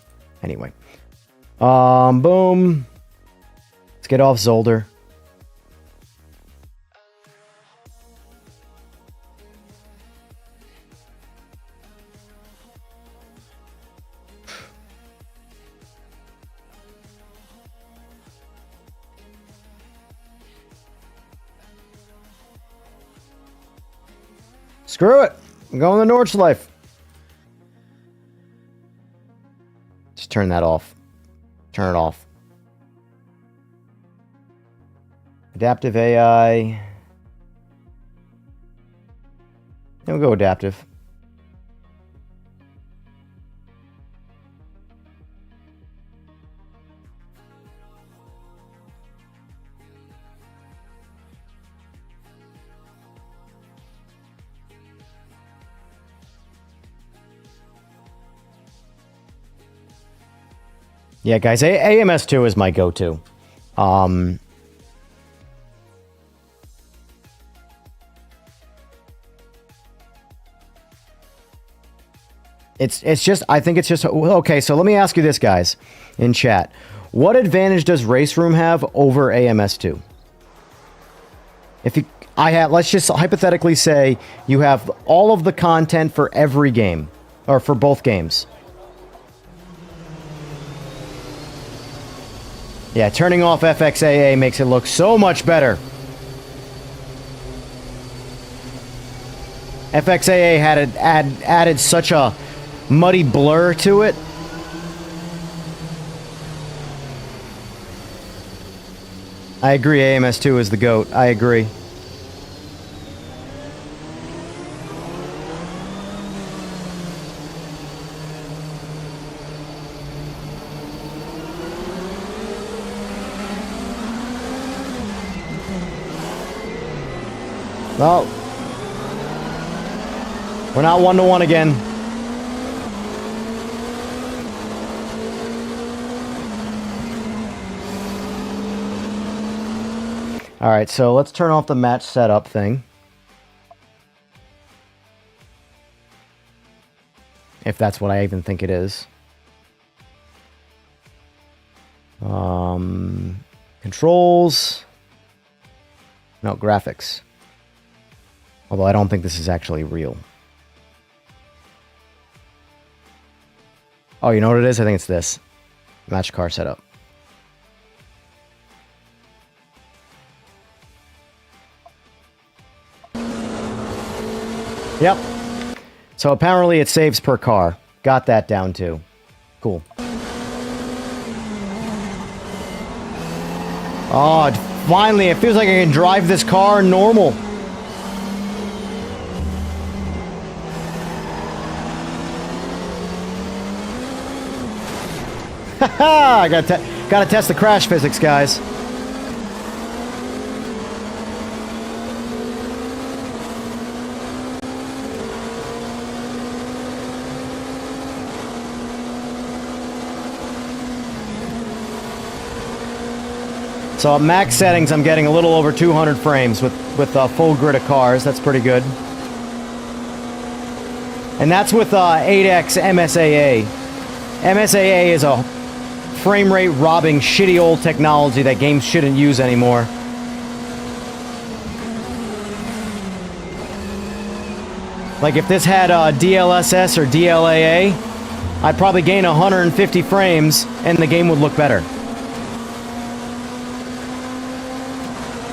Anyway. Boom. Let's get off Zolder. Screw it. I'm going to Nordschleife. Just turn that off. Turn it off. Adaptive AI. We'll go adaptive. Yeah, guys, AMS2 is my go-to. It's just, I think it's just, okay, so let me ask you this, guys, in chat. What advantage does Race Room have over AMS2? Let's just hypothetically say you have all of the content for every game, or for both games. Yeah, turning off FXAA makes it look so much better. FXAA had added such a muddy blur to it. I agree, AMS2 is the GOAT. I agree. Well, we're not 1-1 again. All right, so let's turn off the match setup thing. If that's what I even think it is. Controls. No, graphics. Although I don't think this is actually real. Oh, you know what it is? I think it's this. Match car setup. Yep. So apparently it saves per car. Got that down too. Cool. Oh, finally, it feels like I can drive this car normal. I gotta test the crash physics, guys. So at max settings, I'm getting a little over 200 frames with a full grid of cars. That's pretty good. And that's with 8X MSAA. MSAA is a frame rate robbing shitty old technology that games shouldn't use anymore. Like if this had DLSS or DLAA, I'd probably gain 150 frames and the game would look better.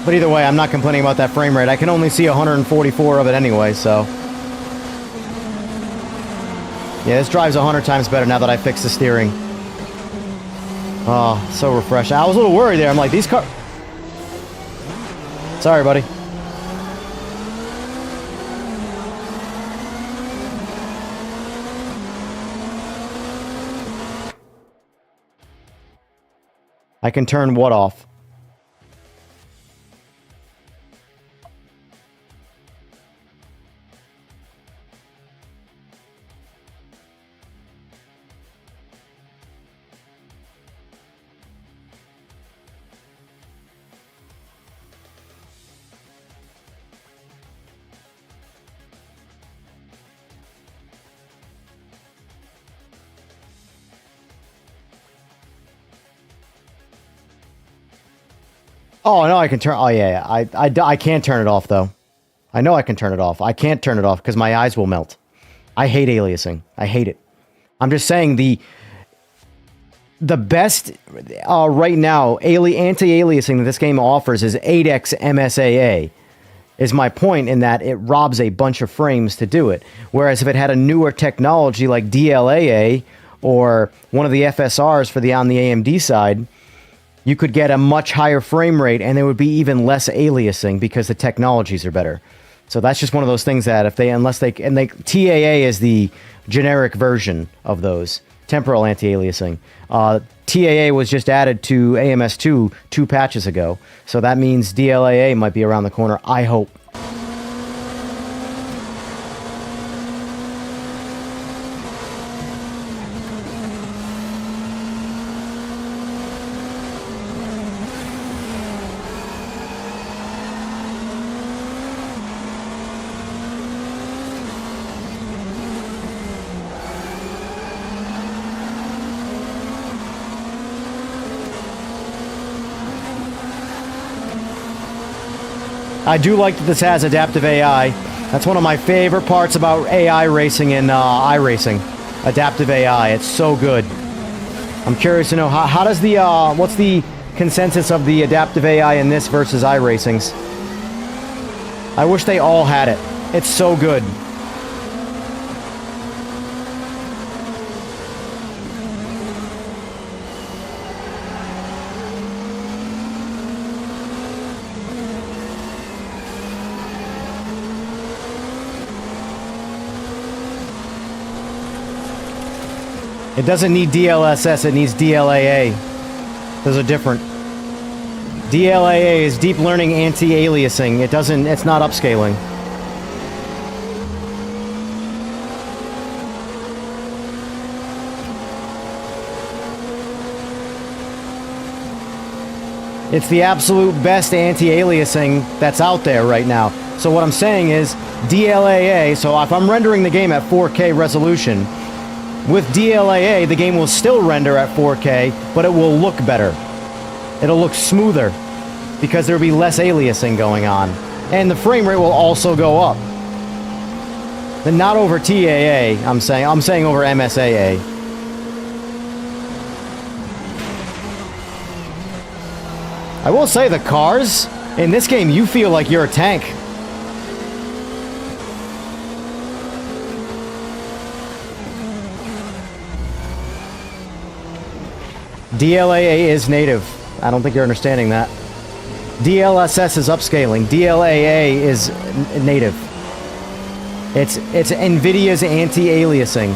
But either way, I'm not complaining about that frame rate. I can only see 144 of it anyway, so. Yeah, this drives 100 times better now that I fixed the steering. Oh, so refreshing. I was a little worried there. I'm like, these cars... Sorry, buddy. I can turn what off? Oh, no, I can turn... Oh, yeah. I can't turn it off, though. I know I can turn it off. I can't turn it off because my eyes will melt. I hate aliasing. I hate it. I'm just saying the best right now anti-aliasing that this game offers is 8X MSAA. Is my point in that it robs a bunch of frames to do it. Whereas if it had a newer technology like DLAA or one of the FSRs on the AMD side, you could get a much higher frame rate and there would be even less aliasing because the technologies are better. So that's just one of those things that TAA is the generic version of those, temporal anti-aliasing. TAA was just added to AMS2 2 patches ago. So that means DLAA might be around the corner, I hope. I do like that this has adaptive AI. That's one of my favorite parts about AI racing in iRacing. Adaptive AI. It's so good. I'm curious to know how does the what's the consensus of the adaptive AI in this versus iRacing's? I wish they all had it. It's so good. It doesn't need DLSS, it needs DLAA. Those are different. DLAA is deep learning anti-aliasing. It's not upscaling. It's the absolute best anti-aliasing that's out there right now. So what I'm saying is DLAA, so if I'm rendering the game at 4K resolution, with DLAA, the game will still render at 4K, but it will look better. It'll look smoother because there'll be less aliasing going on. And the frame rate will also go up. But not over TAA, I'm saying over MSAA. I will say the cars, in this game, you feel like you're a tank. DLAA is native. I don't think you're understanding that. DLSS is upscaling. DLAA is native. It's NVIDIA's anti-aliasing.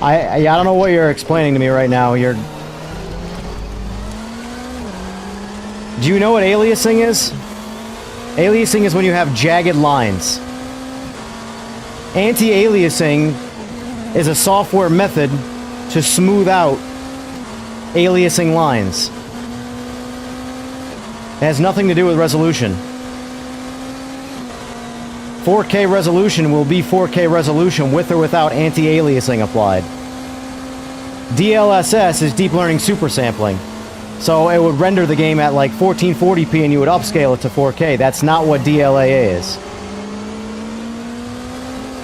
I don't know what you're explaining to me right now. Do you know what aliasing is? Aliasing is when you have jagged lines. Anti-aliasing is a software method to smooth out aliasing lines. It has nothing to do with resolution. 4K resolution will be 4K resolution with or without anti-aliasing applied. DLSS is deep learning super sampling. So it would render the game at like 1440p and you would upscale it to 4K. That's not what DLAA is.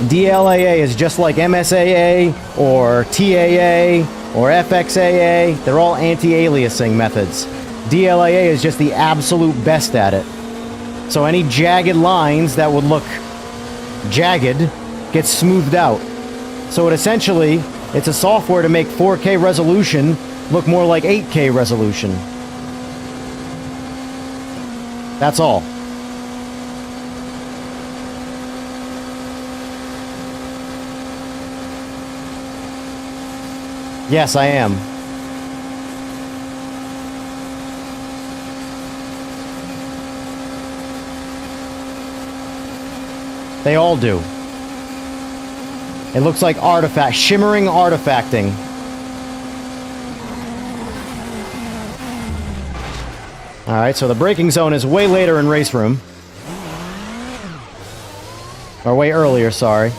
DLAA is just like MSAA or TAA or FXAA. They're all anti-aliasing methods. DLAA is just the absolute best at it. So any jagged lines that would look jagged get smoothed out. So it's a software to make 4K resolution look more like 8K resolution. That's all. Yes, I am. They all do. It looks like shimmering artifacting. Alright, so the braking zone is way later in Race Room. Or way earlier, sorry.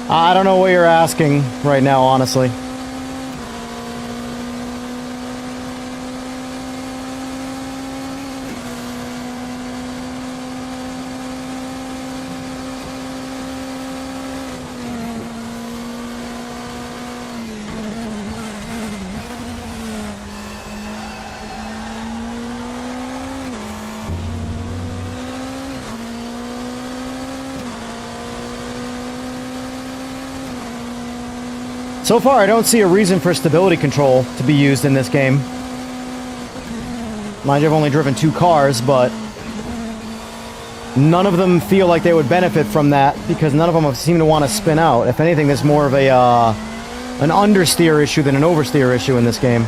I don't know what you're asking right now, honestly. So far, I don't see a reason for stability control to be used in this game. Mind you, I've only driven 2 cars, but none of them feel like they would benefit from that because none of them seem to want to spin out. If anything, there's more of an understeer issue than an oversteer issue in this game.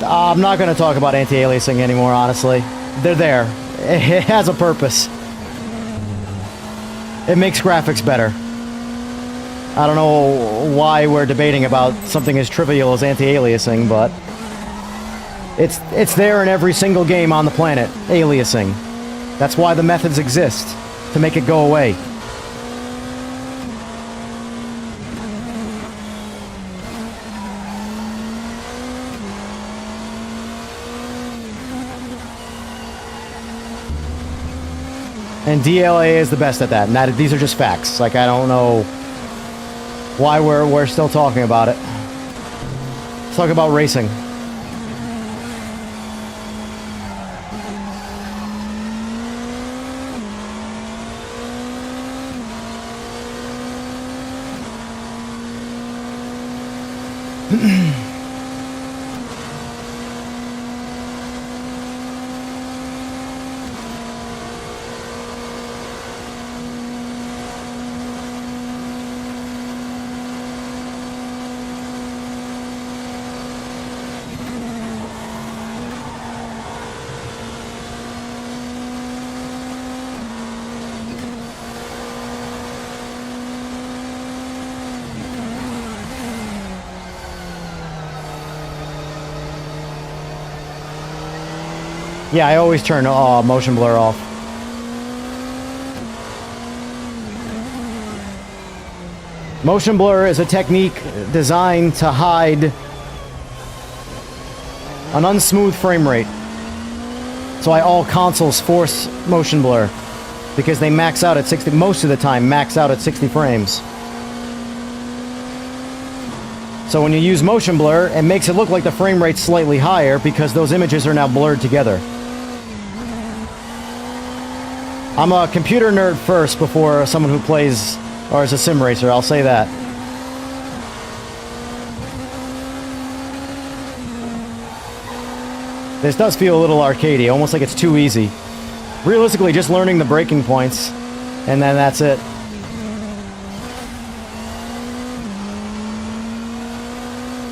I'm not going to talk about anti-aliasing anymore, honestly. They're there. It has a purpose. It makes graphics better. I don't know why we're debating about something as trivial as anti-aliasing, but it's there in every single game on the planet, aliasing. That's why the methods exist, to make it go away. And DLA is the best at that. And these are just facts. Like, I don't know why we're still talking about it. Let's talk about racing. Yeah, I always turn motion blur off. Motion blur is a technique designed to hide an unsmooth frame rate. That's why all consoles force motion blur, because they max out at 60, most of the time max out at 60 frames. So when you use motion blur, it makes it look like the frame rate's slightly higher because those images are now blurred together. I'm a computer nerd first before someone who plays or is a sim racer, I'll say that. This does feel a little arcadey, almost like it's too easy. Realistically, just learning the braking points, and then that's it.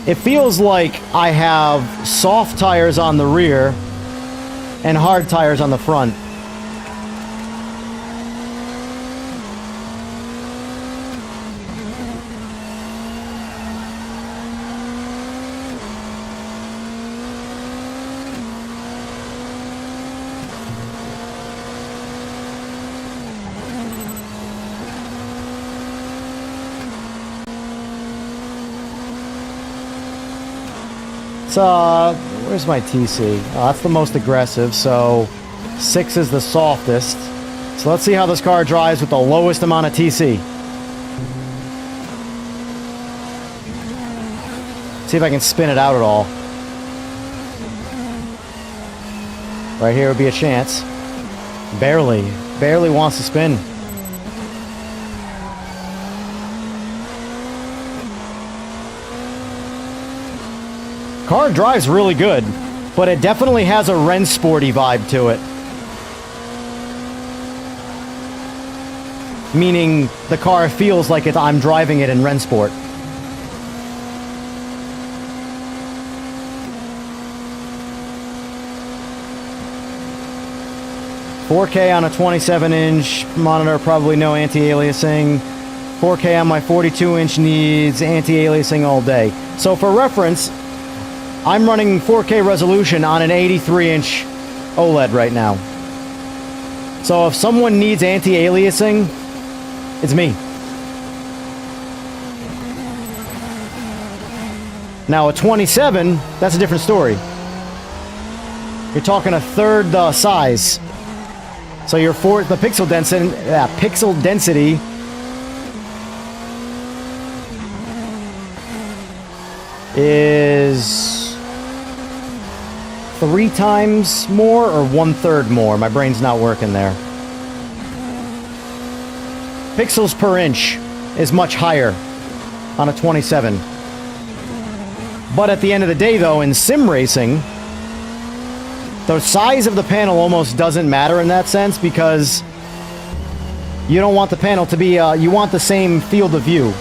It feels like I have soft tires on the rear and hard tires on the front. Where's my TC? Oh, that's the most aggressive, so 6 is the softest. So let's see how this car drives with the lowest amount of TC. See if I can spin it out at all. Right here would be a chance. Barely wants to spin. Car drives really good, but it definitely has a Rennsporty vibe to it. Meaning the car feels like I'm driving it in Rennsport. $4K on a 27-inch monitor, probably no anti-aliasing. 4K on my 42-inch needs anti-aliasing all day. So for reference, I'm running 4K resolution on an 83-inch OLED right now. So if someone needs anti-aliasing, it's me. Now a 27, that's a different story. You're talking a third the size. So the pixel density is 3 times more or 1/3 more. My brain's not working there. Pixels per inch is much higher on a 27. But at the end of the day, though, in sim racing, the size of the panel almost doesn't matter in that sense, because you don't want the panel to be, you want the same field of view.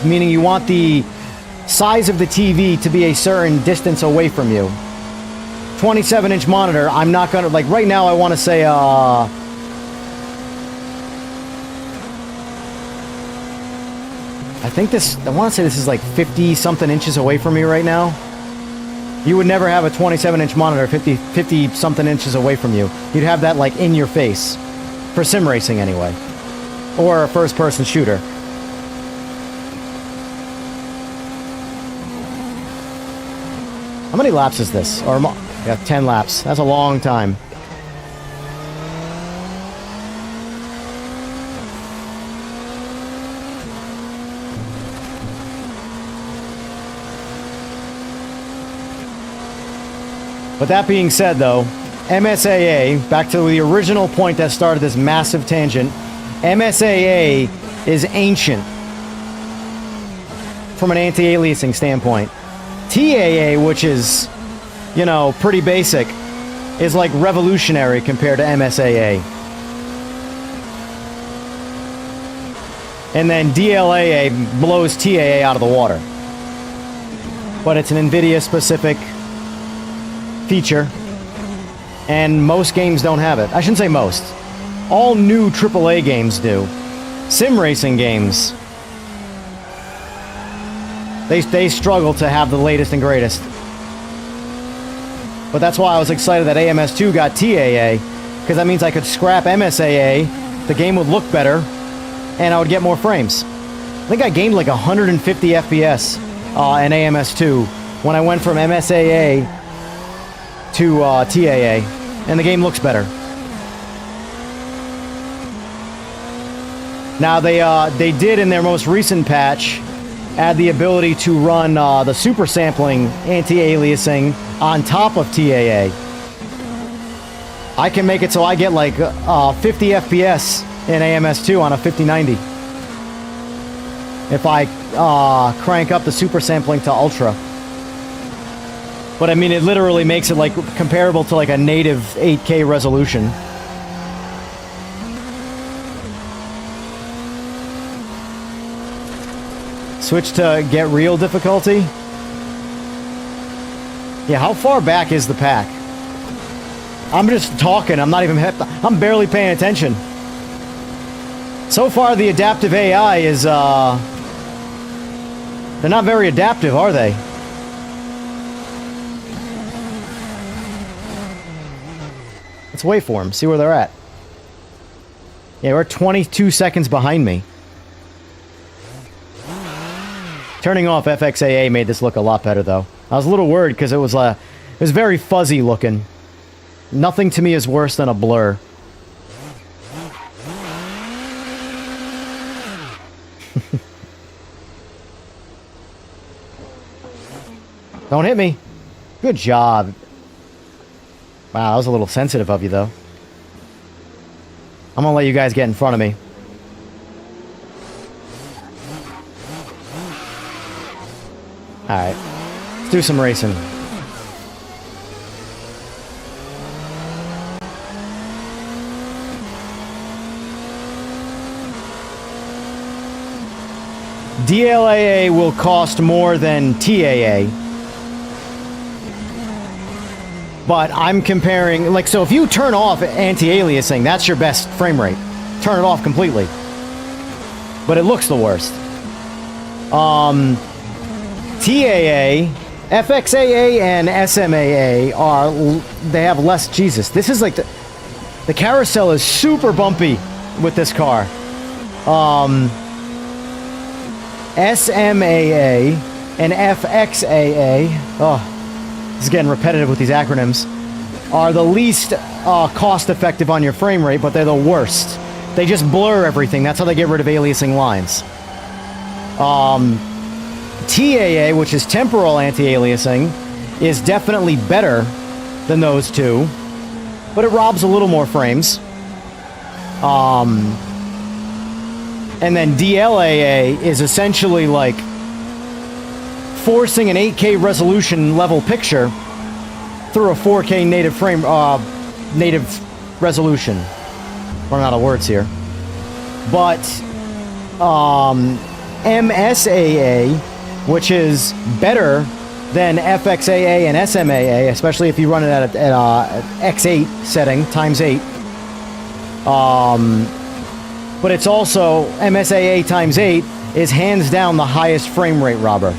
Meaning you want the size of the TV to be a certain distance away from you. 27-inch monitor, I'm not gonna, like right now I want to say, I want to say this is like 50-something inches away from me right now. You would never have a 27-inch monitor 50-something inches away from you. You'd have that like in your face. For sim racing anyway. Or a first-person shooter. How many laps is this? Yeah, 10 laps. That's a long time. But that being said, though, MSAA, back to the original point that started this massive tangent, MSAA is ancient from an anti-aliasing standpoint. TAA, which is, you know, pretty basic, is like revolutionary compared to MSAA. And then DLAA blows TAA out of the water. But it's an NVIDIA-specific feature, and most games don't have it. I shouldn't say most. All new AAA games do. Sim racing games, they struggle to have the latest and greatest. But that's why I was excited that AMS2 got TAA, because that means I could scrap MSAA, the game would look better, and I would get more frames. I think I gained like 150 FPS in AMS2 when I went from MSAA to TAA, and the game looks better. Now they did in their most recent patch add the ability to run the super sampling anti-aliasing on top of TAA. I can make it so I get like 50 FPS in AMS2 on a 5090 if I crank up the super sampling to ultra. But I mean, it literally makes it like comparable to like a native 8K resolution. Switch to get real difficulty. Yeah, how far back is the pack? I'm just talking. I'm not even. I'm barely paying attention. So far, the adaptive AI is. They're not very adaptive, are they? Let's wait for them. See where they're at. Yeah, we're 22 seconds behind me. Turning off FXAA made this look a lot better, though. I was a little worried because it was very fuzzy looking. Nothing to me is worse than a blur. Don't hit me. Good job. Wow, that was a little sensitive of you, though. I'm gonna let you guys get in front of me. Alright, let's do some racing. DLAA will cost more than TAA. But I'm comparing, like, so if you turn off anti-aliasing, that's your best frame rate. Turn it off completely. But it looks the worst. TAA, FXAA, and SMAA they have less. Jesus, this is like the carousel is super bumpy with this car. SMAA and FXAA, oh, this is getting repetitive with these acronyms, are the least cost-effective on your frame rate, but they're the worst. They just blur everything. That's how they get rid of aliasing lines. TAA, which is temporal anti-aliasing, is definitely better than those two, but it robs a little more frames. And then DLAA is essentially like forcing an 8K resolution level picture through a 4K native native resolution. Running out of words here. But MSAA, which is better than FXAA and SMAA, especially if you run it at X8 setting, times 8. But it's also, MSAA times 8 is hands down the highest frame rate robber.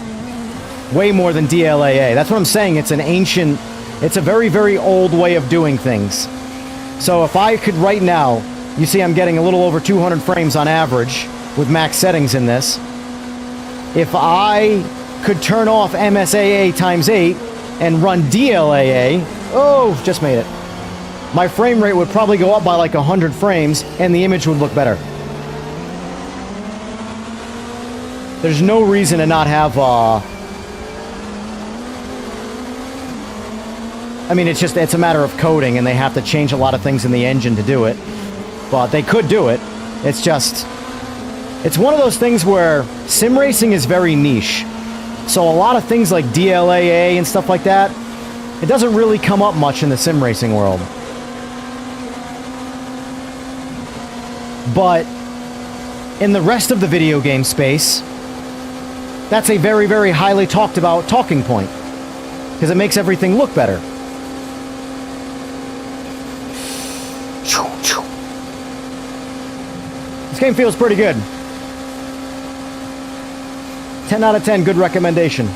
Way more than DLAA. That's what I'm saying. It's an ancient, it's a very, very old way of doing things. So if I could right now, you see I'm getting a little over 200 frames on average with max settings in this. If I could turn off MSAA times 8 and run DLAA, oh, just made it. My frame rate would probably go up by like 100 frames and the image would look better. There's no reason to not have, I mean, it's a matter of coding and they have to change a lot of things in the engine to do it. But they could do it. It's just, it's one of those things where sim racing is very niche. So a lot of things like DLAA and stuff like that, it doesn't really come up much in the sim racing world. But in the rest of the video game space, that's a very, very highly talked about talking point. Because it makes everything look better. This game feels pretty good. 10 out of 10, good recommendation.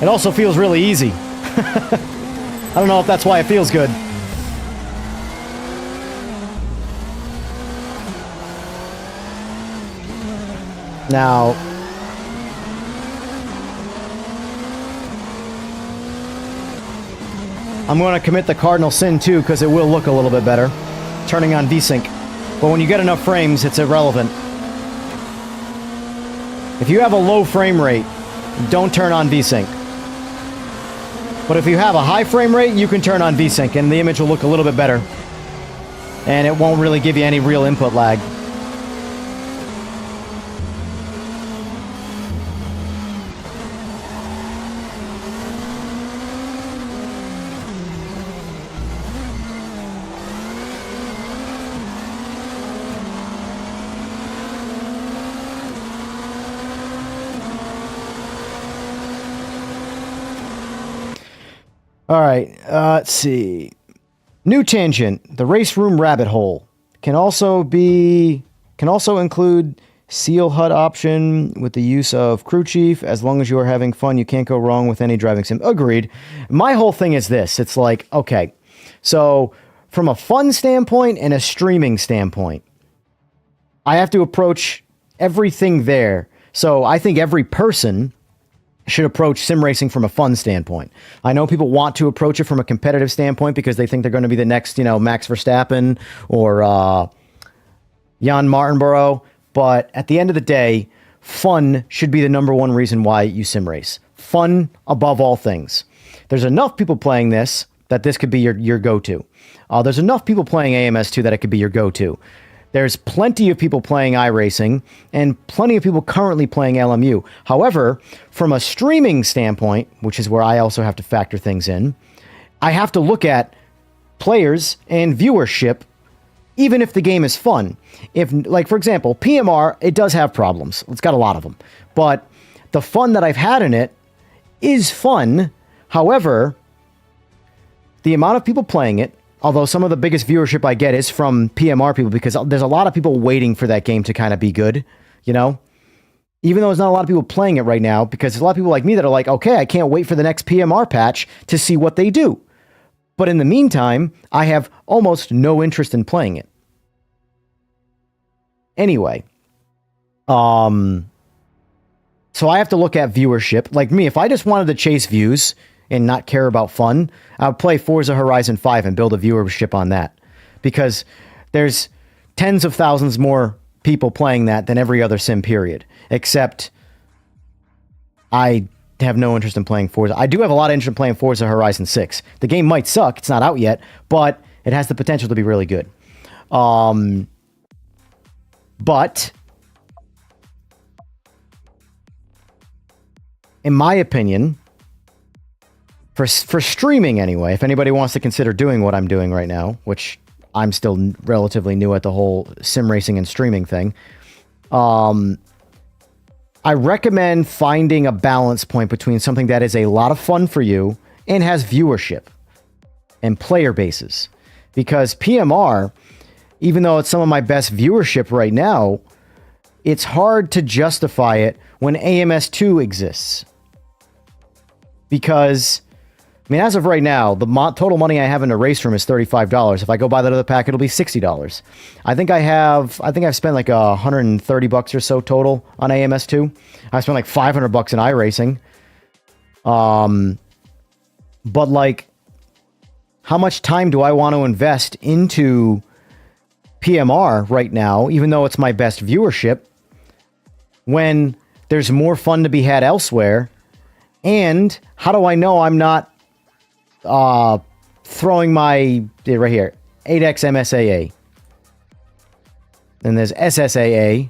It also feels really easy. I don't know if that's why it feels good. Now, I'm going to commit the cardinal sin too, because it will look a little bit better, turning on VSync. But when you get enough frames, it's irrelevant. If you have a low frame rate, don't turn on VSync. But if you have a high frame rate, you can turn on VSync, and the image will look a little bit better. And it won't really give you any real input lag. All right, let's see. New tangent. The race room rabbit hole can also include seal HUD option with the use of crew chief. As long as you are having fun, you can't go wrong with any driving sim. Agreed. My whole thing is this. It's like, okay, so from a fun standpoint and a streaming standpoint, I have to approach everything there. So I think every person should approach sim racing from a fun standpoint. I know people want to approach it from a competitive standpoint because they think they're going to be the next, Max Verstappen or Jan Martinborough. But at the end of the day, fun should be the number one reason why you sim race. Fun above all things. There's enough people playing this that this could be your go-to. There's enough people playing AMS2 that it could be your go-to. There's plenty of people playing iRacing and plenty of people currently playing LMU. However, from a streaming standpoint, which is where I also have to factor things in, I have to look at players and viewership, even if the game is fun. If, like, for example, PMR, it does have problems. It's got a lot of them. But the fun that I've had in it is fun. However, the amount of people playing it, although some of the biggest viewership I get is from PMR people, because there's a lot of people waiting for that game to kind of be good, Even though there's not a lot of people playing it right now, because there's a lot of people like me that are like, okay, I can't wait for the next PMR patch to see what they do. But in the meantime, I have almost no interest in playing it. Anyway, so I have to look at viewership. Like me, if I just wanted to chase views and not care about fun, I would play Forza Horizon 5 and build a viewership on that. Because there's tens of thousands more people playing that than every other sim, period. Except I have no interest in playing Forza. I do have a lot of interest in playing Forza Horizon 6. The game might suck, it's not out yet, but it has the potential to be really good. But in my opinion, for streaming anyway, if anybody wants to consider doing what I'm doing right now, which I'm still relatively new at the whole sim racing and streaming thing, I recommend finding a balance point between something that is a lot of fun for you and has viewership and player bases. Because PMR, even though it's some of my best viewership right now, it's hard to justify it when AMS2 exists. Because, as of right now, the total money I have in the race room is $35. If I go buy that other pack, it'll be $60. I think I've spent like $130 or so total on AMS2. I spent like $500 in iRacing. But like, how much time do I want to invest into PMR right now, even though it's my best viewership, when there's more fun to be had elsewhere? And how do I know I'm not throwing my, right here, 8x MSAA. Then there's SSAA.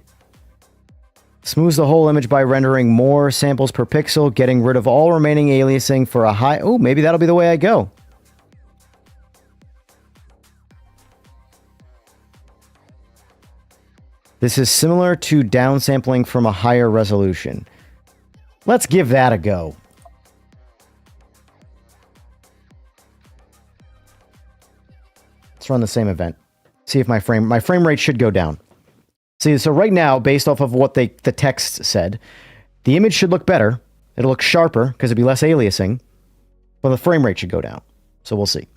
Smooths the whole image by rendering more samples per pixel, getting rid of all remaining aliasing for a high... Oh, maybe that'll be the way I go. This is similar to downsampling from a higher resolution. Let's give that a go. Let's run the same event. See if my frame rate should go down. See, so right now, based off of what the text said, the image should look better. It'll look sharper because it'll be less aliasing, but the frame rate should go down. So we'll see.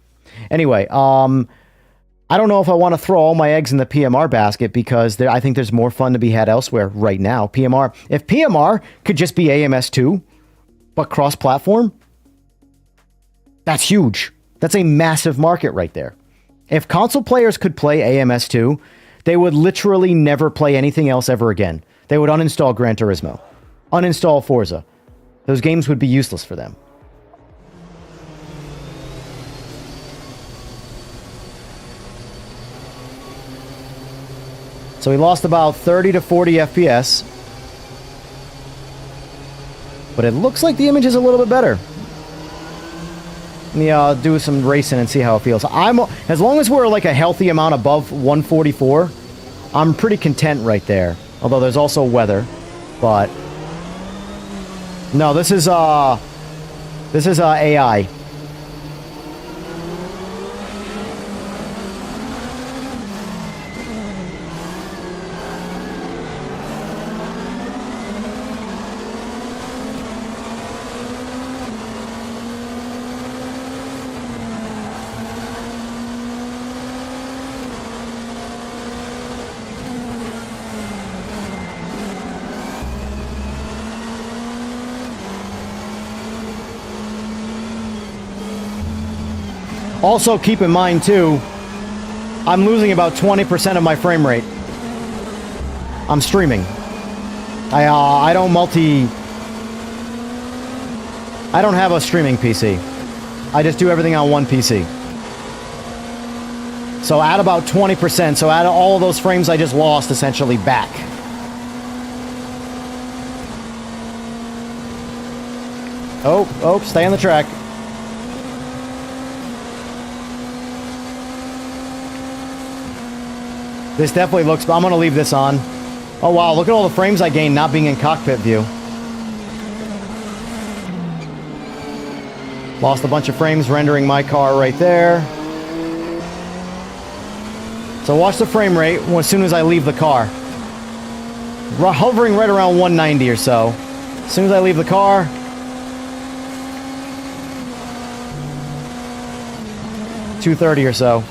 Anyway, I don't know if I want to throw all my eggs in the PMR basket because I think there's more fun to be had elsewhere right now. PMR, if PMR could just be AMS2, but cross-platform, that's huge. That's a massive market right there. If console players could play AMS2, they would literally never play anything else ever again. They would uninstall Gran Turismo, uninstall Forza. Those games would be useless for them. So we lost about 30 to 40 FPS. But it looks like the image is a little bit better. Let me do some racing and see how it feels. As long as we're like a healthy amount above 144, I'm pretty content right there. Although there's also weather. But no, this is AI. Also, keep in mind, too, I'm losing about 20% of my frame rate. I'm streaming. I don't have a streaming PC. I just do everything on one PC. So add about 20%. So add all of those frames I just lost, essentially, back. Oh, stay on the track. This definitely looks... I'm going to leave this on. Oh, wow. Look at all the frames I gained not being in cockpit view. Lost a bunch of frames rendering my car right there. So watch the frame rate as soon as I leave the car. Hovering right around 190 or so. As soon as I leave the car... 230 or so.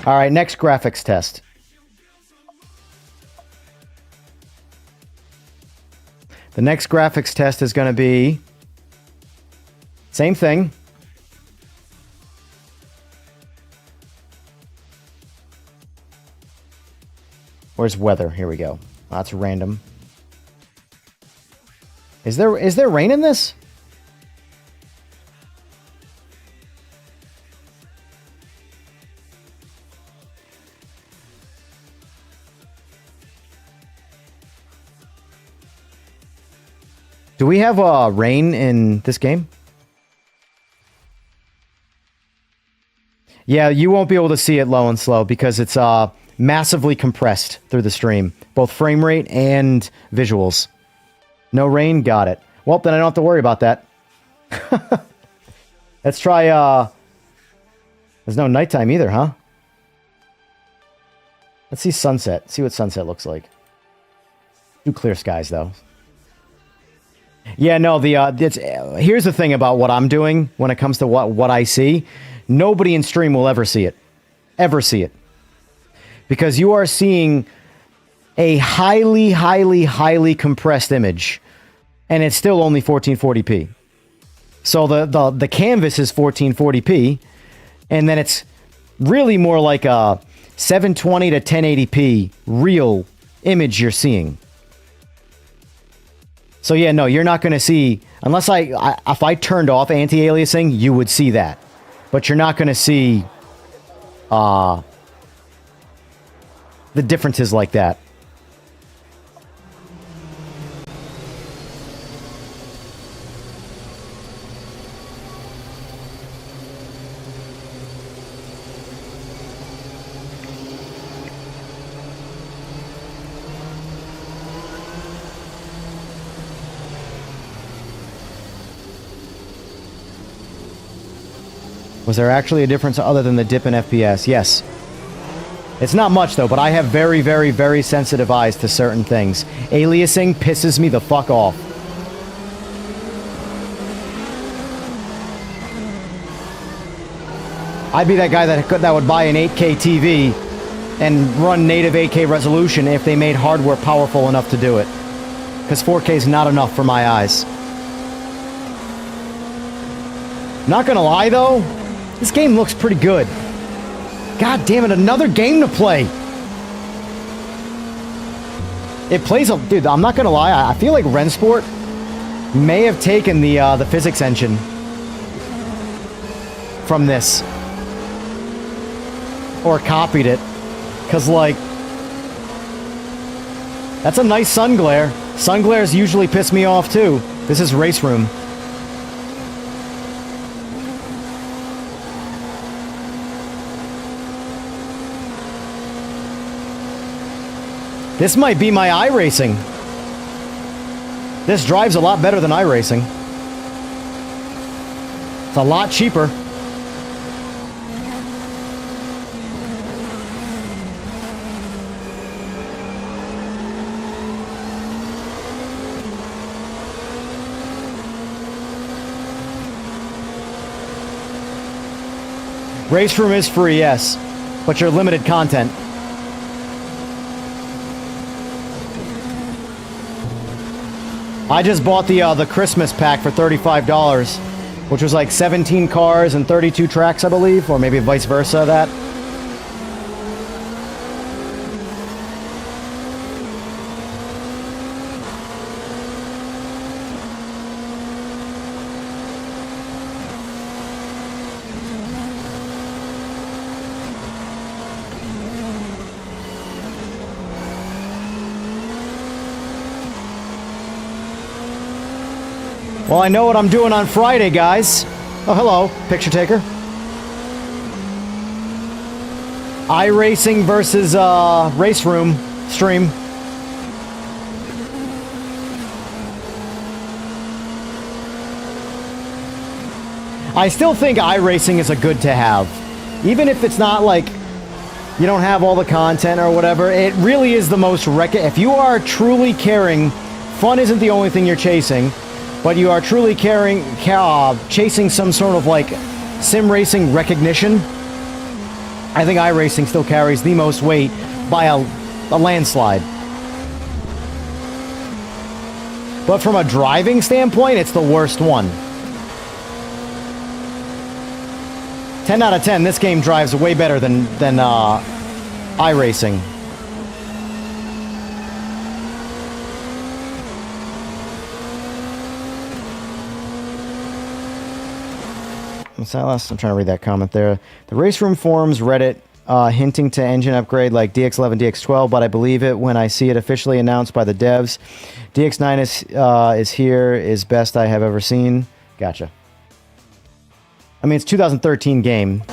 All right, next graphics test. The next graphics test is going to be same thing. Where's weather? Here we go. Oh, that's random. Is there rain in this? Do we have rain in this game? Yeah, you won't be able to see it low and slow because it's massively compressed through the stream. Both frame rate and visuals. No rain? Got it. Well, then I don't have to worry about that. Let's try... There's no nighttime either, huh? Let's see sunset. See what sunset looks like. Do clear skies, though. Yeah, no, here's the thing about what I'm doing when it comes to what I see. Nobody in stream will ever see it. Ever see it. Because you are seeing a highly, highly, highly compressed image. And it's still only 1440p. So the canvas is 1440p. And then it's really more like a 720 to 1080p real image you're seeing. So yeah, no, you're not going to see, unless if I turned off anti-aliasing, you would see that. But you're not going to see the differences like that. Was there actually a difference other than the dip in FPS? Yes. It's not much, though, but I have very, very, very sensitive eyes to certain things. Aliasing pisses me the fuck off. I'd be that guy that would buy an 8K TV and run native 8K resolution if they made hardware powerful enough to do it. Because 4K is not enough for my eyes. Not gonna lie though, this game looks pretty good. God damn it, another game to play. It plays a... Dude, I'm not gonna lie, I feel like Rennsport may have taken the physics engine from this. Or copied it. Because, like... That's a nice sun glare. Sun glares usually piss me off, too. This is Race Room. This might be my iRacing. This drives a lot better than iRacing. It's a lot cheaper. Race Room is free, yes, but you're limited content. I just bought the Christmas pack for $35, which was like 17 cars and 32 tracks, I believe, or maybe vice versa that. Well, I know what I'm doing on Friday, guys. Oh, hello, picture taker. iRacing versus Race Room stream. I still think iRacing is a good to have. Even if it's not like you don't have all the content or whatever, it really is the most if you are truly caring, fun isn't the only thing you're chasing. But you are truly chasing some sort of like sim racing recognition. I think iRacing still carries the most weight by a landslide. But from a driving standpoint, it's the worst one. 10 out of 10, this game drives way better than iRacing. What's that last? I'm trying to read that comment there. The Race Room forums, Reddit, hinting to engine upgrade like DX11, DX12, but I believe it when I see it officially announced by the devs. DX9 is here, is best I have ever seen. Gotcha. I mean, it's 2013 game.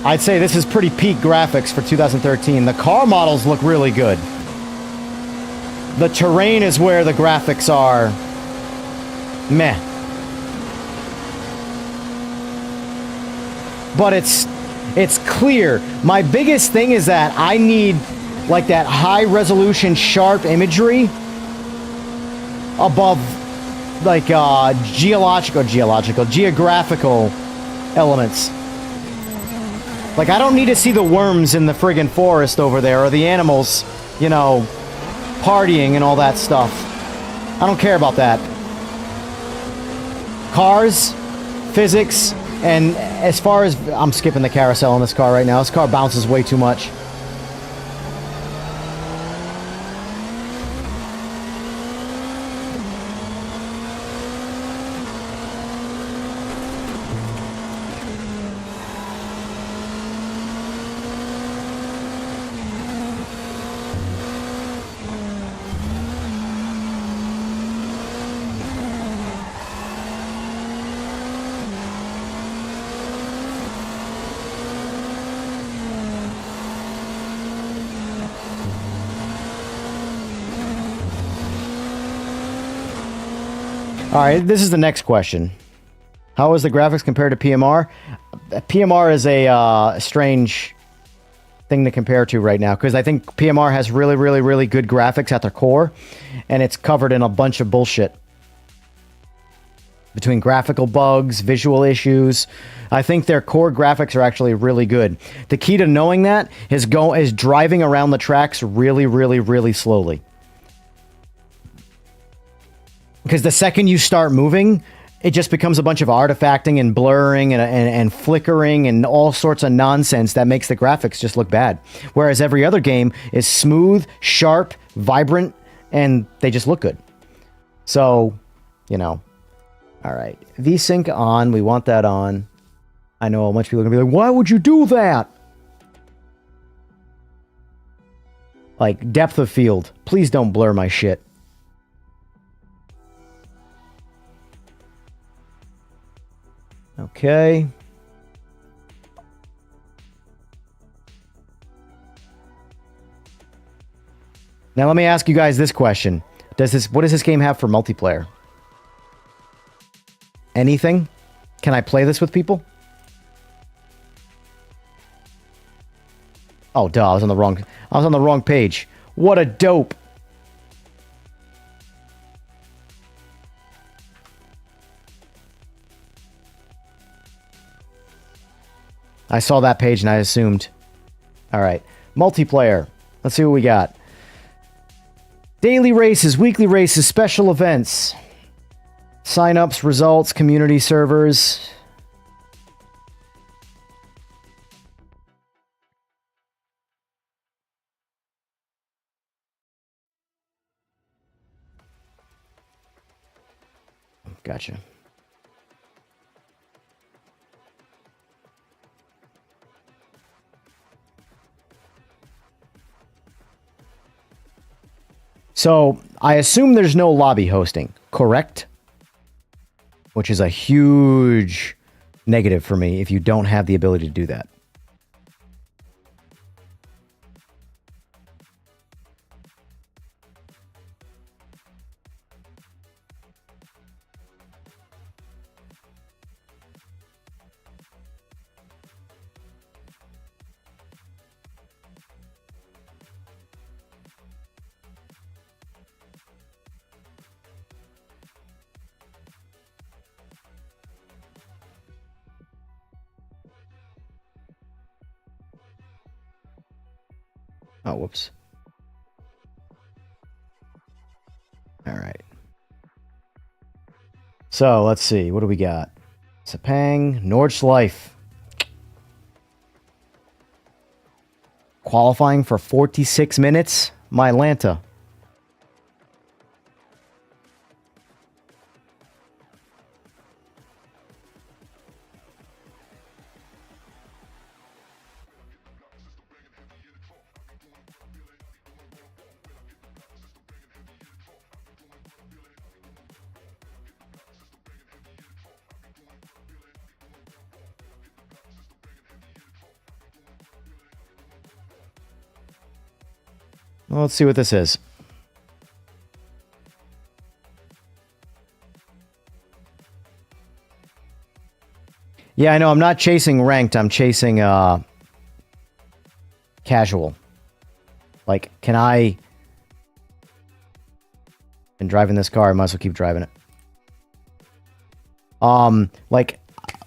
I'd say this is pretty peak graphics for 2013. The car models look really good. The terrain is where the graphics are meh. But it's clear. My biggest thing is that I need like that high resolution sharp imagery above like geographical elements. Like I don't need to see the worms in the friggin' forest over there or the animals, you know, partying and all that stuff. I don't care about that. Cars, physics, and as far as... I'm skipping the carousel on this car right now. This car bounces way too much. All right, this is the next question. How is the graphics compared to PMR? PMR is a strange thing to compare to right now because I think PMR has really, really, really good graphics at their core, and it's covered in a bunch of bullshit. between graphical bugs, visual issues. I think their core graphics are actually really good. The key to knowing that is driving around the tracks really, really, really slowly. Because the second you start moving, it just becomes a bunch of artifacting and blurring and flickering and all sorts of nonsense that makes the graphics just look bad. Whereas every other game is smooth, sharp, vibrant, and they just look good. So, you know. All right. VSync on. We want that on. I know a bunch of people are going to be like, why would you do that? Like, depth of field. Please don't blur my shit. Okay. Now let me ask you guys this question. What does this game have for multiplayer? Anything? Can I play this with people? Oh, duh, I was on the wrong page. What a dope. I saw that page and I assumed. All right. Multiplayer. Let's see what we got. Daily races, weekly races, special events. Sign-ups, results, community servers. Gotcha. So, I assume there's no lobby hosting, correct? Which is a huge negative for me if you don't have the ability to do that. Oh, whoops. All right. So, let's see. What do we got? Sepang, Nordschleife. Qualifying for 46 minutes. My Atlanta. Well, let's see what this is. Yeah, I know. I'm not chasing ranked. I'm chasing casual. Like, can I... Been driving this car. I might as well keep driving it. Like,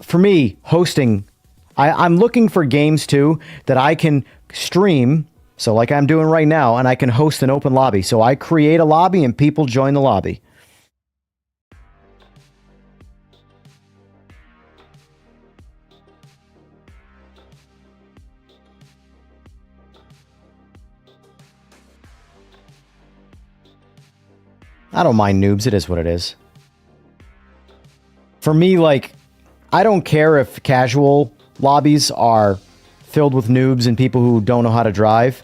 for me, hosting... I'm looking for games, too, that I can stream... So like I'm doing right now, and I can host an open lobby. So I create a lobby and people join the lobby. I don't mind noobs. It is what it is. For me, like, I don't care if casual lobbies are filled with noobs and people who don't know how to drive.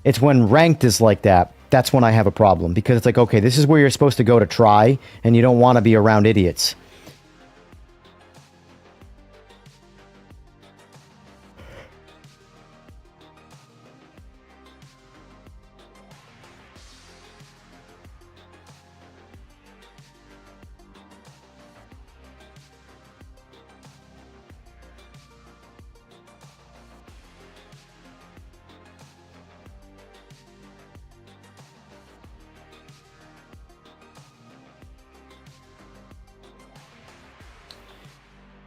It's when ranked is like that, that's when I have a problem. Because it's like, okay, this is where you're supposed to go to try, and you don't want to be around idiots.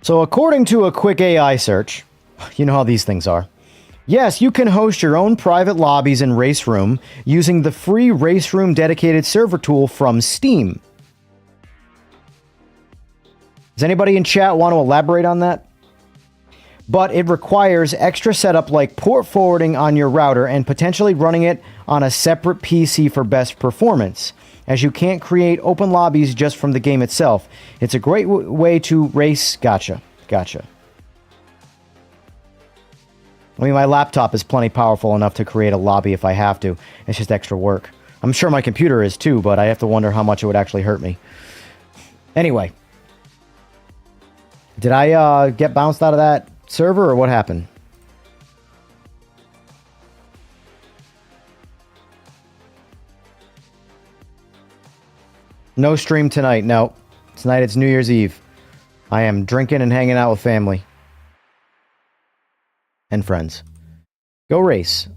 So according to a quick AI search, you know how these things are. Yes, you can host your own private lobbies in Race Room using the free Race Room dedicated server tool from Steam. Does anybody in chat want to elaborate on that? But it requires extra setup like port forwarding on your router and potentially running it on a separate PC for best performance, as you can't create open lobbies just from the game itself. It's a great way to race. Gotcha. I mean, my laptop is plenty powerful enough to create a lobby if I have to. It's just extra work. I'm sure my computer is too, but I have to wonder how much it would actually hurt me. Anyway. Did I get bounced out of that server, or what happened? No stream tonight, no. Tonight it's New Year's Eve. I am drinking and hanging out with family. And friends. Go race.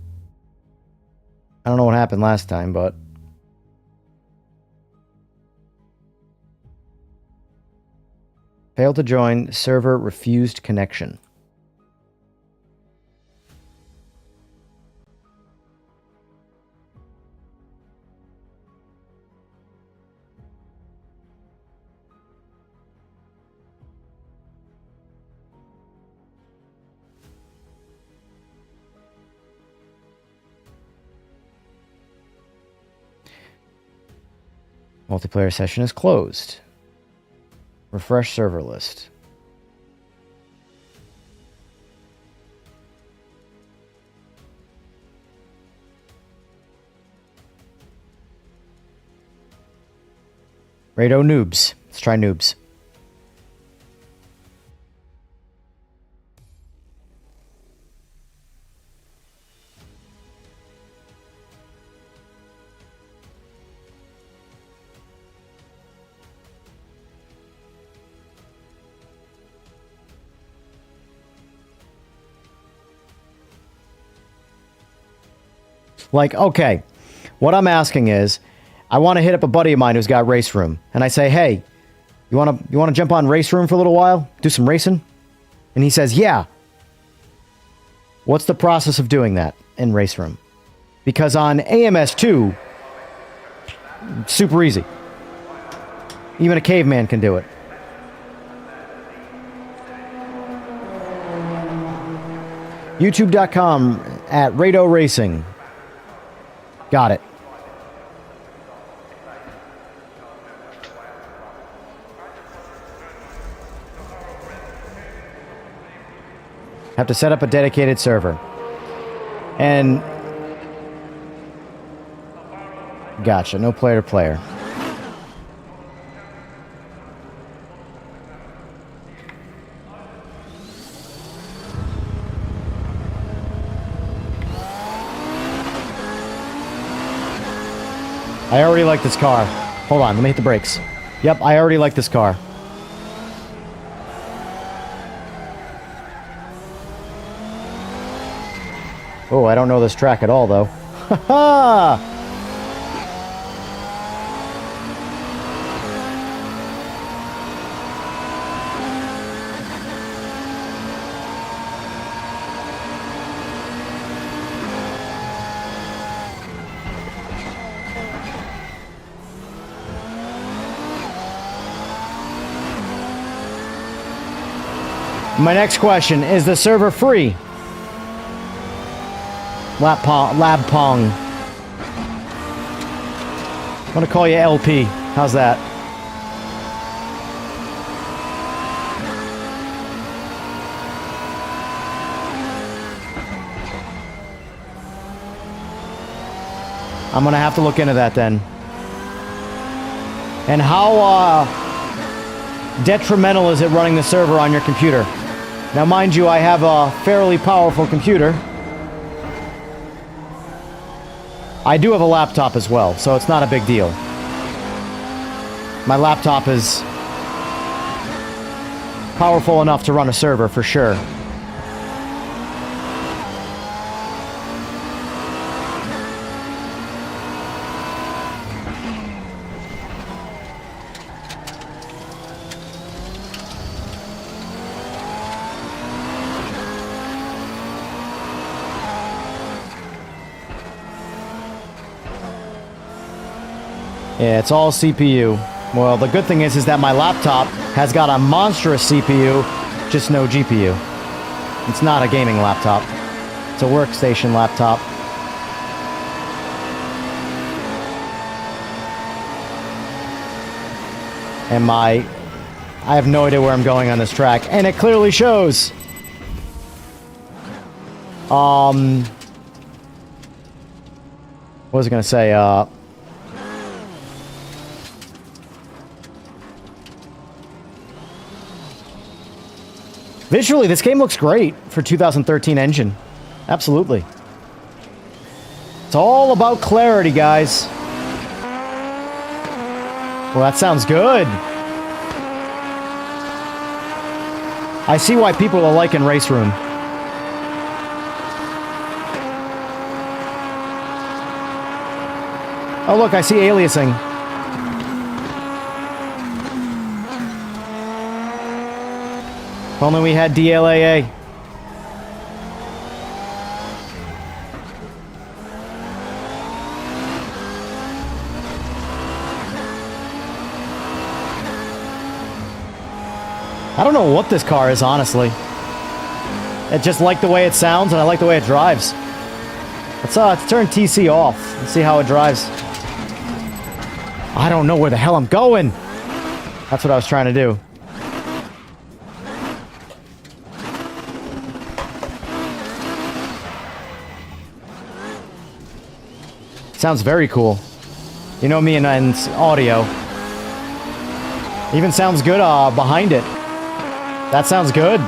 I don't know what happened last time, but... Failed to join. Server refused connection. Multiplayer session is closed. Refresh server list. Rado noobs. Let's try noobs. Like, okay, what I'm asking is, I want to hit up a buddy of mine who's got Race Room, and I say, hey, you want to jump on Race Room for a little while, do some racing? And he says, yeah. What's the process of doing that in Race Room? Because on AMS2, super easy. Even a caveman can do it. YouTube.com at Rado Racing. Got it. Have to set up a dedicated server. And... Gotcha. No player to player. I already like this car. Hold on, let me hit the brakes. Yep, I already like this car. Oh, I don't know this track at all, though. Ha ha! My next question, is the server free? Lab Pong. I'm gonna call you LP. How's that? I'm gonna have to look into that then. And how detrimental is it running the server on your computer? Now, mind you, I have a fairly powerful computer. I do have a laptop as well, so it's not a big deal. My laptop is powerful enough to run a server, for sure. Yeah, it's all CPU. Well, the good thing is that my laptop has got a monstrous CPU, just no GPU. It's not a gaming laptop. It's a workstation laptop. And I have no idea where I'm going on this track, and it clearly shows. What was I gonna say? Visually, this game looks great for 2013 engine. Absolutely. It's all about clarity, guys. Well, that sounds good. I see why people are liking Race Room. Oh, look, I see aliasing. If only we had DLAA. I don't know what this car is, honestly. I just like the way it sounds, and I like the way it drives. Let's turn TC off and see how it drives. I don't know where the hell I'm going. That's what I was trying to do. Sounds very cool. You know me and audio. Even sounds good behind it. That sounds good.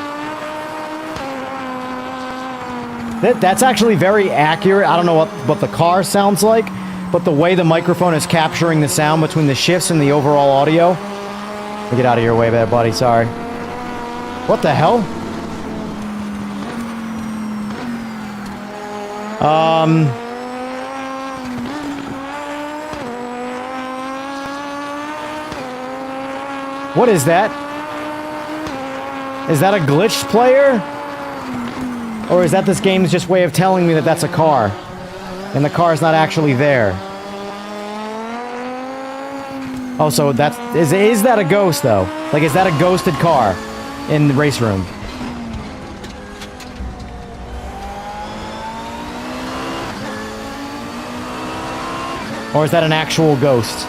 That's actually very accurate. I don't know what the car sounds like, but the way the microphone is capturing the sound between the shifts and the overall audio. Let me get out of your way there, buddy. Sorry. What the hell? What is that? Is that a glitched player? Or is that this game's just way of telling me that that's a car? And the car's not actually there? Oh, so is that a ghost, though? Like, is that a ghosted car in the race room? Or is that an actual ghost?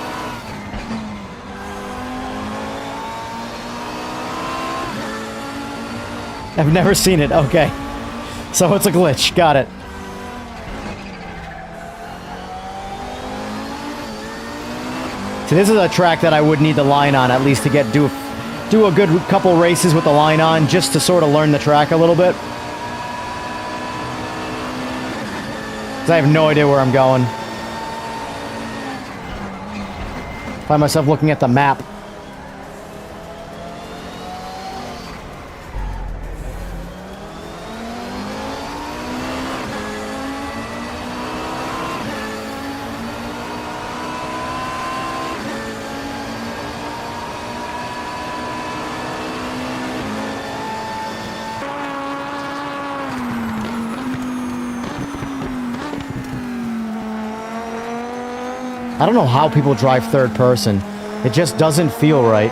I've never seen it. Okay. So it's a glitch. Got it. So this is a track that I would need the line on, at least to do a good couple races with the line on, just to sort of learn the track a little bit. Because I have no idea where I'm going. Find myself looking at the map. I don't know how people drive third person. It just doesn't feel right.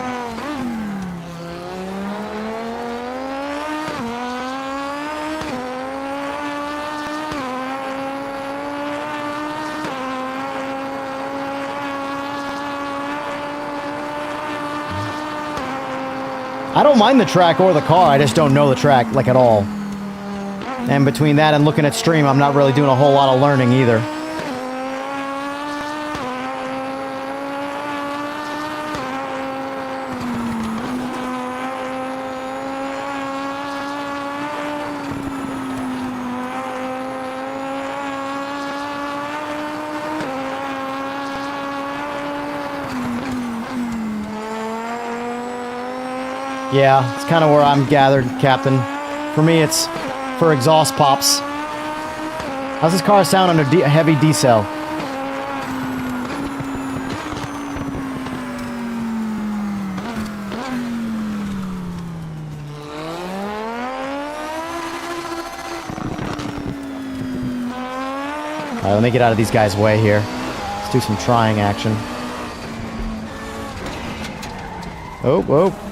I don't mind the track or the car, I just don't know the track, like, at all. And between that and looking at stream, I'm not really doing a whole lot of learning either. Yeah, it's kind of where I'm gathered, Captain. For me, it's for exhaust pops. How's this car sound under heavy decel? Alright, let me get out of these guys' way here. Let's do some trying action. Oh, oh.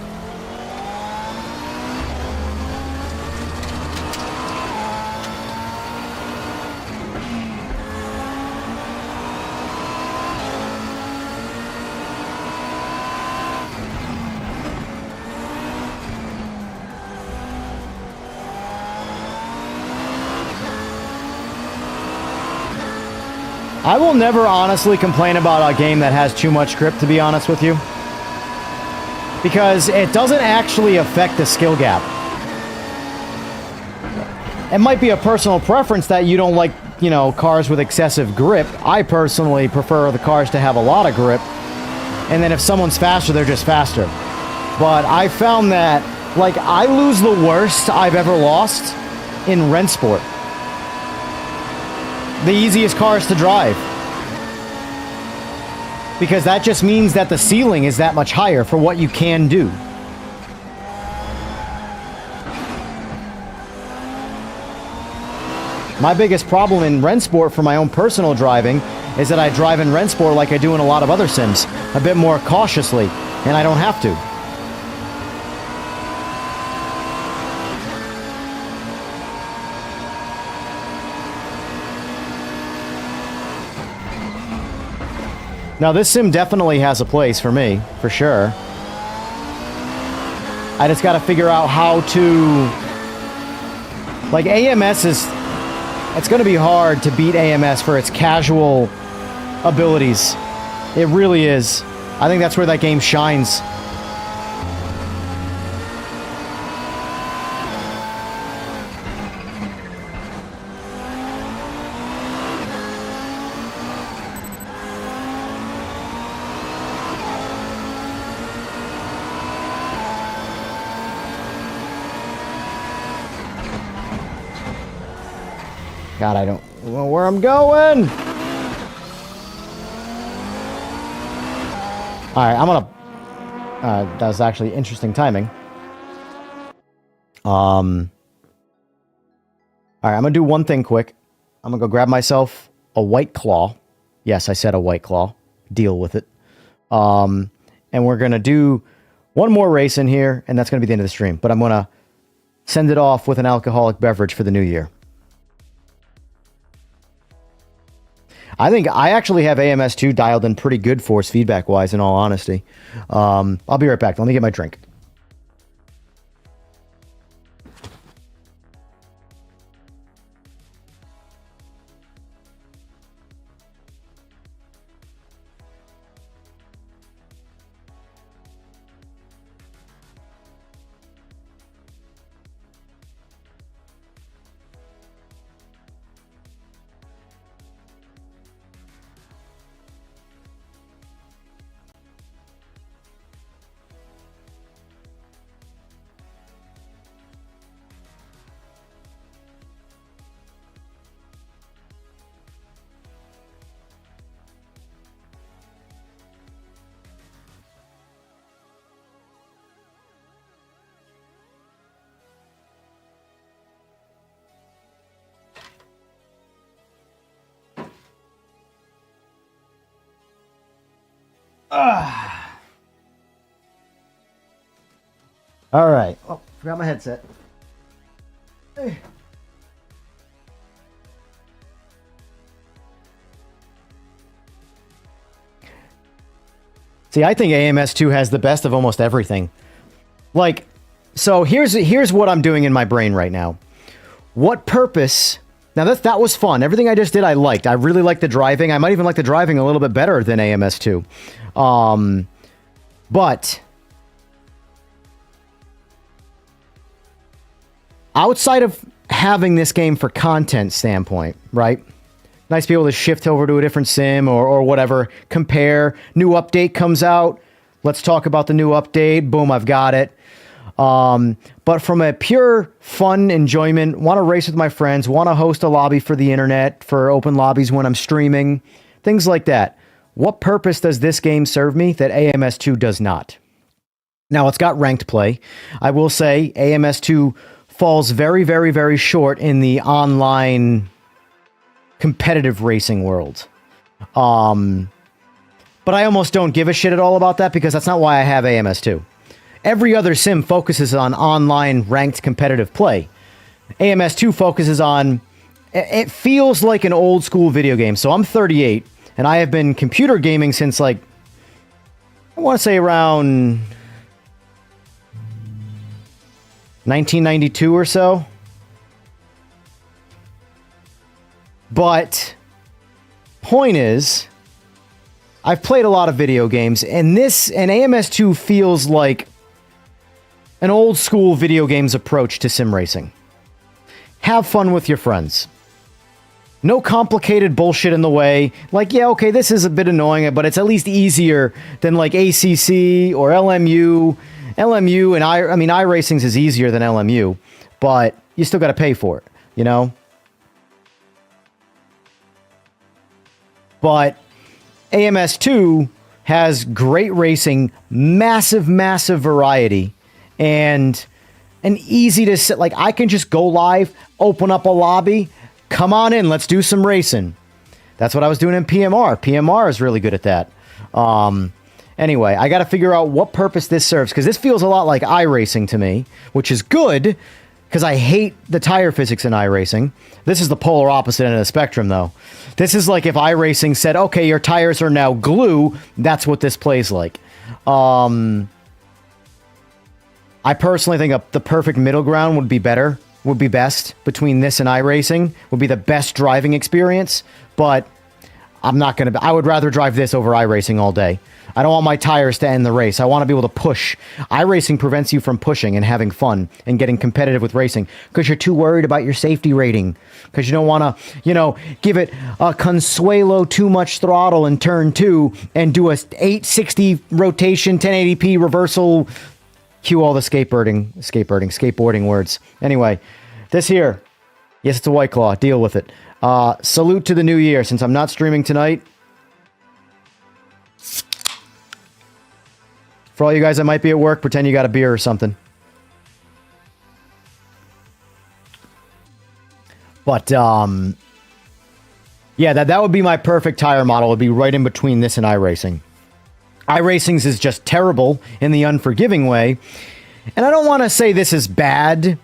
I will never honestly complain about a game that has too much grip, to be honest with you. Because it doesn't actually affect the skill gap. It might be a personal preference that you don't like, you know, cars with excessive grip. I personally prefer the cars to have a lot of grip. And then if someone's faster, they're just faster. But I found that, like, I lose the worst I've ever lost in Rennsport. The easiest cars to drive. Because that just means that the ceiling is that much higher for what you can do. My biggest problem in Rennsport for my own personal driving is that I drive in Rennsport like I do in a lot of other sims, a bit more cautiously, and I don't have to. Now, this sim definitely has a place for me, for sure. I just got to figure out how to... Like, AMS is... It's going to be hard to beat AMS for its casual abilities. It really is. I think that's where that game shines. God, I don't know where I'm going. All right, I'm gonna... that was actually interesting timing. All right, I'm gonna do one thing quick. I'm gonna go grab myself a White Claw. Yes, I said a White Claw. Deal with it. And we're gonna do one more race in here, and that's gonna be the end of the stream. But I'm gonna send it off with an alcoholic beverage for the new year. I think I actually have AMS2 dialed in pretty good force feedback-wise, in all honesty. I'll be right back. Let me get my drink. All right. Oh, forgot my headset. Hey. See, I think AMS2 has the best of almost everything. Like, so here's what I'm doing in my brain right now. What purpose... Now, that was fun. Everything I just did, I liked. I really liked the driving. I might even like the driving a little bit better than AMS2. But... outside of having this game for content standpoint, right? Nice to be able to shift over to a different sim or whatever. Compare. New update comes out. Let's talk about the new update. Boom, I've got it. But from a pure fun enjoyment, want to race with my friends, want to host a lobby for the internet, for open lobbies when I'm streaming, things like that. What purpose does this game serve me that AMS2 does not? Now, it's got ranked play. I will say AMS2 falls very, very, very short in the online competitive racing world. But I almost don't give a shit at all about that because that's not why I have AMS2. every other sim focuses on online ranked competitive play. AMS2 focuses on, it feels like an old school video game. So I'm 38 and I have been computer gaming since like, I want to say around 1992 or so. But point is, I've played a lot of video games, and AMS2 feels like an old school video games approach to sim racing. Have fun with your friends. No complicated bullshit in the way. Like, yeah, okay, this is a bit annoying, but it's at least easier than like ACC or LMU. LMU and I mean, iRacing's is easier than LMU, but you still got to pay for it, you know? But AMS2 has great racing, massive, massive variety, and an easy to set. Like, I can just go live, open up a lobby, come on in, let's do some racing. That's what I was doing in PMR. PMR is really good at that. Anyway, I got to figure out what purpose this serves, because this feels a lot like iRacing to me, which is good, because I hate the tire physics in iRacing. This is the polar opposite end of the spectrum, though. This is like if iRacing said, okay, your tires are now glue, that's what this plays like. I personally think the perfect middle ground would be best between this and iRacing, would be the best driving experience, but I'm not going to, I would rather drive this over iRacing all day. I don't want my tires to end the race. I want to be able to push. iRacing prevents you from pushing and having fun and getting competitive with racing because you're too worried about your safety rating, because you don't want to, give it a Consuelo too much throttle in turn 2 and do a 860 rotation, 1080p reversal. Cue all the skateboarding words. Anyway, this here. Yes, it's a White Claw. Deal with it. Salute to the new year. Since I'm not streaming tonight, for all you guys that might be at work, pretend you got a beer or something. But, yeah, that would be my perfect tire model. Would be right in between this and iRacing. iRacing's is just terrible in the unforgiving way. And I don't want to say this is bad,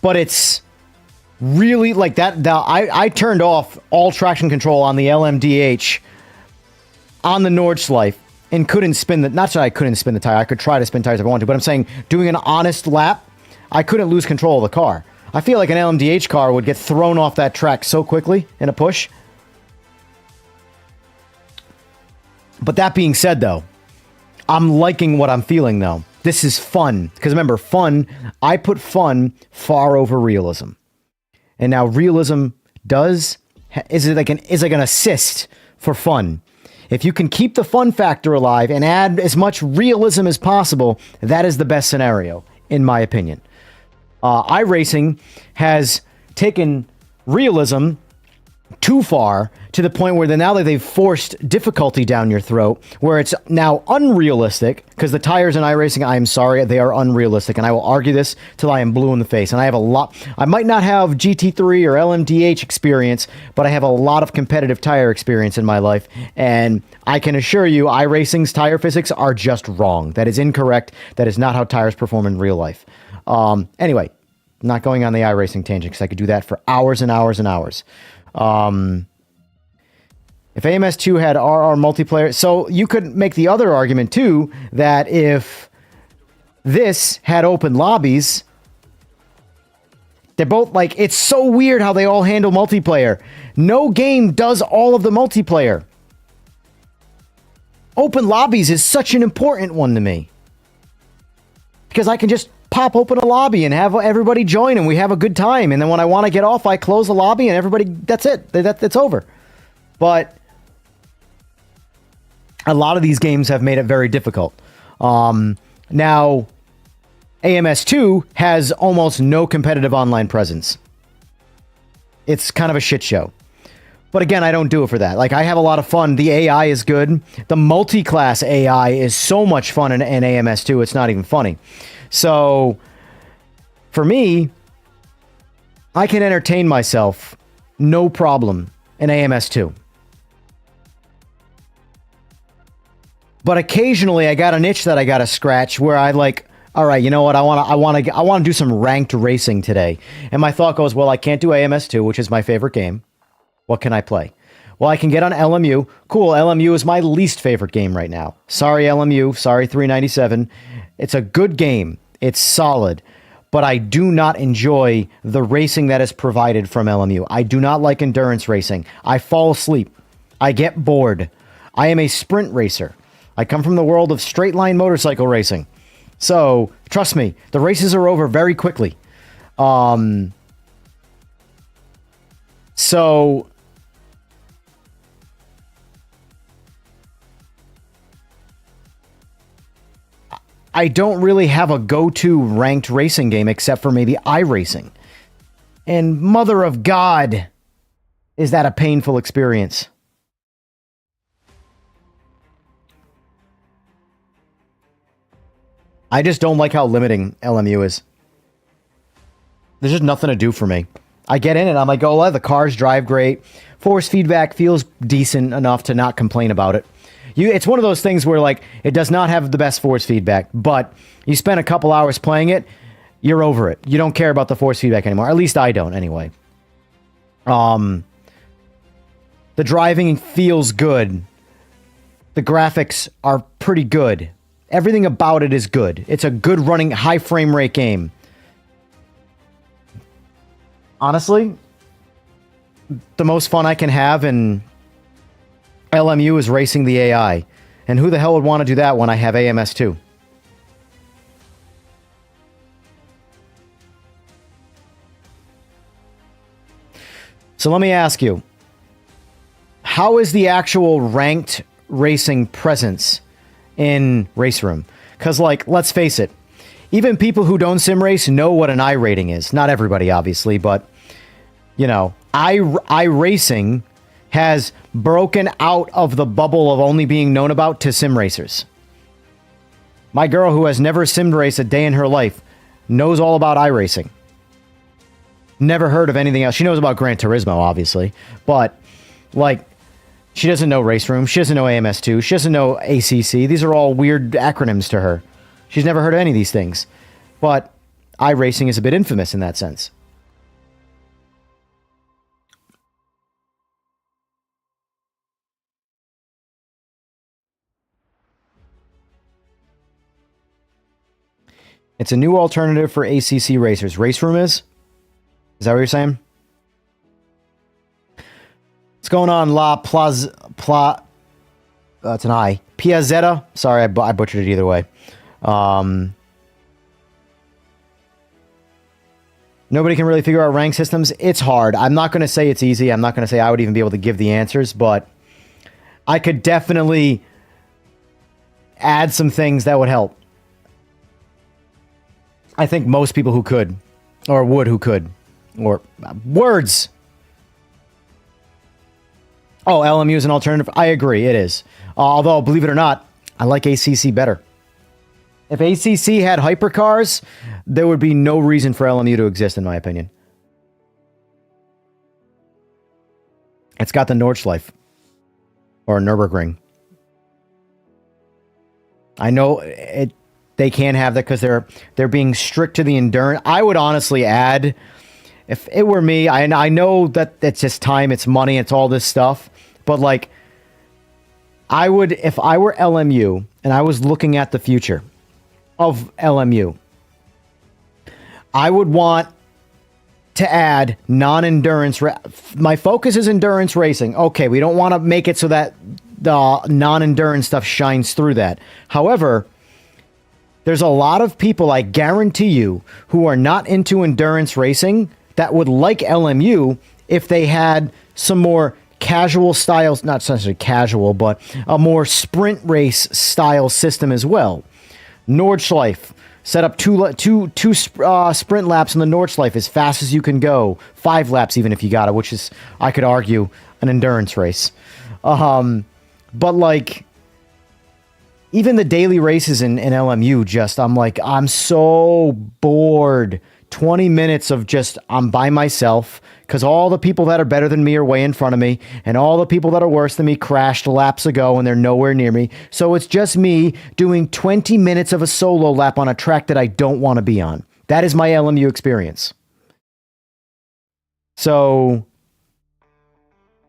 but it's really like that. I turned off all traction control on the LMDH on the Nordschleife and couldn't spin not that I couldn't spin the tire. I could try to spin tires if I wanted to, but I'm saying doing an honest lap, I couldn't lose control of the car. I feel like an LMDH car would get thrown off that track so quickly in a push. But that being said, though, I'm liking what I'm feeling, though. This is fun. Because remember, fun, I put fun far over realism. And now realism is like an assist for fun. If you can keep the fun factor alive and add as much realism as possible, that is the best scenario, in my opinion. iRacing has taken realism too far to the point where now that they've forced difficulty down your throat, where it's now unrealistic, because the tires in iRacing, I'm sorry, they are unrealistic, and I will argue this till I am blue in the face. And I have I might not have GT3 or LMDH experience, but I have a lot of competitive tire experience in my life, and I can assure you iRacing's tire physics are just wrong. That is incorrect. That is not how tires perform in real life. Anyway, not going on the iRacing tangent, because I could do that for hours and hours and hours. If AMS2 had RR multiplayer, so you could make the other argument too, that if this had open lobbies, they're both like, it's so weird how they all handle multiplayer. No game does all of the multiplayer. Open lobbies is such an important one to me, because I can just pop open a lobby and have everybody join and we have a good time. And then when I want to get off, I close the lobby and everybody, that's it. That's over. But a lot of these games have made it very difficult. Now, AMS2 has almost no competitive online presence. It's kind of a shit show. But again, I don't do it for that. Like, I have a lot of fun. The AI is good. The multi-class AI is so much fun in AMS2, it's not even funny. So, for me, I can entertain myself no problem in AMS2. But occasionally, I got an itch that I got to scratch where I all right, you know what? I want to do some ranked racing today. And my thought goes, well, I can't do AMS2, which is my favorite game. What can I play? Well, I can get on LMU. Cool, LMU is my least favorite game right now. Sorry, LMU. Sorry, 397. It's a good game. It's solid. But I do not enjoy the racing that is provided from LMU. I do not like endurance racing. I fall asleep. I get bored. I am a sprint racer. I come from the world of straight line motorcycle racing. So, trust me, the races are over very quickly. So I don't really have a go-to ranked racing game except for maybe iRacing. And mother of God, is that a painful experience. I just don't like how limiting LMU is. There's just nothing to do for me. I get in it, I'm like, oh, the cars drive great. Force feedback feels decent enough to not complain about it. It's one of those things where, like, it does not have the best force feedback, but you spend a couple hours playing it, you're over it. You don't care about the force feedback anymore. At least I don't, anyway. The driving feels good. The graphics are pretty good. Everything about it is good. It's a good running, high frame rate game. Honestly, the most fun I can have in LMU is racing the AI. And who the hell would want to do that when I have AMS2? So let me ask you, how is the actual ranked racing presence in Race Room? Because, like, let's face it, even people who don't sim race know what an I rating is. Not everybody, obviously, but, you know, iRacing has broken out of the bubble of only being known about to sim racers. My girl, who has never sim raced a day in her life, knows all about iRacing. Never heard of anything else. She knows about Gran Turismo, obviously, but, like, she doesn't know Race Room. She doesn't know AMS2. She doesn't know ACC. These are all weird acronyms to her. She's never heard of any of these things. But iRacing is a bit infamous in that sense. It's a new alternative for ACC racers. Race Room is? Is that what you're saying? What's going on, La Plaza? It's an I. Piazzetta? Sorry, I butchered it either way. Nobody can really figure out rank systems. It's hard. I'm not going to say it's easy. I'm not going to say I would even be able to give the answers, but I could definitely add some things that would help. I think most people who could, or would who could, or words. Oh, LMU is an alternative. I agree, it is. Although, believe it or not, I like ACC better. If ACC had hypercars, there would be no reason for LMU to exist, in my opinion. It's got the Nordschleife. Or Nürburgring. I know they can't have that because they're being strict to the endurance. I would honestly add, if it were me, I know that it's just time, it's money, it's all this stuff. But, like, I would, if I were LMU and I was looking at the future of LMU, I would want to add non-endurance. My focus is endurance racing. Okay, we don't want to make it so that the non-endurance stuff shines through that. However, there's a lot of people, I guarantee you, who are not into endurance racing that would like LMU if they had some more casual styles, not necessarily casual, but a more sprint race style system as well. Nordschleife, set up two sprint laps in the Nordschleife as fast as you can go. 5 laps even if you got it, which is, I could argue, an endurance race. But, like, even the daily races in LMU, I'm so bored 20 minutes of just, I'm by myself, because all the people that are better than me are way in front of me, and all the people that are worse than me crashed laps ago and they're nowhere near me. So it's just me doing 20 minutes of a solo lap on a track that I don't want to be on. That is my LMU experience. So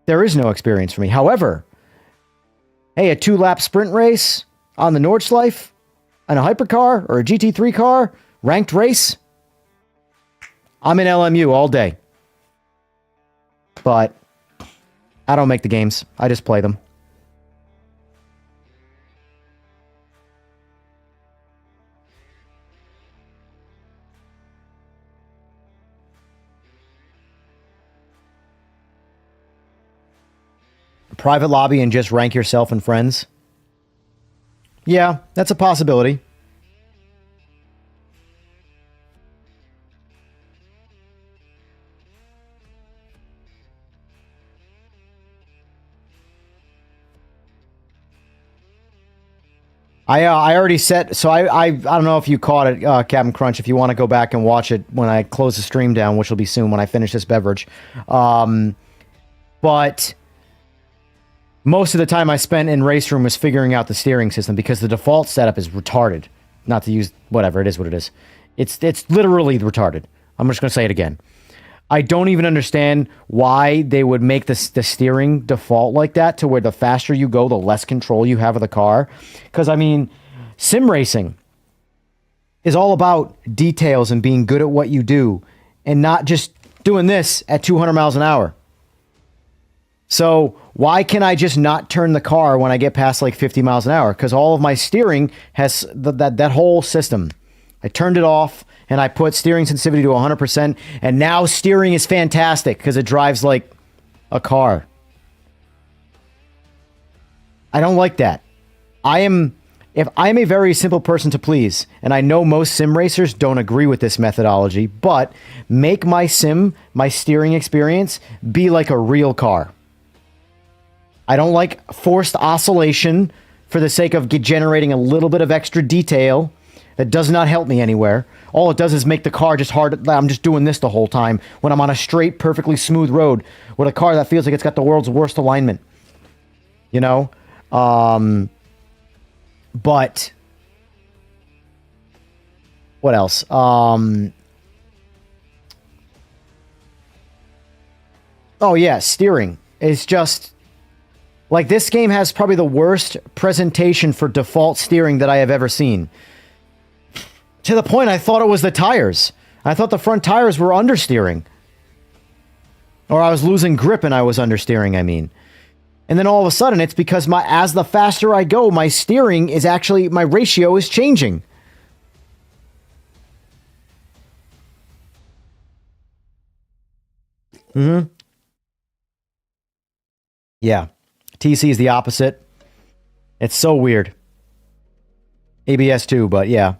there is no experience for me. However, hey, a 2-lap sprint race on the Nordschleife, on a hypercar or a GT3 car, ranked race, I'm in LMU all day. But I don't make the games. I just play them. Private lobby and just rank yourself and friends. Yeah, that's a possibility. I already set, so I don't know if you caught it, Captain Crunch, if you want to go back and watch it when I close the stream down, which will be soon when I finish this beverage. But most of the time I spent in Race Room was figuring out the steering system because the default setup is retarded. Not to use, whatever, it is what it is. It's literally retarded. I'm just going to say it again. I don't even understand why they would make the steering default like that, to where the faster you go, the less control you have of the car. Because, I mean, sim racing is all about details and being good at what you do and not just doing this at 200 miles an hour. So why can I just not turn the car when I get past like 50 miles an hour? Because all of my steering has that whole system. I turned it off and I put steering sensitivity to 100%, and now steering is fantastic because it drives like a car. I don't like that. If I'm a very simple person to please, and I know most sim racers don't agree with this methodology, but make my steering experience be like a real car. I don't like forced oscillation for the sake of generating a little bit of extra detail that does not help me anywhere. All it does is make the car just hard. I'm just doing this the whole time when I'm on a straight, perfectly smooth road with a car that feels like it's got the world's worst alignment. You know? But what else? Oh yeah, steering. It's just like, this game has probably the worst presentation for default steering that I have ever seen. To the point I thought it was the tires. I thought the front tires were understeering. Or I was losing grip and I was understeering, I mean. And then all of a sudden, it's because as the faster I go, my steering is actually, my ratio is changing. Yeah. TC is the opposite. It's so weird. ABS too, but yeah.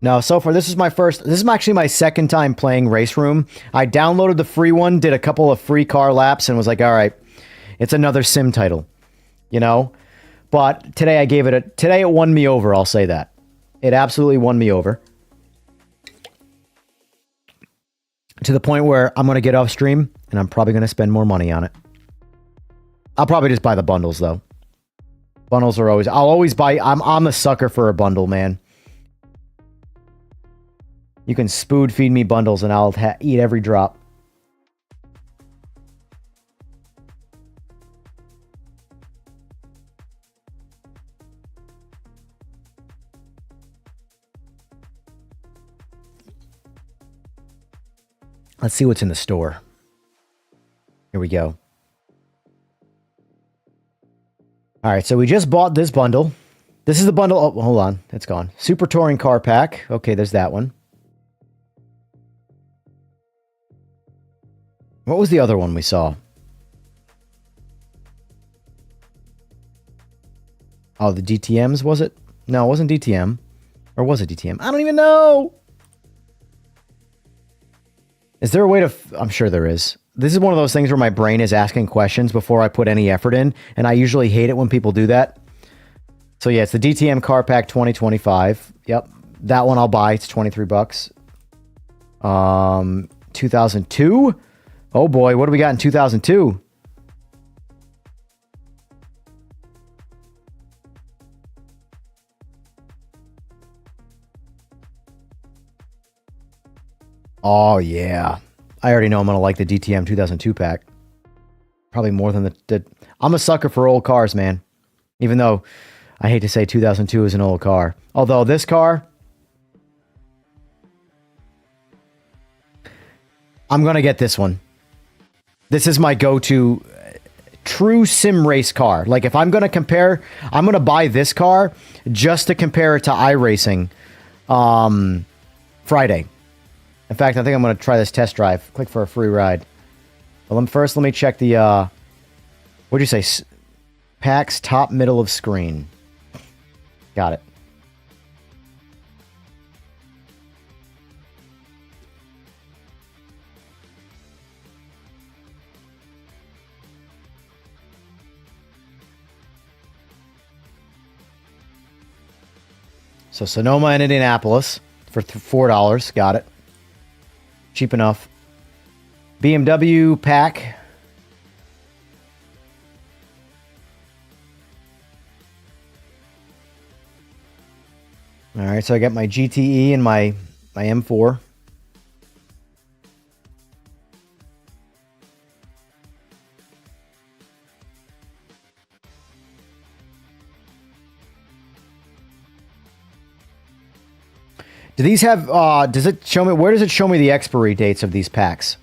No, so far, this is actually my second time playing Race Room. I downloaded the free one, did a couple of free car laps, and was like, all right, it's another sim title, you know? But today today it won me over, I'll say that. It absolutely won me over. To the point where I'm going to get off stream, and I'm probably going to spend more money on it. I'll probably just buy the bundles, though. Bundles are I'll always buy, I'm a sucker for a bundle, man. You can spoon feed me bundles and I'll eat every drop. Let's see what's in the store. Here we go. All right, so we just bought this bundle. This is the bundle. Oh, hold on. It's gone. Super Touring Car Pack. Okay, there's that one. What was the other one we saw? Oh, the DTMs, was it? No, it wasn't DTM. Or was it DTM? I don't even know! Is there a way to... I'm sure there is. This is one of those things where my brain is asking questions before I put any effort in, and I usually hate it when people do that. So yeah, it's the DTM Car Pack 2025. Yep, that one I'll buy. It's $23. 2002. Oh boy, what do we got in 2002? Oh yeah, I already know I'm gonna like the DTM 2002 pack. Probably more than the. I'm a sucker for old cars, man. Even though I hate to say 2002 is an old car. Although this car, I'm going to get this one. This is my go-to true sim race car. Like if I'm going to compare, I'm going to buy this car just to compare it to iRacing Friday. In fact, I think I'm going to try this test drive. Click for a free ride. But first, let me check the, what'd you say? Pack's top middle of screen. Got it. So Sonoma and Indianapolis for $4. Got it. Cheap enough. BMW pack. All right, so I got my GTE and my M4. Do these have, does it show me, where does it show me the expiry dates of these packs?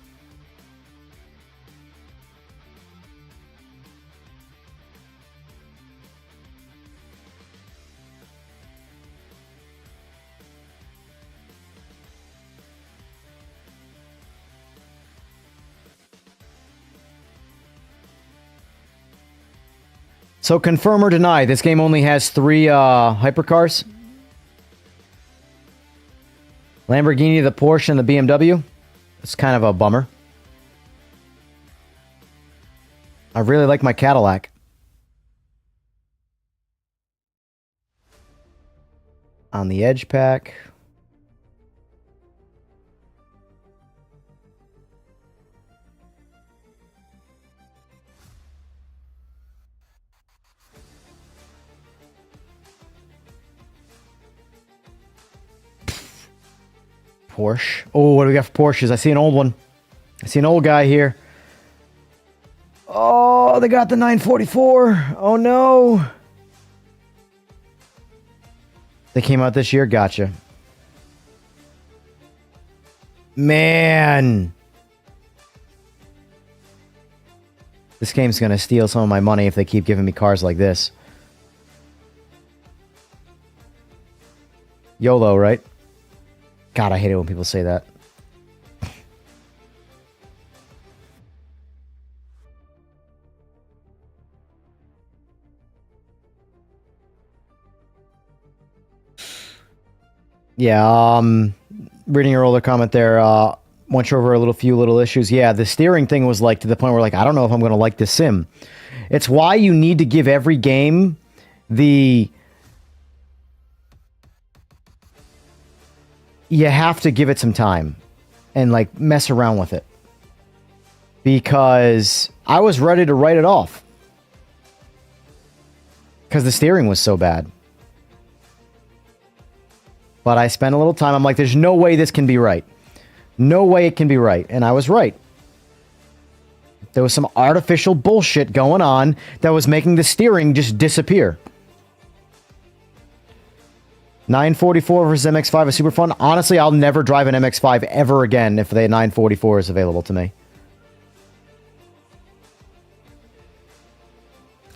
So confirm or deny, this game only has 3 hypercars? Lamborghini, the Porsche, and the BMW? It's kind of a bummer. I really like my Cadillac. On the Edge pack. Porsche. Oh, what do we got for Porsches? I see an old one. I see an old guy here. Oh, they got the 944. Oh, no. They came out this year? Gotcha. Man. This game's going to steal some of my money if they keep giving me cars like this. YOLO, right? God, I hate it when people say that. Yeah, reading your older comment there, went over a few little issues. Yeah, the steering thing was like to the point where like, I don't know if I'm going to like this sim. It's why you need to give every game the... You have to give it some time and like mess around with it, because I was ready to write it off because the steering was so bad. But I spent a little time. I'm like, there's no way this can be right. No way it can be right. And I was right. There was some artificial bullshit going on that was making the steering just disappear. 944 versus MX-5 is super fun. Honestly, I'll never drive an MX-5 ever again if the 944 is available to me.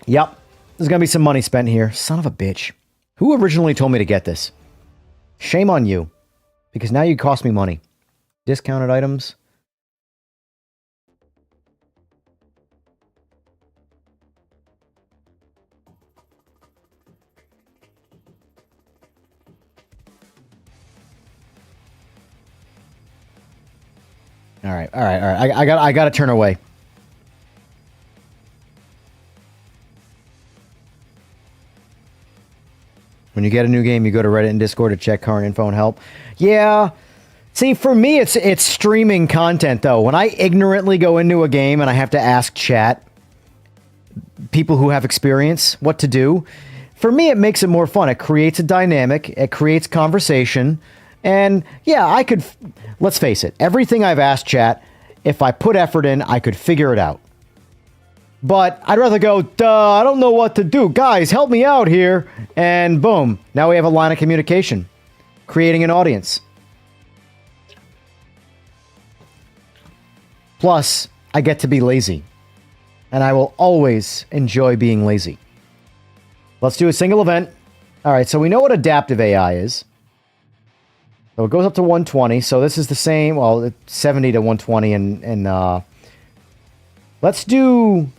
Yep. There's going to be some money spent here. Son of a bitch. Who originally told me to get this? Shame on you. Because now you cost me money. Discounted items. All right. I got to turn away. When you get a new game, you go to Reddit and Discord to check current info and help. Yeah. See, for me, it's streaming content, though. When I ignorantly go into a game and I have to ask chat, people who have experience, what to do, for me, it makes it more fun. It creates a dynamic. It creates conversation. And, yeah, I could... Let's face it. Everything I've asked chat, if I put effort in, I could figure it out. But I'd rather go, duh, I don't know what to do. Guys, help me out here. And boom. Now we have a line of communication. Creating an audience. Plus, I get to be lazy. And I will always enjoy being lazy. Let's do a single event. Alright, so we know what adaptive AI is. So it goes up to 120. So this is the same, well, it's 70 to 120. And let's do...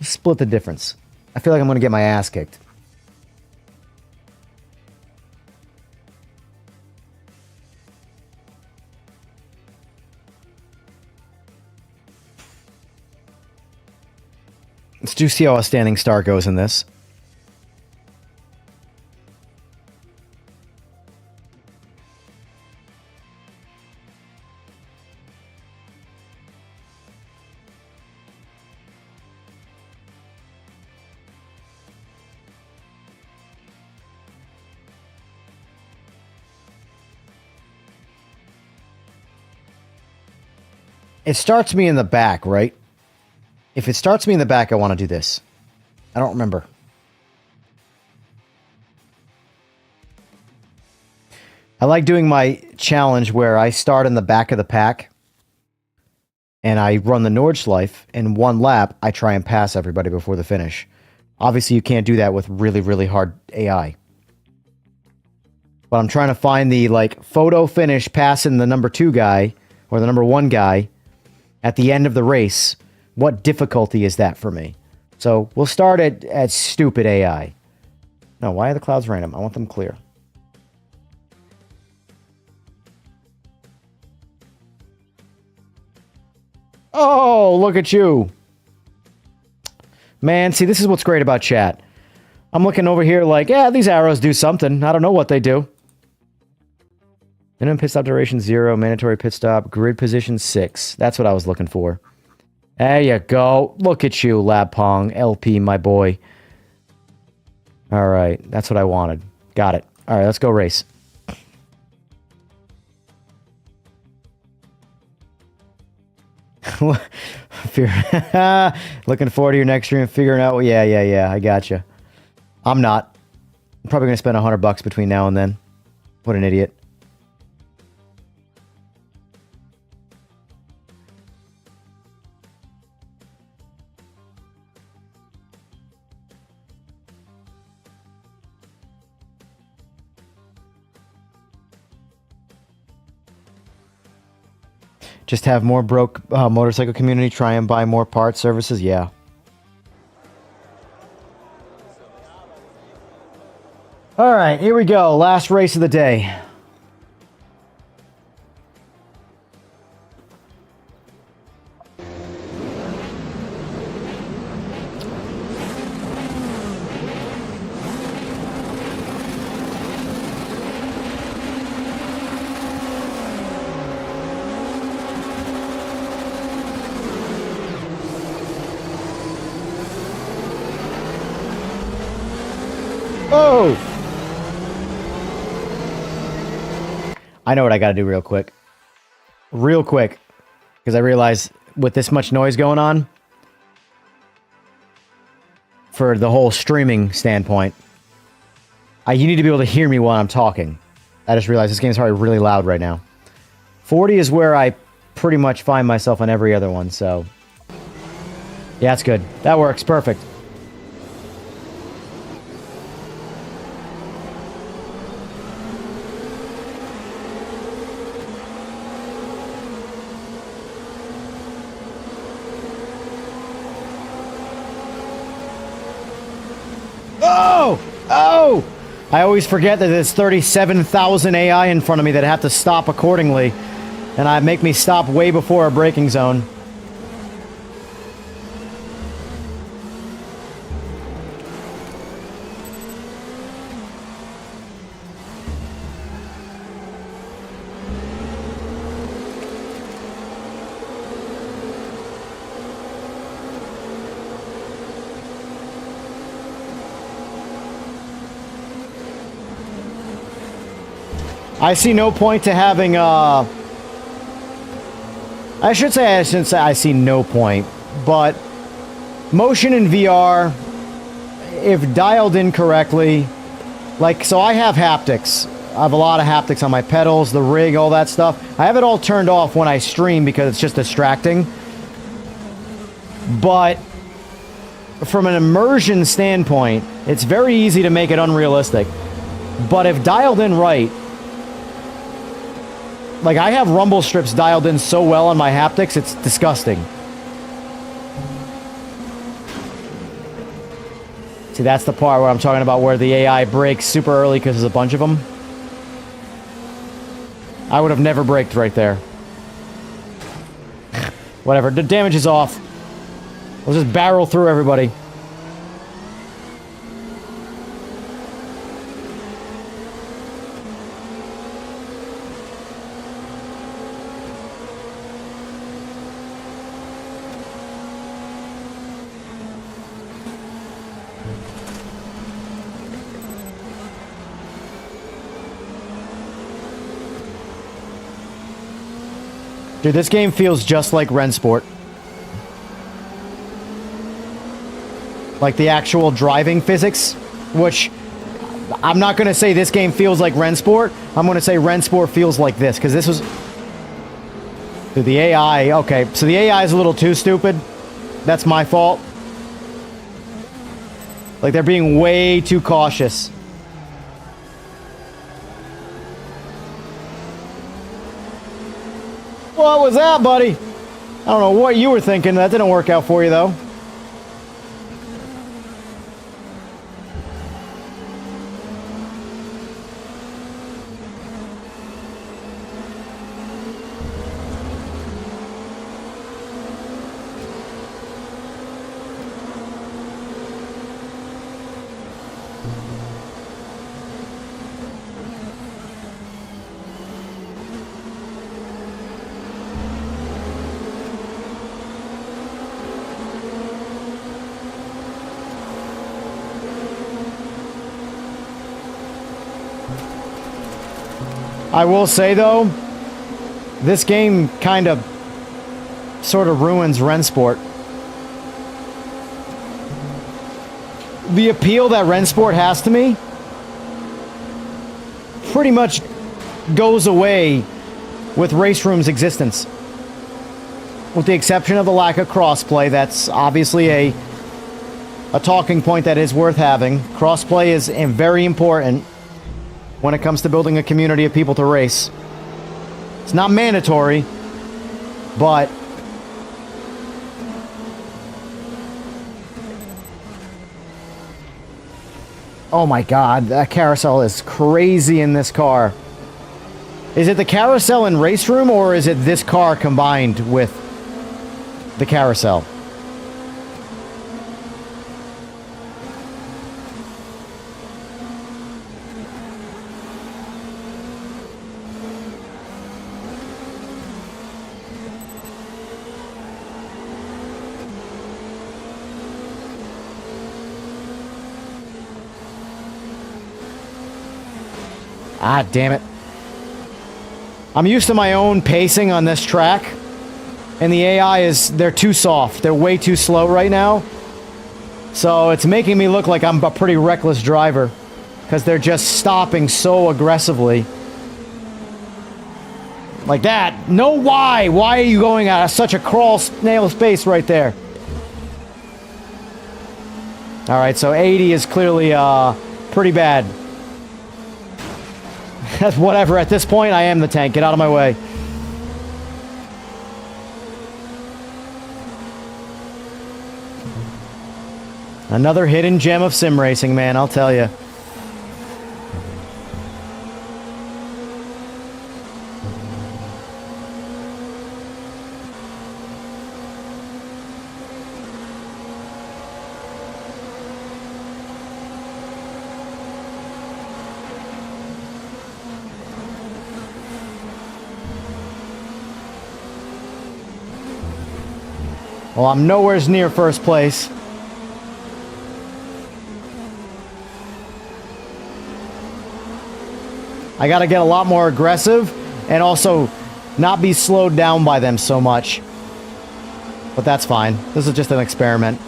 Split the difference. I feel like I'm going to get my ass kicked. Let's do see how a standing start goes in this. It starts me in the back, right? If it starts me in the back, I want to do this. I don't remember. I like doing my challenge where I start in the back of the pack and I run the Nordschleife. In one lap, I try and pass everybody before the finish. Obviously, you can't do that with really, really hard AI. But I'm trying to find the, like, photo finish passing the number 2 guy or the number 1 guy at the end of the race. What difficulty is that for me? So we'll start at stupid AI. No, why are the clouds random? I want them clear. Oh, look at you. Man, see, this is what's great about chat. I'm looking over here like, yeah, these arrows do something. I don't know what they do. Minimum pit stop duration 0, mandatory pit stop, grid position 6. That's what I was looking for. There you go. Look at you, Lab Pong, LP, my boy. All right, that's what I wanted. Got it. All right, let's go race. Looking forward to your next stream, figuring out. Yeah, I gotcha. I'm not. I'm probably gonna spend $100 between now and then. What an idiot. Just have more broke motorcycle community, try and buy more parts, services, yeah. All right, here we go. Last race of the day. Oh! I know what I gotta do real quick. Real quick. Because I realize with this much noise going on, for the whole streaming standpoint, you need to be able to hear me while I'm talking. I just realized this game's probably really loud right now. 40 is where I pretty much find myself on every other one, so... Yeah, that's good. That works. Perfect. Oh! I always forget that there's 37,000 AI in front of me that have to stop accordingly. And make me stop way before a braking zone. I see no point to having, I shouldn't say I see no point, but motion in VR, if dialed in correctly, like, so I have haptics. I have a lot of haptics on my pedals, the rig, all that stuff. I have it all turned off when I stream because it's just distracting. But from an immersion standpoint, it's very easy to make it unrealistic. But if dialed in right, like I have rumble strips dialed in so well on my haptics, it's disgusting. See, that's the part where I'm talking about where the AI brakes super early because there's a bunch of them. I would have never braked right there. Whatever, the damage is off. We'll just barrel through everybody. Dude, this game feels just like Rennsport. Like the actual driving physics, which I'm not going to say this game feels like Rennsport. I'm going to say Rennsport feels like this, because this was... Dude, the AI... Okay, so the AI is a little too stupid. That's my fault. Like, they're being way too cautious. What was that, buddy? I don't know what you were thinking. That didn't work out for you, though. I will say, though, this game kind of sort of ruins Rennsport. The appeal that Rennsport has to me pretty much goes away with Race Room's existence. With the exception of the lack of crossplay, that's obviously a talking point that is worth having. Crossplay is very important when it comes to building a community of people to race. It's not mandatory, but oh my god, that carousel is crazy in this car. Is it the carousel in Race Room, or is it this car combined with the carousel? Ah, damn it. I'm used to my own pacing on this track, and the AI is, they're too soft. They're way too slow right now. So it's making me look like I'm a pretty reckless driver, because they're just stopping so aggressively. Like that. No, why? Why are you going at such a crawl snail space right there? Alright, so 80 is clearly pretty bad. Whatever, at this point, I am the tank. Get out of my way. Another hidden gem of sim racing, man, I'll tell you. Well, I'm nowhere near first place. I got to get a lot more aggressive and also not be slowed down by them so much. But that's fine. This is just an experiment.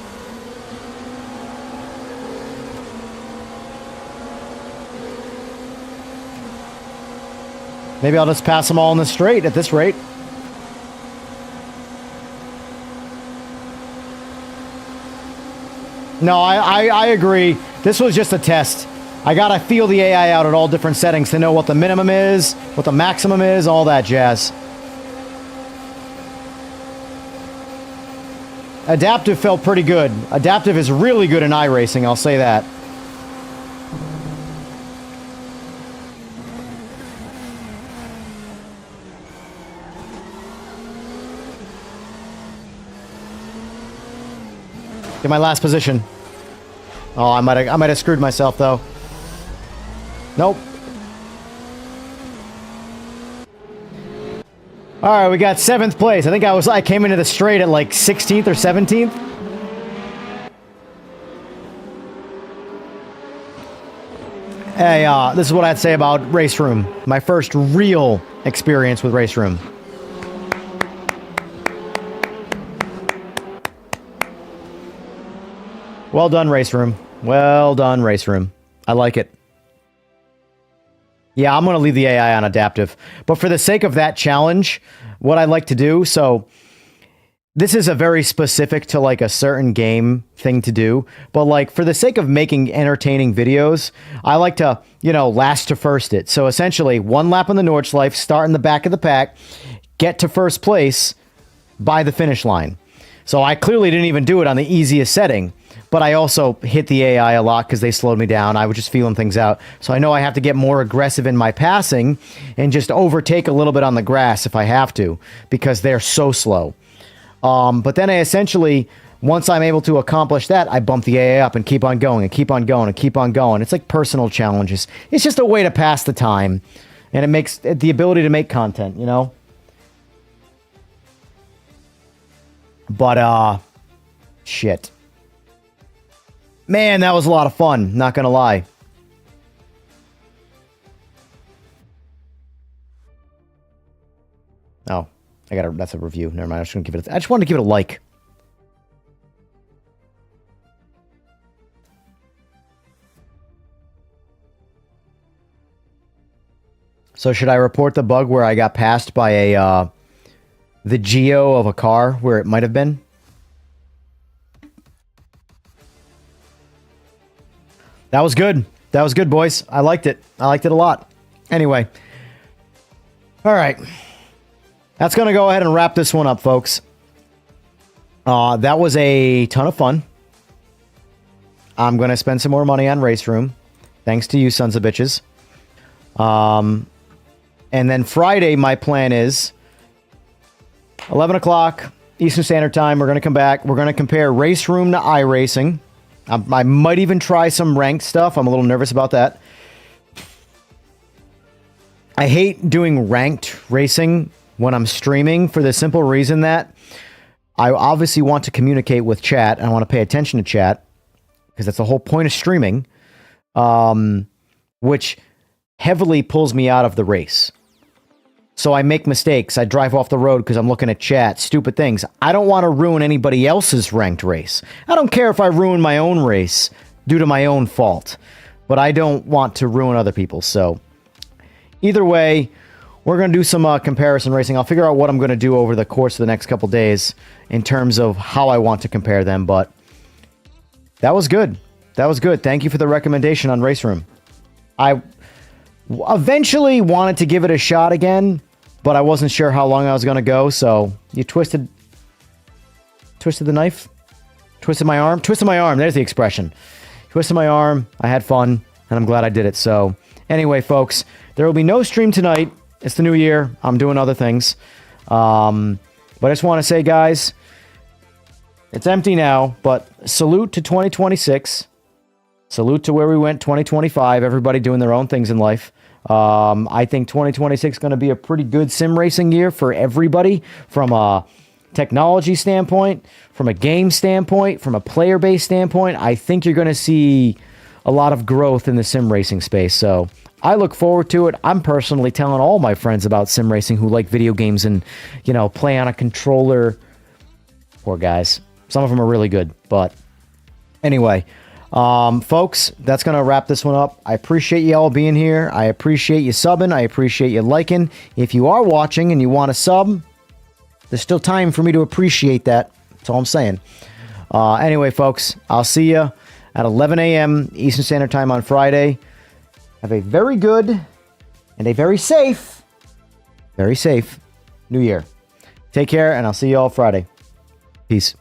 Maybe I'll just pass them all in the straight at this rate. No, I agree. This was just a test. I gotta feel the AI out at all different settings to know what the minimum is, what the maximum is, all that jazz. Adaptive felt pretty good. Adaptive is really good in iRacing, I'll say that. Get my last position. Oh, I might have screwed myself though. Nope. All right, we got 7th place. I think I came into the straight at like 16th or 17th. Hey, this is what I'd say about Race Room. My first real experience with Race Room. Well done, Race Room. Well done, Race Room. I like it. Yeah, I'm going to leave the AI on adaptive. But for the sake of that challenge, what I like to do, so this is a very specific to like a certain game thing to do. But like for the sake of making entertaining videos, I like to, you know, last to first it. So essentially 1 lap on the Nordschleife, start in the back of the pack, get to first place by the finish line. So I clearly didn't even do it on the easiest setting. But I also hit the AI a lot because they slowed me down. I was just feeling things out. So I know I have to get more aggressive in my passing and just overtake a little bit on the grass if I have to, because they're so slow. But then I essentially, once I'm able to accomplish that, I bump the AI up and keep on going and keep on going and keep on going. It's like personal challenges. It's just a way to pass the time. And it makes the ability to make content, you know? But, shit. Man, that was a lot of fun, not gonna lie. Oh, that's a review. Never mind, I just wanted to give it a like. So should I report the bug where I got passed by the geo of a car where it might have been? That was good. That was good, boys. I liked it. I liked it a lot. Anyway. All right. That's going to go ahead and wrap this one up, folks. That was a ton of fun. I'm going to spend some more money on Race Room. Thanks to you, sons of bitches. And then Friday, my plan is 11 o'clock Eastern Standard Time. We're going to come back. We're going to compare Race Room to iRacing. I might even try some ranked stuff. I'm a little nervous about that. I hate doing ranked racing when I'm streaming for the simple reason that I obviously want to communicate with chat. And I want to pay attention to chat because that's the whole point of streaming, which heavily pulls me out of the race. So I make mistakes. I drive off the road because I'm looking at chat. Stupid things. I don't want to ruin anybody else's ranked race. I don't care if I ruin my own race due to my own fault. But I don't want to ruin other people's. So either way, we're going to do some comparison racing. I'll figure out what I'm going to do over the course of the next couple days in terms of how I want to compare them. But that was good. That was good. Thank you for the recommendation on Race Room. I eventually wanted to give it a shot again, but I wasn't sure how long I was going to go, so you twisted the knife? Twisted my arm? Twisted my arm, there's the expression. Twisted my arm, I had fun, and I'm glad I did it. So, anyway, folks, there will be no stream tonight. It's the new year. I'm doing other things. But I just want to say, guys, it's empty now, but salute to 2026. Salute to where we went 2025. Everybody doing their own things in life. I think 2026 is going to be a pretty good sim racing year for everybody from a technology standpoint, from a game standpoint, from a player base standpoint. I think you're going to see a lot of growth in the sim racing space. So I look forward to it. I'm personally telling all my friends about sim racing who like video games and, you know, play on a controller. Poor guys. Some of them are really good, but anyway, folks, that's going to wrap this one up. I appreciate you all being here. I appreciate you subbing. I appreciate you liking. If you are watching and you want to sub, there's still time for me to appreciate that. That's all I'm saying. Anyway, folks, I'll see you at 11 a.m. Eastern Standard Time on Friday. Have a very good and a very safe New Year. Take care, and I'll see you all Friday. Peace.